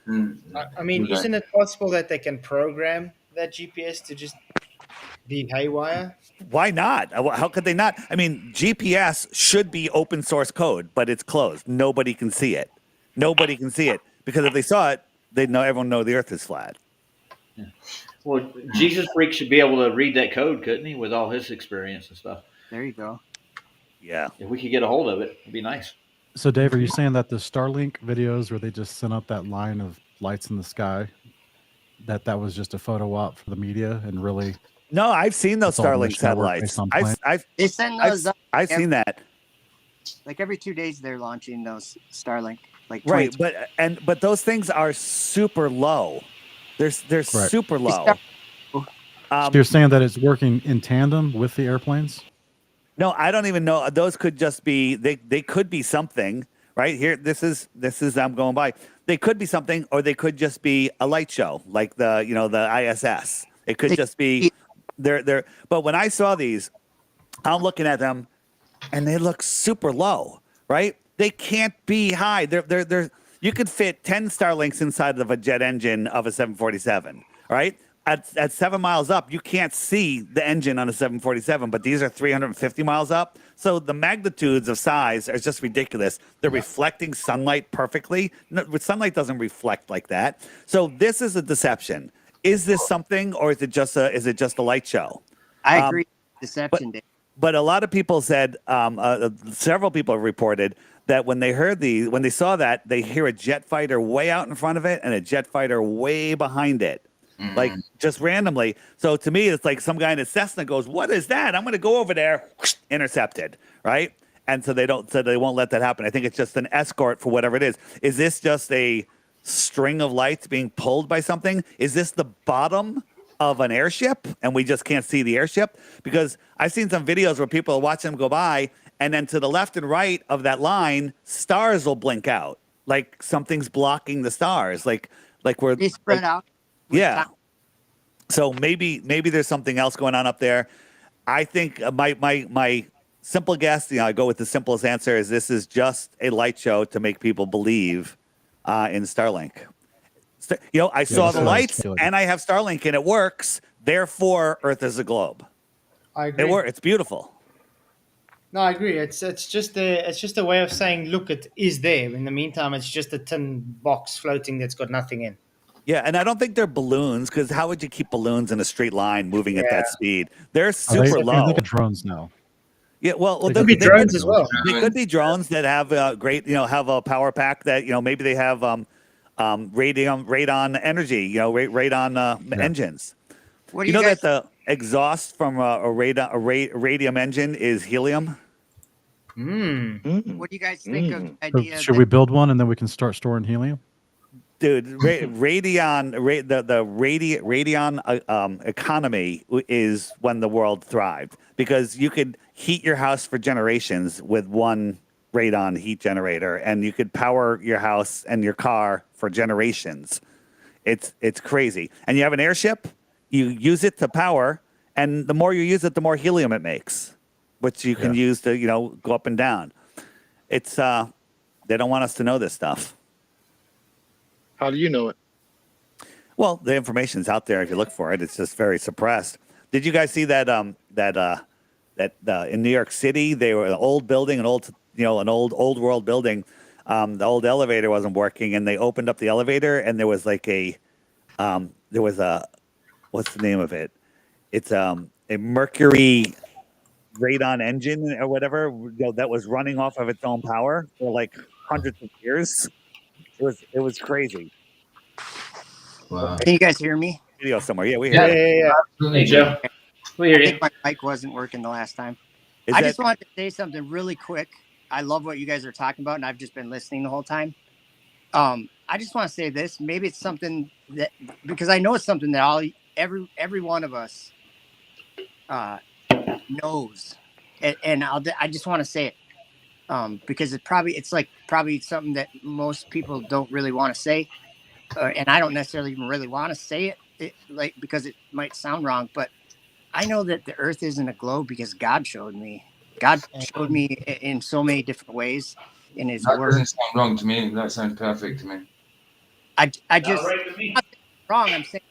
I mean, isn't it possible that they can program that GPS to just be haywire? Why not? How could they not? I mean, GPS should be open source code, but it's closed. Nobody can see it. Nobody can see it because if they saw it, they'd know. Everyone know the Earth is flat. Yeah. Well, Jesus Freak should be able to read that code, couldn't he, with all his experience and stuff? There you go. Yeah. If we could get a hold of it, it'd be nice. So, Dave, are you saying that the Starlink videos where they just sent up that line of lights in the sky that was just a photo op for the media and really. No, I've seen those it's all Starlink Dish Network based satellites. on plan. They send those up I've seen that. like every 2 days. They're launching those Starlink. Like 20 Right, but those things are super low. They're super low. So you're saying that it's working in tandem with the airplanes? No, I don't even know. Those could just be they could be something right here. This is I'm going by. They could be something, or they could just be a light show, like the ISS. It could just be they're. But when I saw these, I'm looking at them, and they look super low. Right? They can't be high. They're. You could fit 10 Starlinks inside of a jet engine of a 747. Right? At 7 miles up, you can't see the engine on a 747, but these are 350 miles up. So the magnitudes of size are just ridiculous. They're reflecting sunlight perfectly. No, sunlight doesn't reflect like that. So this is a deception. Is this something, or is it just a light show? I agree. Deception. But a lot of people said, several people have reported that when they saw that, they hear a jet fighter way out in front of it and a jet fighter way behind it. Like just randomly. So to me, it's like some guy in a Cessna goes, "What is that? I'm going to go over there." Intercepted, right? And so they won't let that happen. I think it's just an escort for whatever it is. Is this just a string of lights being pulled by something? Is this the bottom of an airship and we just can't see the airship? Because I've seen some videos where people are watching them go by, and then to the left and right of that line, stars will blink out, like something's blocking the stars, like we're they spread out. Yeah. So maybe there's something else going on up there. I think my simple guess, I go with the simplest answer, is this is just a light show to make people believe in Starlink. I saw the lights and I have Starlink and it works. Therefore, Earth is a globe. I agree. It's beautiful. No, I agree. It's just a way of saying, look, it is there. In the meantime, it's just a tin box floating that's got nothing in. Yeah, and I don't think they're balloons, because how would you keep balloons in a straight line moving at that speed? They're super low. Look at drones now. Yeah, well, they could be drones as well. They could be drones that have great, have a power pack that, maybe they have radon energy, radon engines. What do you know guys... that the exhaust from a radium engine is helium? What do you guys think of the idea? Should we build one and then we can start storing helium? Dude, radion economy is when the world thrived, because you could heat your house for generations with one radon heat generator, and you could power your house and your car for generations. It's crazy. And you have an airship, you use it to power, and the more you use it, the more helium it makes, which you can use to go up and down. It's they don't want us to know this stuff. How do you know it? Well, the information's out there if you look for it. It's just very suppressed. Did you guys see that in New York City, they were an old building, an old world building. The old elevator wasn't working, and they opened up the elevator, and there was like what's the name of it? It's a Mercury radon engine or whatever that was running off of its own power for like hundreds of years. It was crazy. Wow. Can you guys hear me? Video somewhere. Yeah, we hear you. Yeah. Hey, Joe. We hear I you. think my mic wasn't working the last time. I just wanted to say something really quick. I love what you guys are talking about, and I've just been listening the whole time. I just want to say this. Maybe it's something that, because I know it's something that every one of us knows, and I just want to say it. Because it's probably something that most people don't really want to say, and I don't necessarily even really want to say it, because it might sound wrong. But I know that the Earth isn't a globe because God showed me. God showed me in so many different ways in His Word. That doesn't sound wrong to me. That sounds perfect to me. I just Right to me. I'm not saying it's wrong. I'm saying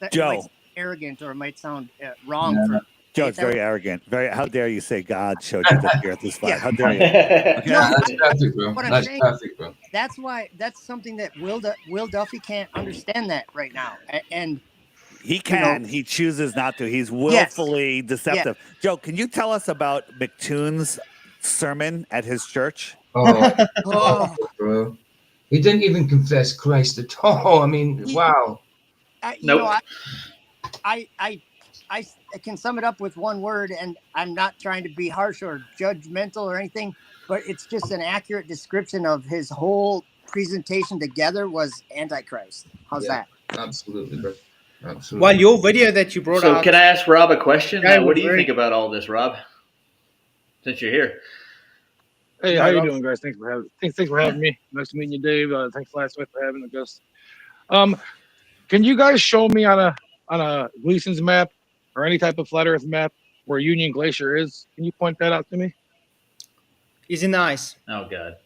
that Joe. it might sound arrogant or it might sound wrong for. Joe, it's very arrogant. How dare you say God showed you that the Earth is flat? How dare you? That's perfect, bro. That's perfect, bro. That's something that Will Duffy can't understand that right now, and he can. He chooses not to. He's willfully deceptive. Yes. Joe, can you tell us about McToon's sermon at his church? Oh, bro. He didn't even confess Christ at all. I mean, wow. I can sum it up with one word, and I'm not trying to be harsh or judgmental or anything, but it's just an accurate description of his whole presentation together was Antichrist. How's that? Absolutely, bro. Absolutely. Well, your video that you brought So out. can I ask Rob a question? Yeah, What was do you very- think about all this, Rob? Since you're here. Hey, Yeah, how you Rob. doing, guys? Thanks for having me. Nice to meet you, Dave. Thanks, Flatzoid, for having us. Can you guys show me on a Gleason's map or any type of flat Earth map where Union Glacier is? Can you point that out to me? Is it nice? Oh God.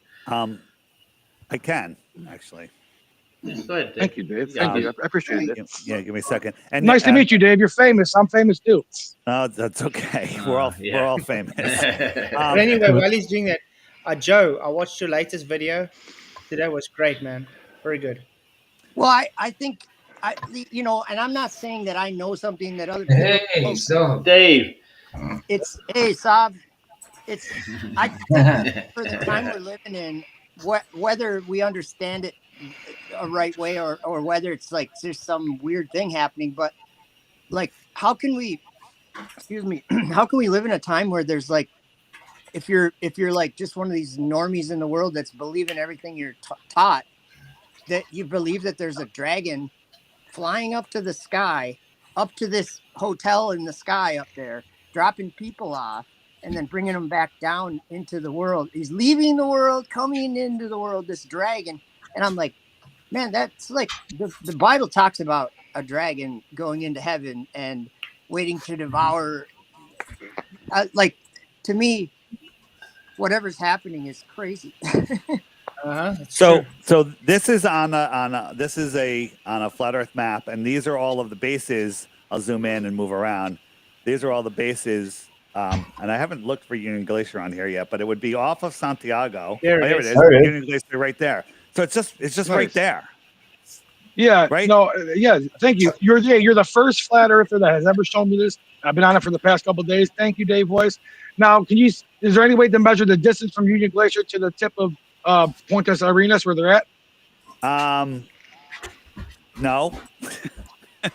I can actually. Yeah, go ahead, Dave. Thank you, Dave. Thank you. I appreciate it. Yeah, give me a second. And Nice to meet you, Dave. You're famous. I'm famous too. No, that's okay. We're all famous. But anyway, while he's doing that, Joe, I watched your latest video. Today was great, man. Very good. Well, I think and I'm not saying that I know something that other people. Hey, so Dave. It's Saab. It's I think for the time we're living in, whether we understand it a right way or whether it's like there's some weird thing happening, but like how can we live in a time where there's like if you're like just one of these normies in the world that's believing everything you're taught, that you believe that there's a dragon flying up to the sky, up to this hotel in the sky up there, dropping people off and then bringing them back down into the world. He's leaving the world, coming into the world, this dragon. And I'm like, man, that's like the Bible talks about a dragon going into heaven and waiting to devour. Like, to me, whatever's happening is crazy. So this is on a flat Earth map, and these are all of the bases. I'll zoom in and move around. These are all the bases, and I haven't looked for Union Glacier on here yet, but it would be off of Santiago. There it is. is. Union Glacier right there. So it's just Nice. right there. Yeah. Right? No. Yeah. Thank you. You're the first flat earther that has ever shown me this. I've been on it for the past couple of days. Thank you, Dave Weiss. Now, is there any way to measure the distance from Union Glacier to the tip of Puentes Arenas where they're at? No.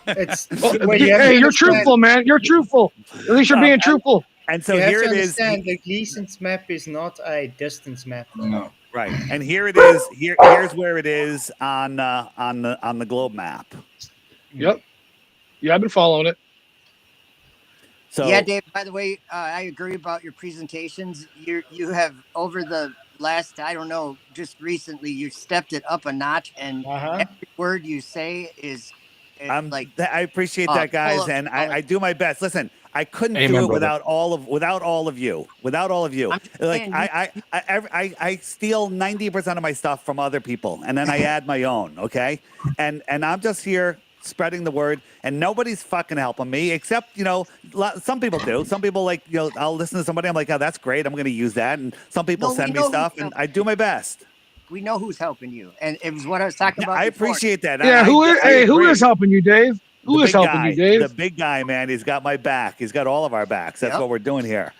It's hey, you're truthful, man. You're truthful. At least you're being truthful. And so you have here to it is. understand the Gleason's map is not a distance map. No. Right, and here it is. Here's where it is on the globe map. Yep. Yeah, I've been following it. So yeah, Dave. By the way, I agree about your presentations. You have over the last, I don't know, just recently, you stepped it up a notch, and every word you say is like. I appreciate that, guys, and I do my best. Listen, I couldn't do it without all of you. Like I steal 90% of my stuff from other people, and then I add my own. Okay, and I'm just here spreading the word, and nobody's fucking helping me except some people do. Some people I'll listen to somebody. I'm like, oh, that's great. I'm going to use that, and some people send me stuff, and I do my best. We know who's helping you, and it was what I was talking about. I appreciate that. Yeah, who is helping you, Dave? Who is helping you, Dave? The big guy, man. He's got my back. He's got all of our backs. That's what we're doing here.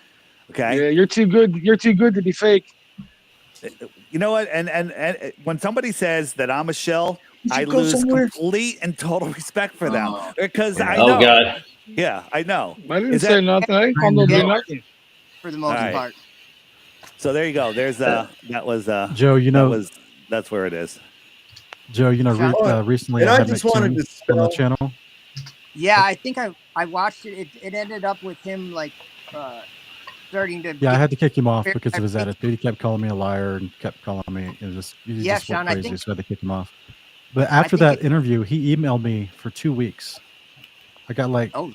Okay. Yeah, you're too good. You're too good to be fake. You know what? And when somebody says that I'm a shill, I lose complete and total respect for them because I know. Oh God. Yeah, I know. I didn't say nothing. I didn't call nobody nothing. For the most part. So there you go. There's that was Joe. That's where it is. Joe, recently and I I had just McToon wanted to on the channel. Yeah, I think I watched it. It ended up with him like starting to. Yeah, I had to kick him off because of his attitude. He kept calling me a liar and kept calling me. It was he just Sean, went crazy, so I had to kick him off. But after that interview, he emailed me for 2 weeks. I got 9 or 10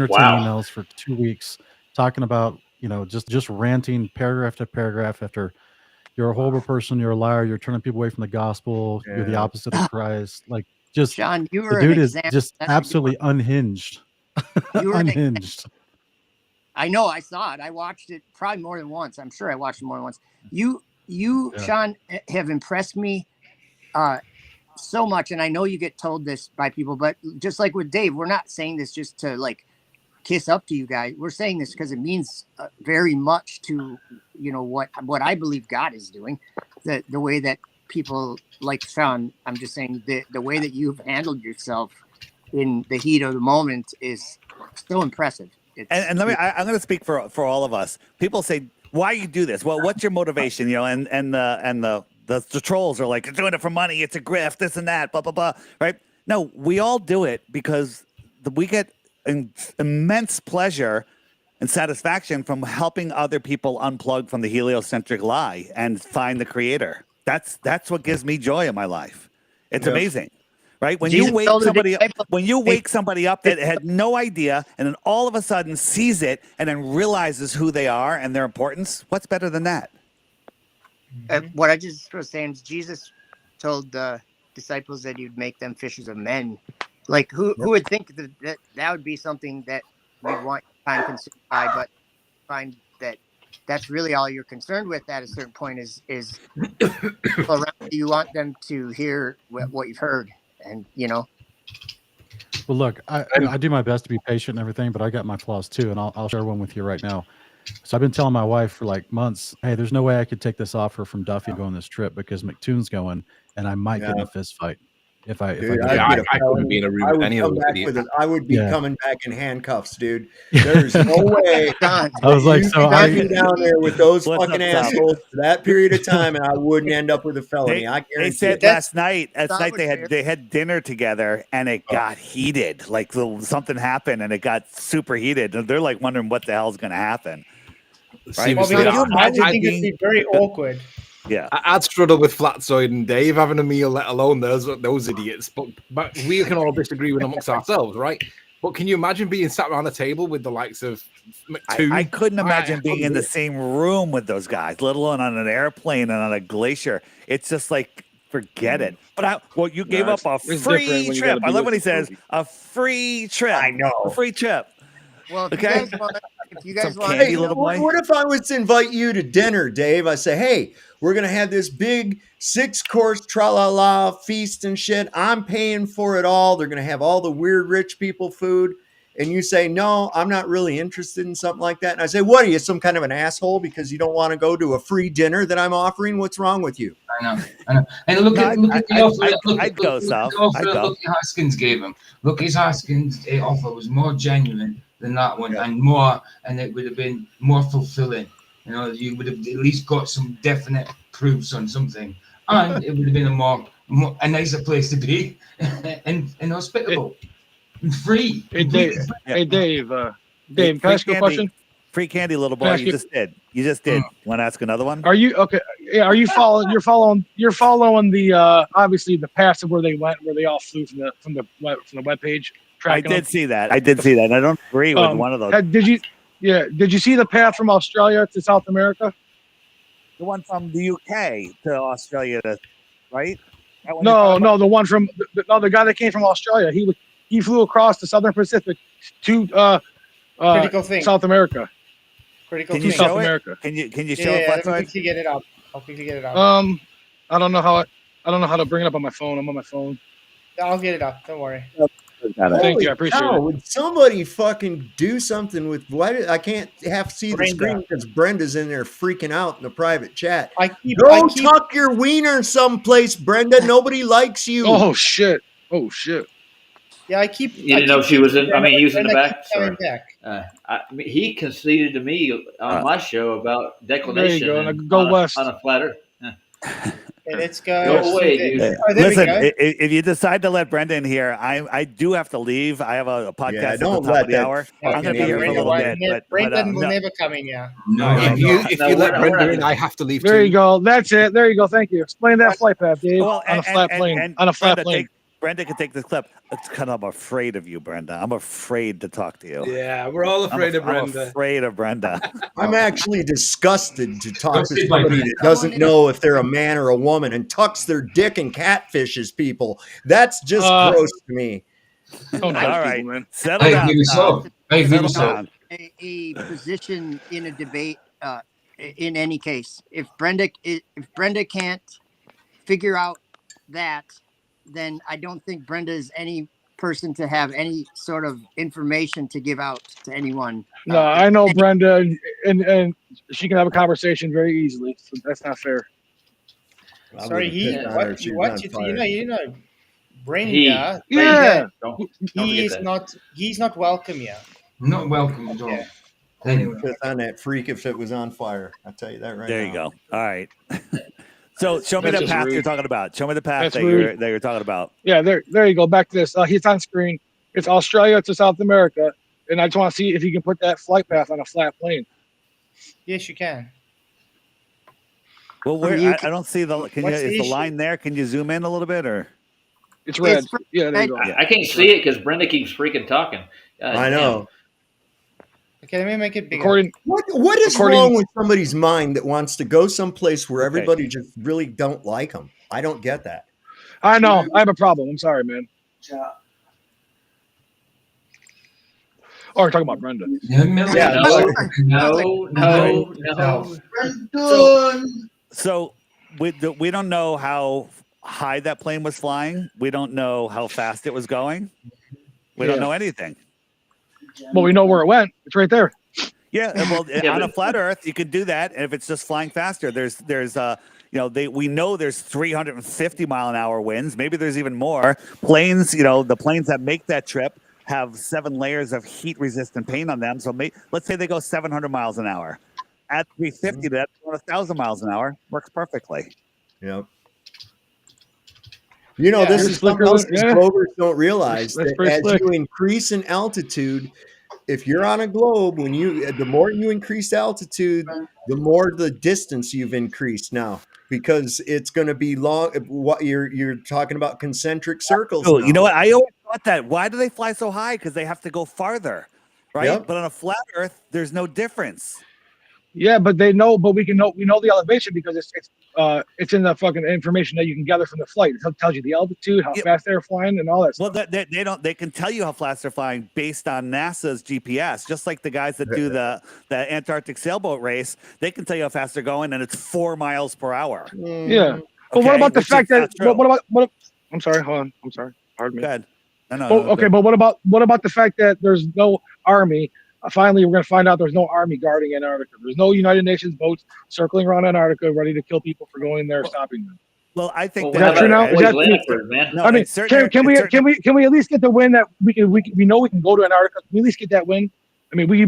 emails for 2 weeks talking about just ranting paragraph after paragraph after. You're a horrible person. You're a liar. You're turning people away from the gospel. Yeah. You're the opposite of Christ. Like, just John, you were the dude is just absolutely unhinged. Unhinged. I know. I saw it. I watched it probably more than once. I'm sure I watched it more than once. You, Sean, have impressed me so much, and I know you get told this by people, but just like with Dave, we're not saying this just to kiss up to you guys. We're saying this because it means very much to what I believe God is doing. The way that people like Sean, I'm just saying the way that you've handled yourself in the heat of the moment is so impressive. And let me, I'm going to speak for all of us. People say, why you do this? Well, what's your motivation? You know, and the trolls are like, you're doing it for money. It's a grift, this and that, blah, blah, blah. Right? No, we all do it because we get immense pleasure and satisfaction from helping other people unplug from the heliocentric lie and find the creator. That's what gives me joy in my life. It's amazing. Right? When you wake somebody up that had no idea and then all of a sudden sees it and then realizes who they are and their importance, what's better than that? What I just was saying is Jesus told the disciples that he'd make them fishers of men. Like who would think that would be something that we'd want time consumed by, but find that that's really all you're concerned with at a certain point is people around you want them to hear what you've heard. And well, look, I do my best to be patient and everything, but I got my flaws too, and I'll share one with you right now. So I've been telling my wife for like months, hey, there's no way I could take this offer from Duffy and go on this trip because McToon's going, and I might get in a fist fight if I couldn't be in a room with any of those idiots. I would be coming back in handcuffs, dude. There's no way. I was like, so I'd be down there with those fucking assholes for that period of time, and I wouldn't end up with a felony. I guarantee. They said last night they had dinner together, and it got heated. Like something happened, and it got super heated, and they're like wondering what the hell's going to happen. Right? Well, I think it'd be very awkward. Yeah, I'd struggle with Flatzoid and Dave having a meal, let alone those idiots. But we can all disagree with amongst ourselves, right? But can you imagine being sat around a table with the likes of McToon? I couldn't imagine being in the same room with those guys, let alone on an airplane and on a glacier. It's just like, forget it. But you gave up a free trip. I love when he says a free trip. I know, a free trip. Well, if you guys want, hey, what if I was to invite you to dinner, Dave? I say, hey, we're gonna have this big 6-course tra-la-la feast and shit. I'm paying for it all. They're gonna have all the weird rich people food. And you say, no, I'm not really interested in something like that. And I say, what are you, some kind of an asshole because you don't want to go to a free dinner that I'm offering? What's wrong with you? I know. And look at the offer. I'd go, Sal. Lucky Hoskins gave him. Lucky Hoskins' offer was more genuine than that one, and it would have been more fulfilling. You know, you would have at least got some definite proofs on something, and it would have been a nicer place to be, and hospitable, and free. Hey Dave, Dave, can I ask you a question? Free candy, little boy. You just did. Want to ask another one? Are you okay? Yeah. Are you following? You're following the obviously the path of where they went, where they all flew from the webpage. I did see that. I don't agree with one of those. Did you see the path from Australia to South America? The one from the UK to Australia, right? No, the one from the guy that came from Australia. He flew across the Southern Pacific to Critical thing. South America. Critical Can thing. you show South it? America. Can you show Yeah, it? let me quickly get it up. I'll quickly get it up. I don't know how to bring it up on my phone. I'm on my phone. I'll get it up. Don't worry. Thank you. I appreciate it. Would somebody fucking do something with I can't see the screen because Brenda's in there freaking out in the private chat. Go tuck your wiener someplace, Brenda. Nobody likes you. Oh shit. Yeah, I keep. You didn't know she was in. I mean, he was in the back. Sorry. He conceded to me on my show about declination. There you go. Go west on a flat Earth. Okay, let's go. Go away, dude. Listen, if you decide to let Brenda in here, I do have to leave. I have a podcast at the top of the hour. I'm going to be here for a little bit. Brendan will never come in, yeah. No, if you let Brenda in, I have to leave too. There you go. That's it. There you go. Thank you. Explain that flight path, Dave. Well, on a flat plane. On a flat plane. Brenda can take this clip. It's kind of afraid of you, Brenda. I'm afraid to talk to you. Yeah, we're all afraid of Brenda. I'm afraid of Brenda. I'm actually disgusted to talk to somebody that doesn't know if they're a man or a woman and tucks their dick and catfishes people. That's just gross to me. All right, man. Settle down. A position in a debate. In any case, if Brenda can't figure out that, then I don't think Brenda is any person to have any sort of information to give out to anyone. No, I know Brenda, and she can have a conversation very easily. So that's not fair. Sorry, you know, Brenda. Yeah. He's not welcome here. Not welcome at all. Anyway. Piss on that freak if it was on fire. I'll tell you that right now. There you go. All right. So show me That's the just path rude. you're talking about. Show me the path That's that rude. you're talking about. Yeah, there you go. Back to this. He's on screen. It's Australia to South America, and I just want to see if you can put that flight path on a flat plane. Yes, you can. Well, where I don't see the. Can you? What's the Is the issue? line there? Can you zoom in a little bit or? It's red. Yeah, there you go. I can't see it because Brenda keeps freaking talking. I know. Okay, let me make it bigger. What is wrong with somebody's mind that wants to go someplace where everybody just really don't like them? I don't get that. I know. I have a problem. I'm sorry, man. Oh, we're talking about Brenda. No. So we don't know how high that plane was flying. We don't know how fast it was going. We don't know anything. Well, we know where it went. It's right there. Yeah, well, on a flat Earth, you could do that, and if it's just flying faster, there's we know there's 350 mile an hour winds. Maybe there's even more planes. The planes that make that trip have 7 layers of heat resistant paint on them. So let's say they go 700 miles an hour. At 350, that's 1,000 miles an hour. Works perfectly. Yep. This is something else these globers don't realize. That's That pretty as slick. you increase in altitude, if you're on a globe, the more you increase altitude, the more the distance you've increased now, because it's going to be long. What you're talking about concentric circles. Oh, now. you know what? I always thought that. Why do they fly so high? Because they have to go farther, right? Yep. But on a flat Earth, there's no difference. Yeah, but we know the elevation because it's in the fucking information that you can gather from the flight. It tells you the altitude, how fast they're flying, and all that stuff. Well, they can tell you how fast they're flying based on NASA's GPS, just like the guys that do the Antarctic sailboat race. They can tell you how fast they're going, and it's 4 miles per hour. Yeah. But what about the fact that? What? I'm sorry. Hold on. I'm sorry. Pardon me. Go ahead. Okay, but what about the fact that there's no army? Finally, we're going to find out there's no army guarding Antarctica. There's no United Nations boats circling around Antarctica ready to kill people for going there, stopping them. Well, I think is that true now? Is that man? I mean, can we at least get the win that we know we can go to Antarctica? Can we at least get that win? I mean, we can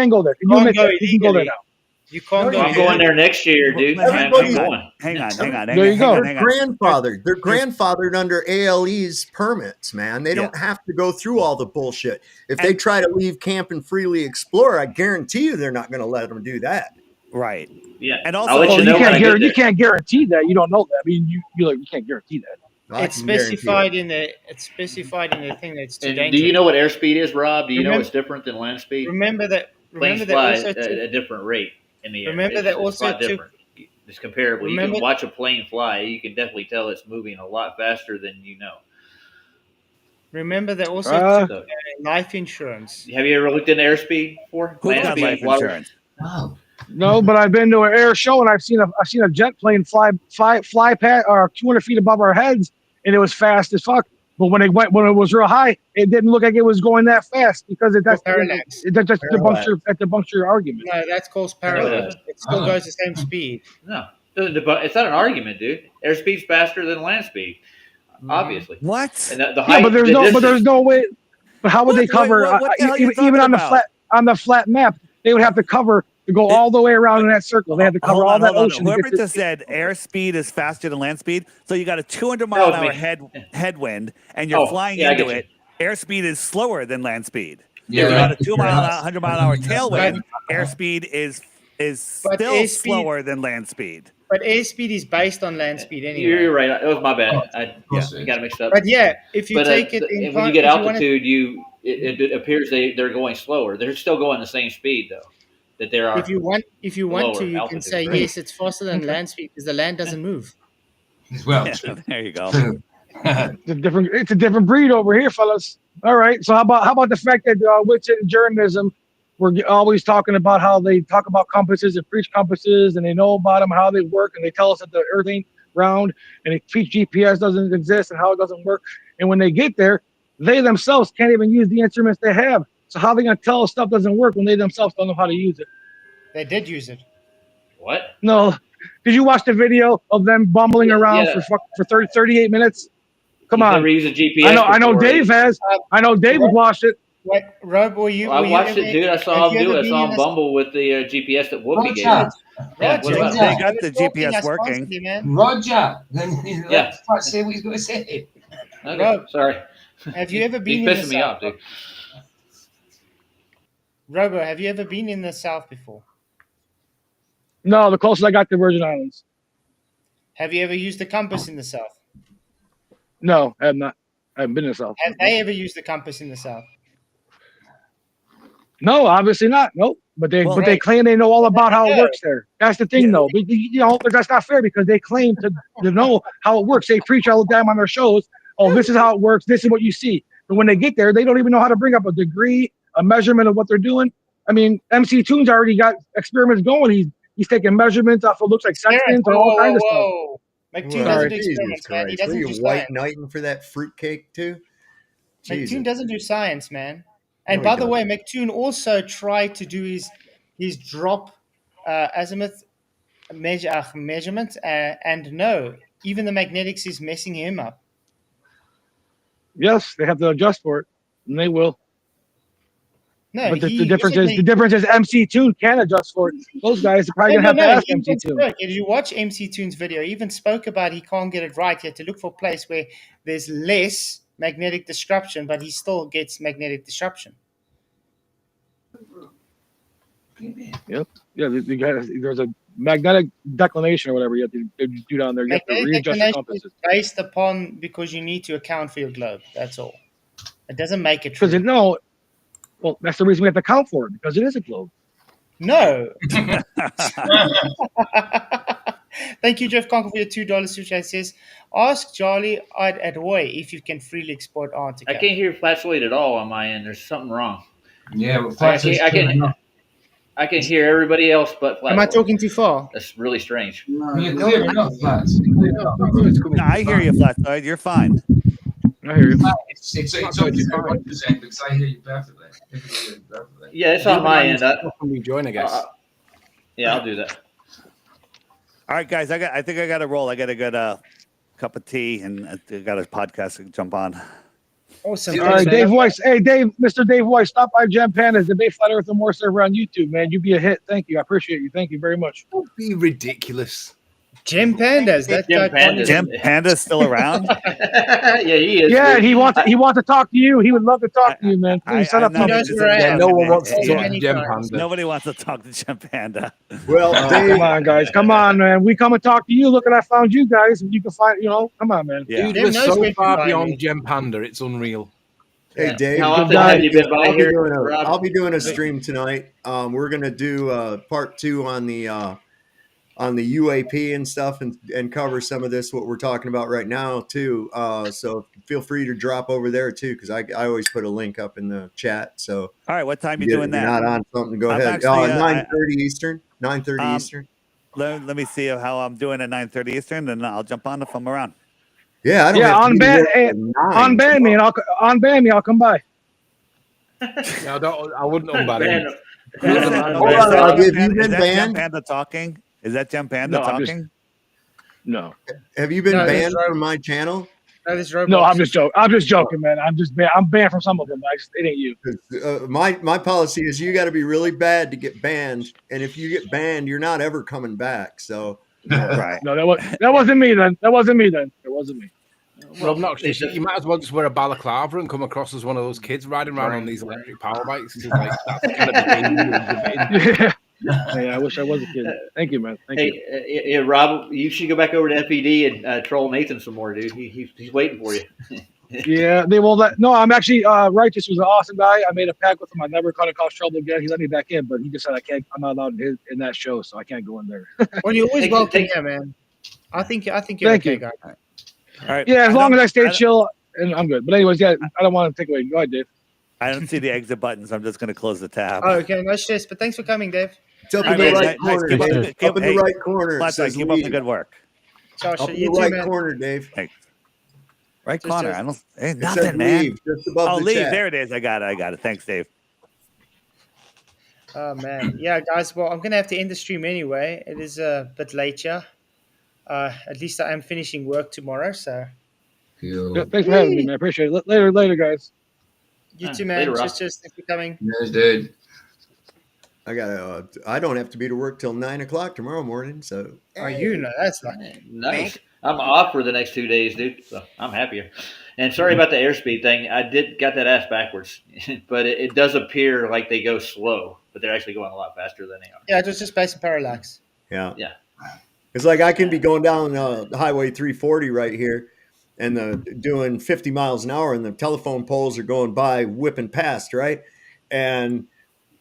go there. Can you admit that? We can go there now. You can't go. I'm going there next year, dude. Hang on. There you go. They're grandfathered under ALE's permits, man. They don't have to go through all the bullshit. If they try to leave camp and freely explore, I guarantee you they're not going to let them do that. Right. Yeah. And also, you can't guarantee that. You don't know that. I mean, you can't guarantee that. It's specified in the thing that's too dangerous. Do you know what airspeed is, Rob? Do you know it's different than land speed? Remember that planes fly at a different rate in the air. Remember that also it's different. It's comparable. You can watch a plane fly. You can definitely tell it's moving a lot faster than you know. Remember that also took life insurance. Have you ever looked into airspeed before? Who's got life insurance? No, but I've been to an air show and I've seen a jet plane fly past 200 feet above our heads, and it was fast as fuck. But when it was real high, it didn't look like it was going that fast because that just debunks your argument. No, that's called parallax. It still goes the same speed. No, it's not an argument, dude. Airspeed's faster than land speed, obviously. What? And the height, but there's no way. But how would they cover even on the flat map? They would have to cover to go all the way around in that circle. They have to cover all that ocean. Whoever just said airspeed is faster than land speed, so you got a 200 mile an hour headwind, and you're flying into it. Airspeed is slower than land speed. Yeah, you got a 100 mile an hour tailwind. Airspeed is still slower than land speed. But airspeed is based on land speed anyway. You're right. It was my bad. I got mixed up. But if you take it, when you get altitude, it appears they're going slower. They're still going the same speed though. That there are. If you want to, you can say yes, it's faster than land speed because the land doesn't move. Well, there you go. It's a different breed over here, fellas. All right. So how about the fact that wits and journalism, we're always talking about how they talk about compasses and preach compasses, and they know about them, how they work, and they tell us that the Earth ain't round, and they teach GPS doesn't exist and how it doesn't work. And when they get there, they themselves can't even use the instruments they have. So how are they going to tell us stuff doesn't work when they themselves don't know how to use it? They did use it. What? No. Did you watch the video of them bumbling around for 38 minutes? Come He's on. never used a GPS. I know before. Dave has. I know Dave has watched it. What, Rob, were you? Well, I were you watched ever, it, dude. I saw have him you do ever it. I been saw in him a bumble with the GPS that Whoopi gave him. Roger. Yeah, what about They it? got the talking, GPS I working. sponsored you, man. Roger. Yeah. Let Flat say what he's going to say. Okay, Rob, sorry. have you ever been He's in the pissing me South? off, dude. Robo, have you ever been in the South before? No, the closest I got to Virgin Islands. Have you ever used the compass in the South? No, I have not. I haven't been in the South. Have they ever used the compass in the South? No, obviously not. Nope. But they Well, they claim they know all about how it No. works there. That's the thing, though. But, you know, but that's not fair because they claim to know how it works. They preach all the time on their shows. Oh, this is how it works. This is what you see. But when they get there, they don't even know how to bring up a degree, a measurement of what they're doing. I mean, MC Toon's already got experiments going. He's taking measurements off what looks like sextants and all kinds of stuff. Whoa. McToon doesn't do Jesus experiments, man. He Christ. What doesn't are do you, white science. knighting for that fruitcake too? Jesus. McToon doesn't do science, man. And No, by he the way, McToon also tried to do his drop azimuth measurement, and no, even the magnetics is messing him up. Yes, they have to adjust for it, and they will. No, But the he difference wasn't is the difference is MC Toon can adjust for it. Those guys are probably No, gonna have to ask he MC even Toon. spoke. If you watch MC Toon's video, he even spoke about he can't get it right. He had to look for a place where there's less magnetic disruption, but he still gets magnetic disruption. Yep. Yeah, there's a magnetic declination or whatever you have to do down there. You have to Magnetic readjust your declination compasses. is based upon because you need to account for your globe. That's all. It doesn't make it Because true. well, that's the reason we have to account for it because it is a globe. No. Thank you, Jeff Conker, for your $2 super chat. Says, ask Charlie at Roy if you can freely export Antarctica. I can't hear Flatzoid at all on my end. There's something wrong. Yeah, well, I can hear everybody else but Flatzoid. Am I talking too far? That's really strange. You're clear enough, Flats. No, I hear you, Flatzoid. You're fine. I hear you. It's up to 100% because I hear you perfectly. Yeah, it's on my end. When we join, I guess. Yeah, I'll do that. All right, guys. I think I got to roll. I got to get a cup of tea and I got a podcast to jump on. Awesome. All right, Dave Weiss. Hey, Dave, Mr. Dave Weiss, stop by Gem Panda's Debate Flat Earth and More server on YouTube, man. You be a hit. Thank you. I appreciate you. Thank you very much. Don't be ridiculous. Gem Pandas. Gem Panda's still around? Yeah, he is. Yeah, dude. he wants to talk to you. He would love to talk to you, man. Please set up something. No one wants to talk to Gem Panda. Nobody wants to talk to Gem Panda. Well, come on, guys. Come on, man. We come and talk to you. Look at I found you guys. You can find, come on, man. Yeah. Dude, we're so far beyond Gem Panda. It's unreal. Hey, Dave. How often have you been by here, Rob? I'll be doing a stream tonight. We're going to do part 2 on the UAP and stuff and cover some of this, what we're talking about right now, too. So feel free to drop over there, too, because I always put a link up in the chat. So, all right, what time you doing that? You're not on something, go I'm ahead. actually, 9:30 Eastern. 9:30 Eastern. Let me see how I'm doing at 9:30 Eastern, and I'll jump on if I'm around. Yeah, I don't have to be there till 9 unban me, and I'll come by. No, I wouldn't unban him. Have you been banned? Gem Panda talking? Is that Gem Panda talking? No. Have you been banned from my channel? No, I'm just joking. I'm just joking, man. I'm banned from some of them. It ain't you. My policy is you got to be really bad to get banned, and if you get banned, you're not ever coming back. So, right? No, that wasn't me then. That wasn't me. Rob Knox, you might as well just wear a balaclava and come across as one of those kids riding around on these electric power bikes. It's like, that's kind of Yeah, I wish I was a kid. Thank you, man. Thank you. Rob, you should go back over to FED and troll Nathan some more, dude. He's waiting for you. Yeah, they will let. No, I'm actually Righteous was an awesome guy. I made a pact with him. I never caught trouble again. He let me back in, but he just said I'm not allowed in that show, so I can't go in there. Well, you're always welcome here, man. I think you're okay, guy. All right. Yeah, as long as I stay chill, and I'm good. But anyways, yeah, I don't want to take away. Go ahead, Dave. I don't see the exit button, so I'm just going to close the tab. Oh, okay, no stress. But thanks for coming, Dave. It's up in the right corner, Dave. Up in the right corner. Keep up the good work. Josh, up in the right corner, Dave. Thanks. Right corner. I don't. Hey, It nothing, says man. leave, just above the leave. chat. There it is. I got it. Thanks, Dave. Oh man, yeah, guys. Well, I'm gonna have to end the stream anyway. It is a bit later. At least I am finishing work tomorrow, so. Yeah, thanks for having me, man. I appreciate it. Later, guys. You too, man. Later, Rob. Just thanks for coming. Yes, dude. I don't have to be to work till 9 o'clock tomorrow morning. So Oh, you know, that's lucky. Nice. I'm off for the next 2 days, dude. So I'm happier. And sorry about the airspeed thing. I got that ass backwards, but it does appear like they go slow, but they're actually going a lot faster than they are. Yeah, it was just based on parallax. Yeah. Yeah. It's like I can be going down Highway 340 right here and doing 50 miles an hour, and the telephone poles are going by whipping past, right? And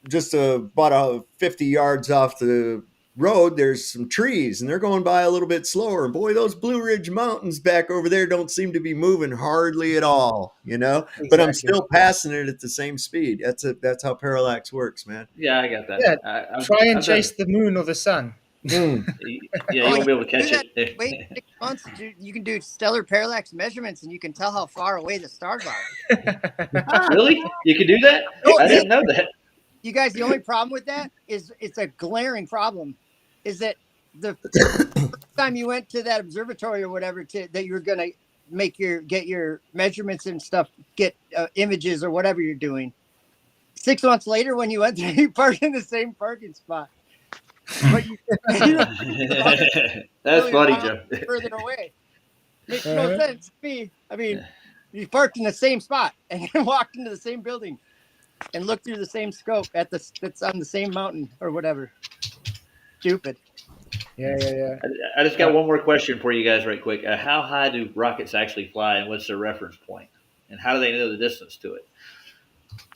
just about 50 yards off the road, there's some trees, and they're going by a little bit slower. And boy, those Blue Ridge Mountains back over there don't seem to be moving hardly at all, you know? Exactly. But I'm still passing it at the same speed. That's how parallax works, man. Yeah, I got that. Yeah, try and chase the moon or the sun. Yeah, you won't be able to catch it. Wait 6 months, dude, you can do stellar parallax measurements, and you can tell how far away the stars are. Really? You can do that? I didn't know that. You guys, the only problem with that is it's a glaring problem. Is that the first time you went to that observatory or whatever that you were gonna get your measurements and stuff, get images or whatever you're doing. 6 months later, when you went there, you parked in the same parking spot. But That's funny, Joe. Further away. Makes no sense to me. I mean, you parked in the same spot and walked into the same building and looked through the same scope that's on the same mountain or whatever. Stupid. Yeah. I just got one more question for you guys right quick. How high do rockets actually fly, and what's their reference point? And how do they know the distance to it?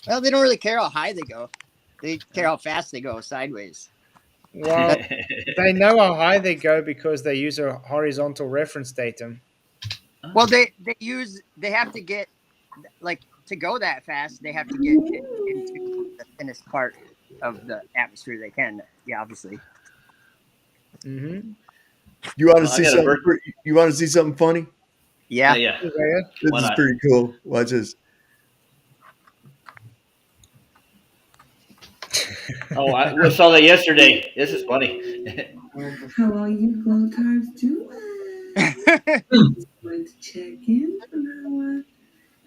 Well, they don't really care how high they go. They care how fast they go sideways. Well, they know how high they go because they use a horizontal reference datum. Well, they have to get, like, to go that fast, they have to get into the thinnest part of the atmosphere they can. Yeah, obviously. Mm-hmm. You want to see something? You want to see something funny? Yeah. This is pretty cool. Watch this. Oh, I saw that yesterday. This is funny. How are you glow-tards doing? Just wanted to check in on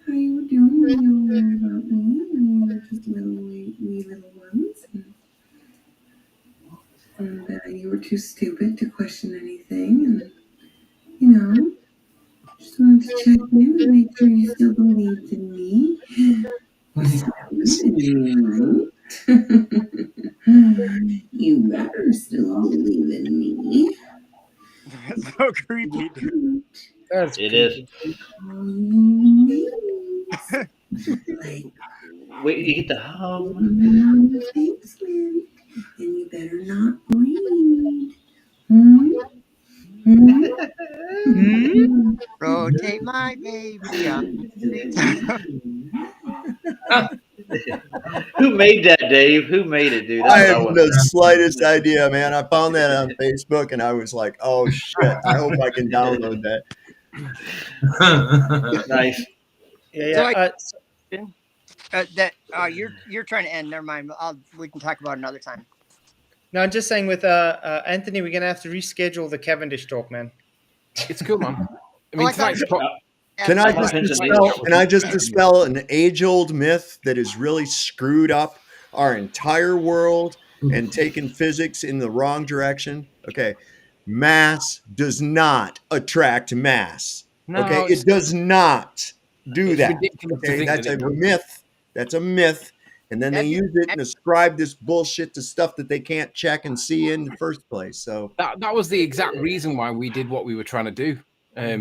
how you were doing when you were about me, when you were just wee little ones. And you were too stupid to question anything. And, just wanted to check in and make sure you still believed in me. You better still believe in me. That's so creepy, dude. It is. Wait, you get the hum. Thanks, Lynn. And you better not breathe. Rotate my baby on. Who made that, Dave? Who made it, dude? I have the slightest idea, man. I found that on Facebook, and I was like, "Oh shit! I hope I can download that." Nice. Yeah. You're trying to end. Never mind. We can talk about it another time. No, I'm just saying with Anthony, we're gonna have to reschedule the Cavendish talk, man. It's cool, man. I mean, Can I just dispel an age-old myth that has really screwed up our entire world and taken physics in the wrong direction? Okay, mass does not attract mass. No, okay, it does not do that. ridiculous to Okay, think that's that a it does. myth. That's a myth. And then they use it and ascribe this bullshit to stuff that they can't check and see in the first place. So that was the exact reason why we did what we were trying to do. I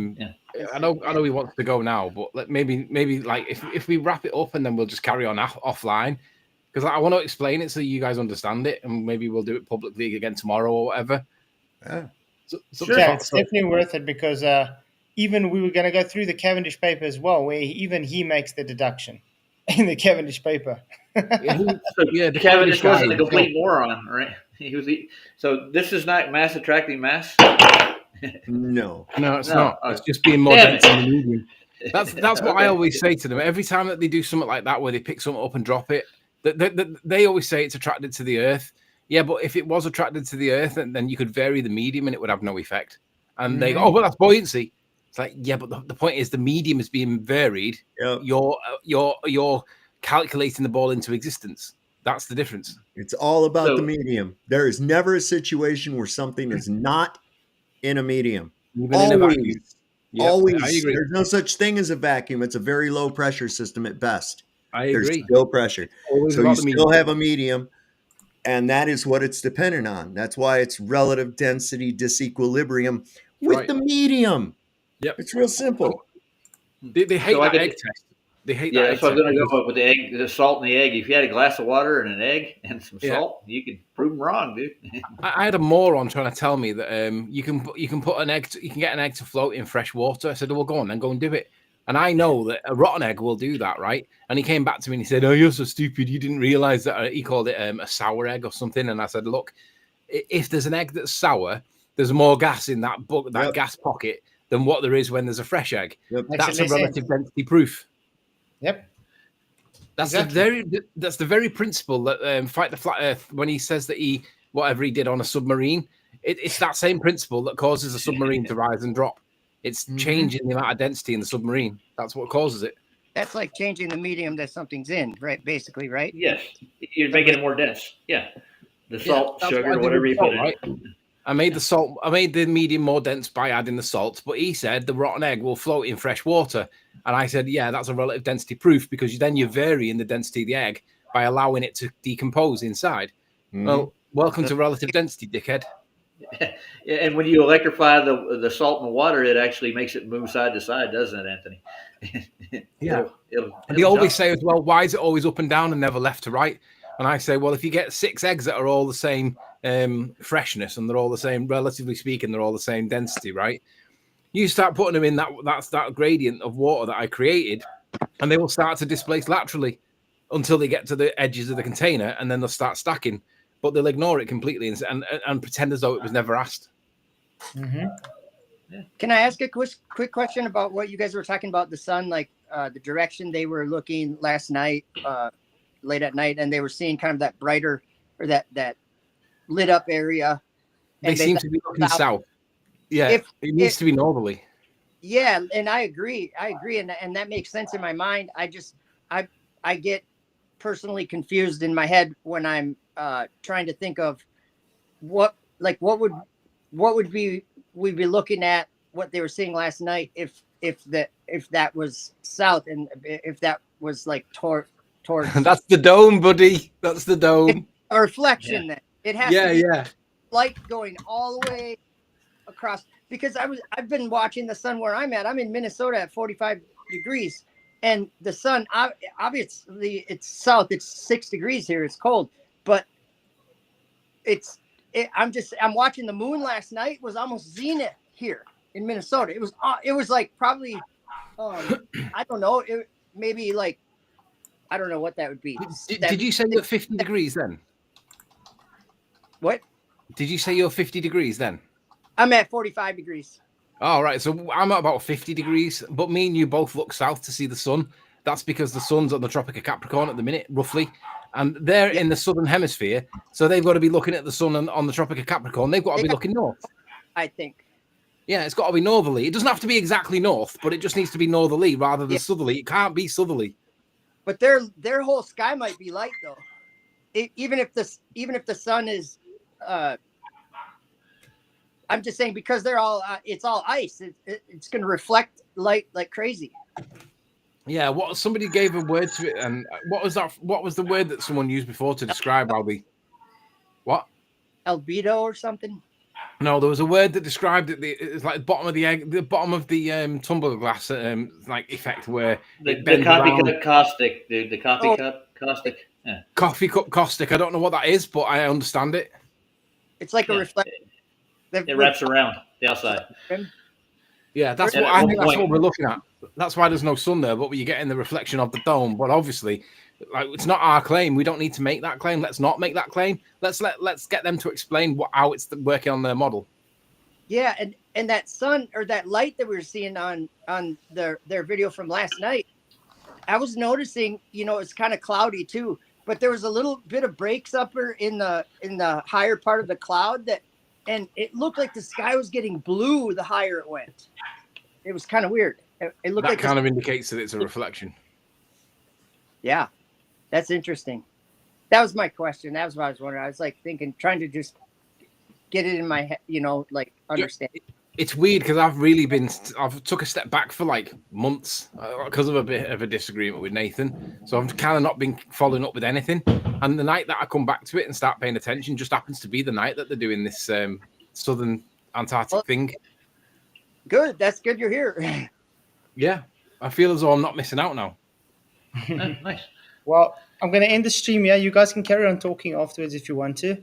know he wants to go now, but maybe like if we wrap it up and then we'll just carry on offline, because I want to explain it so you guys understand it, and maybe we'll do it publicly again tomorrow or whatever. Yeah. Yeah, it's definitely worth it because even we were going to go through the Cavendish paper as well, where even he makes the deduction in the Cavendish paper. Cavendish wasn't a complete moron, right? So this is not mass attracting mass. No, it's not. It's just being more dense in the medium. That's what I always say to them. Every time that they do something like that, where they pick something up and drop it, they always say it's attracted to the Earth. Yeah, but if it was attracted to the Earth, then you could vary the medium and it would have no effect. And they go, oh, well, that's buoyancy. It's like, yeah, but the point is the medium is being varied. Yep. You're calculating the ball into existence. That's the difference. It's all about the medium. There is never a situation where something is not in a medium. Even in a vacuum. Always. I agree. There's no such thing as a vacuum. It's a very low pressure system at best. I agree. There's still pressure. Always So about you the still medium. have a medium, and that is what it's dependent on. That's why it's relative density disequilibrium with the medium. Yep. It's real simple. They hate So I that could- egg test. They hate Yeah, that. that's what I was going to go with the egg, the salt and the egg. If you had a glass of water and an egg and some salt, you could prove them wrong, dude. I had a moron trying to tell me that you can put an egg, you can get an egg to float in fresh water. I said, well, go on, then go and do it. And I know that a rotten egg will do that, right? And he came back to me and he said, oh, you're so stupid. You didn't realize that. He called it a sour egg or something. And I said, look, if there's an egg that's sour, there's more gas in that gas pocket than what there is when there's a fresh egg. That's a relative density proof. Yep. That's Exactly. the very principle that Fight the Flat Earth, when he says that whatever he did on a submarine, it's that same principle that causes a submarine to rise and drop. It's changing the amount of density in the submarine. That's what causes it. That's like changing the medium that something's in, right? Basically, right? Yes, you're making it more dense. Yeah, the salt, that's sugar, what I did whatever with you salt, put in. right? I made the medium more dense by adding the salt, but he said the rotten egg will float in fresh water. And I said, yeah, that's a relative density proof because then you vary in the density of the egg by allowing it to decompose inside. Well, welcome to relative density, dickhead. And when you electrify the salt in the water, it actually makes it move side to side, doesn't it, Anthony? Yeah. It'll And they always jump. say as well, why is it always up and down and never left to right? And I say, well, if you get 6 eggs that are all the same freshness and they're all the same, relatively speaking, they're all the same density, right? You start putting them in that gradient of water that I created, and they will start to displace laterally until they get to the edges of the container, and then they'll start stacking. But they'll ignore it completely and pretend as though it was never asked. Can I ask a quick question about what you guys were talking about the sun, like the direction they were looking last night, late at night, and they were seeing kind of that brighter or that lit up area. They seem to be looking south. Yeah, it needs to be northerly. Yeah, and I agree, and that makes sense in my mind. I get personally confused in my head when I'm trying to think of what would we be looking at what they were seeing last night if that was south and if that was like towards That's the dome, buddy. That's the dome. A reflection. Then it has to be yeah. light going all the way across, because I've been watching the sun where I'm at. I'm in Minnesota at 45 degrees, and the sun obviously it's south. It's 6 degrees here. It's cold, but I'm watching the moon last night was almost zenith here in Minnesota. It was like probably I don't know, maybe like I don't know what that would be. Did you say you're 50 degrees then? What? Did you say you're 50 degrees then? I'm at 45 degrees. All right, so I'm at about 50 degrees, but me and you both look south to see the sun. That's because the sun's on the Tropic of Capricorn at the minute, roughly, and they're in the southern hemisphere, so they've got to be looking at the sun on the Tropic of Capricorn. They've got to be looking north. I think. Yeah, it's got to be northerly. It doesn't have to be exactly north, but it just needs to be northerly rather than southerly. It can't be southerly. But their whole sky might be light though. Even if the sun is I'm just saying, because they're all it's all ice. It's going to reflect light like crazy. Yeah, what somebody gave a word to it, and what was that? What was the word that someone used before to describe how the what? Albedo or something. No, there was a word that described it. It's like the bottom of the egg, the bottom of the tumbler glass, like effect where The coffee cup caustic, the coffee cup caustic. Yeah. Coffee cup caustic. I don't know what that is, but I understand it. It's like a reflection. It wraps around the outside. Yeah, that's what I think. That's what we're looking at. That's why there's no sun there, but you're getting the reflection of the dome. But obviously, like, it's not our claim. We don't need to make that claim. Let's not make that claim. Let's get them to explain how it's working on their model. Yeah, and that sun or that light that we were seeing on their video from last night, I was noticing, it's kind of cloudy too, but there was a little bit of breaks up in the higher part of the cloud and it looked like the sky was getting blue the higher it went. it was kind of weird. It looked that like kind of indicates that it's a reflection. Yeah, that's interesting. That was my question. That was what I was wondering. I was like thinking, trying to just get it in my head, like understand. It's weird because I've took a step back for like months because of a bit of a disagreement with Nathan. So I've kind of not been following up with anything. And the night that I come back to it and start paying attention just happens to be the night that they're doing this southern Antarctic thing. Good. That's good you're here. Yeah. I feel as though I'm not missing out now. Nice. Well, I'm going to end the stream here. You guys can carry on talking afterwards if you want to.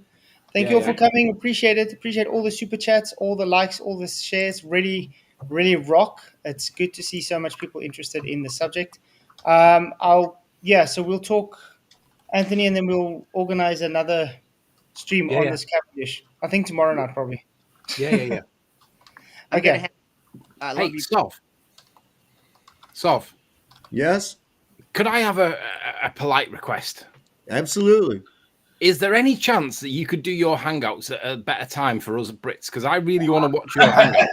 Thank you all for coming. Appreciate it. Appreciate all the super chats, all the likes, all the shares. Really, really rock. It's good to see so much people interested in the subject. So we'll talk, Anthony, and then we'll organize another stream on this Cavendish. I think tomorrow night, probably. Yeah. Okay. I love you. Sov. Yes? Could I have a polite request? Absolutely. Is there any chance that you could do your hangouts at a better time for us Brits? Because I really want to watch your hangout.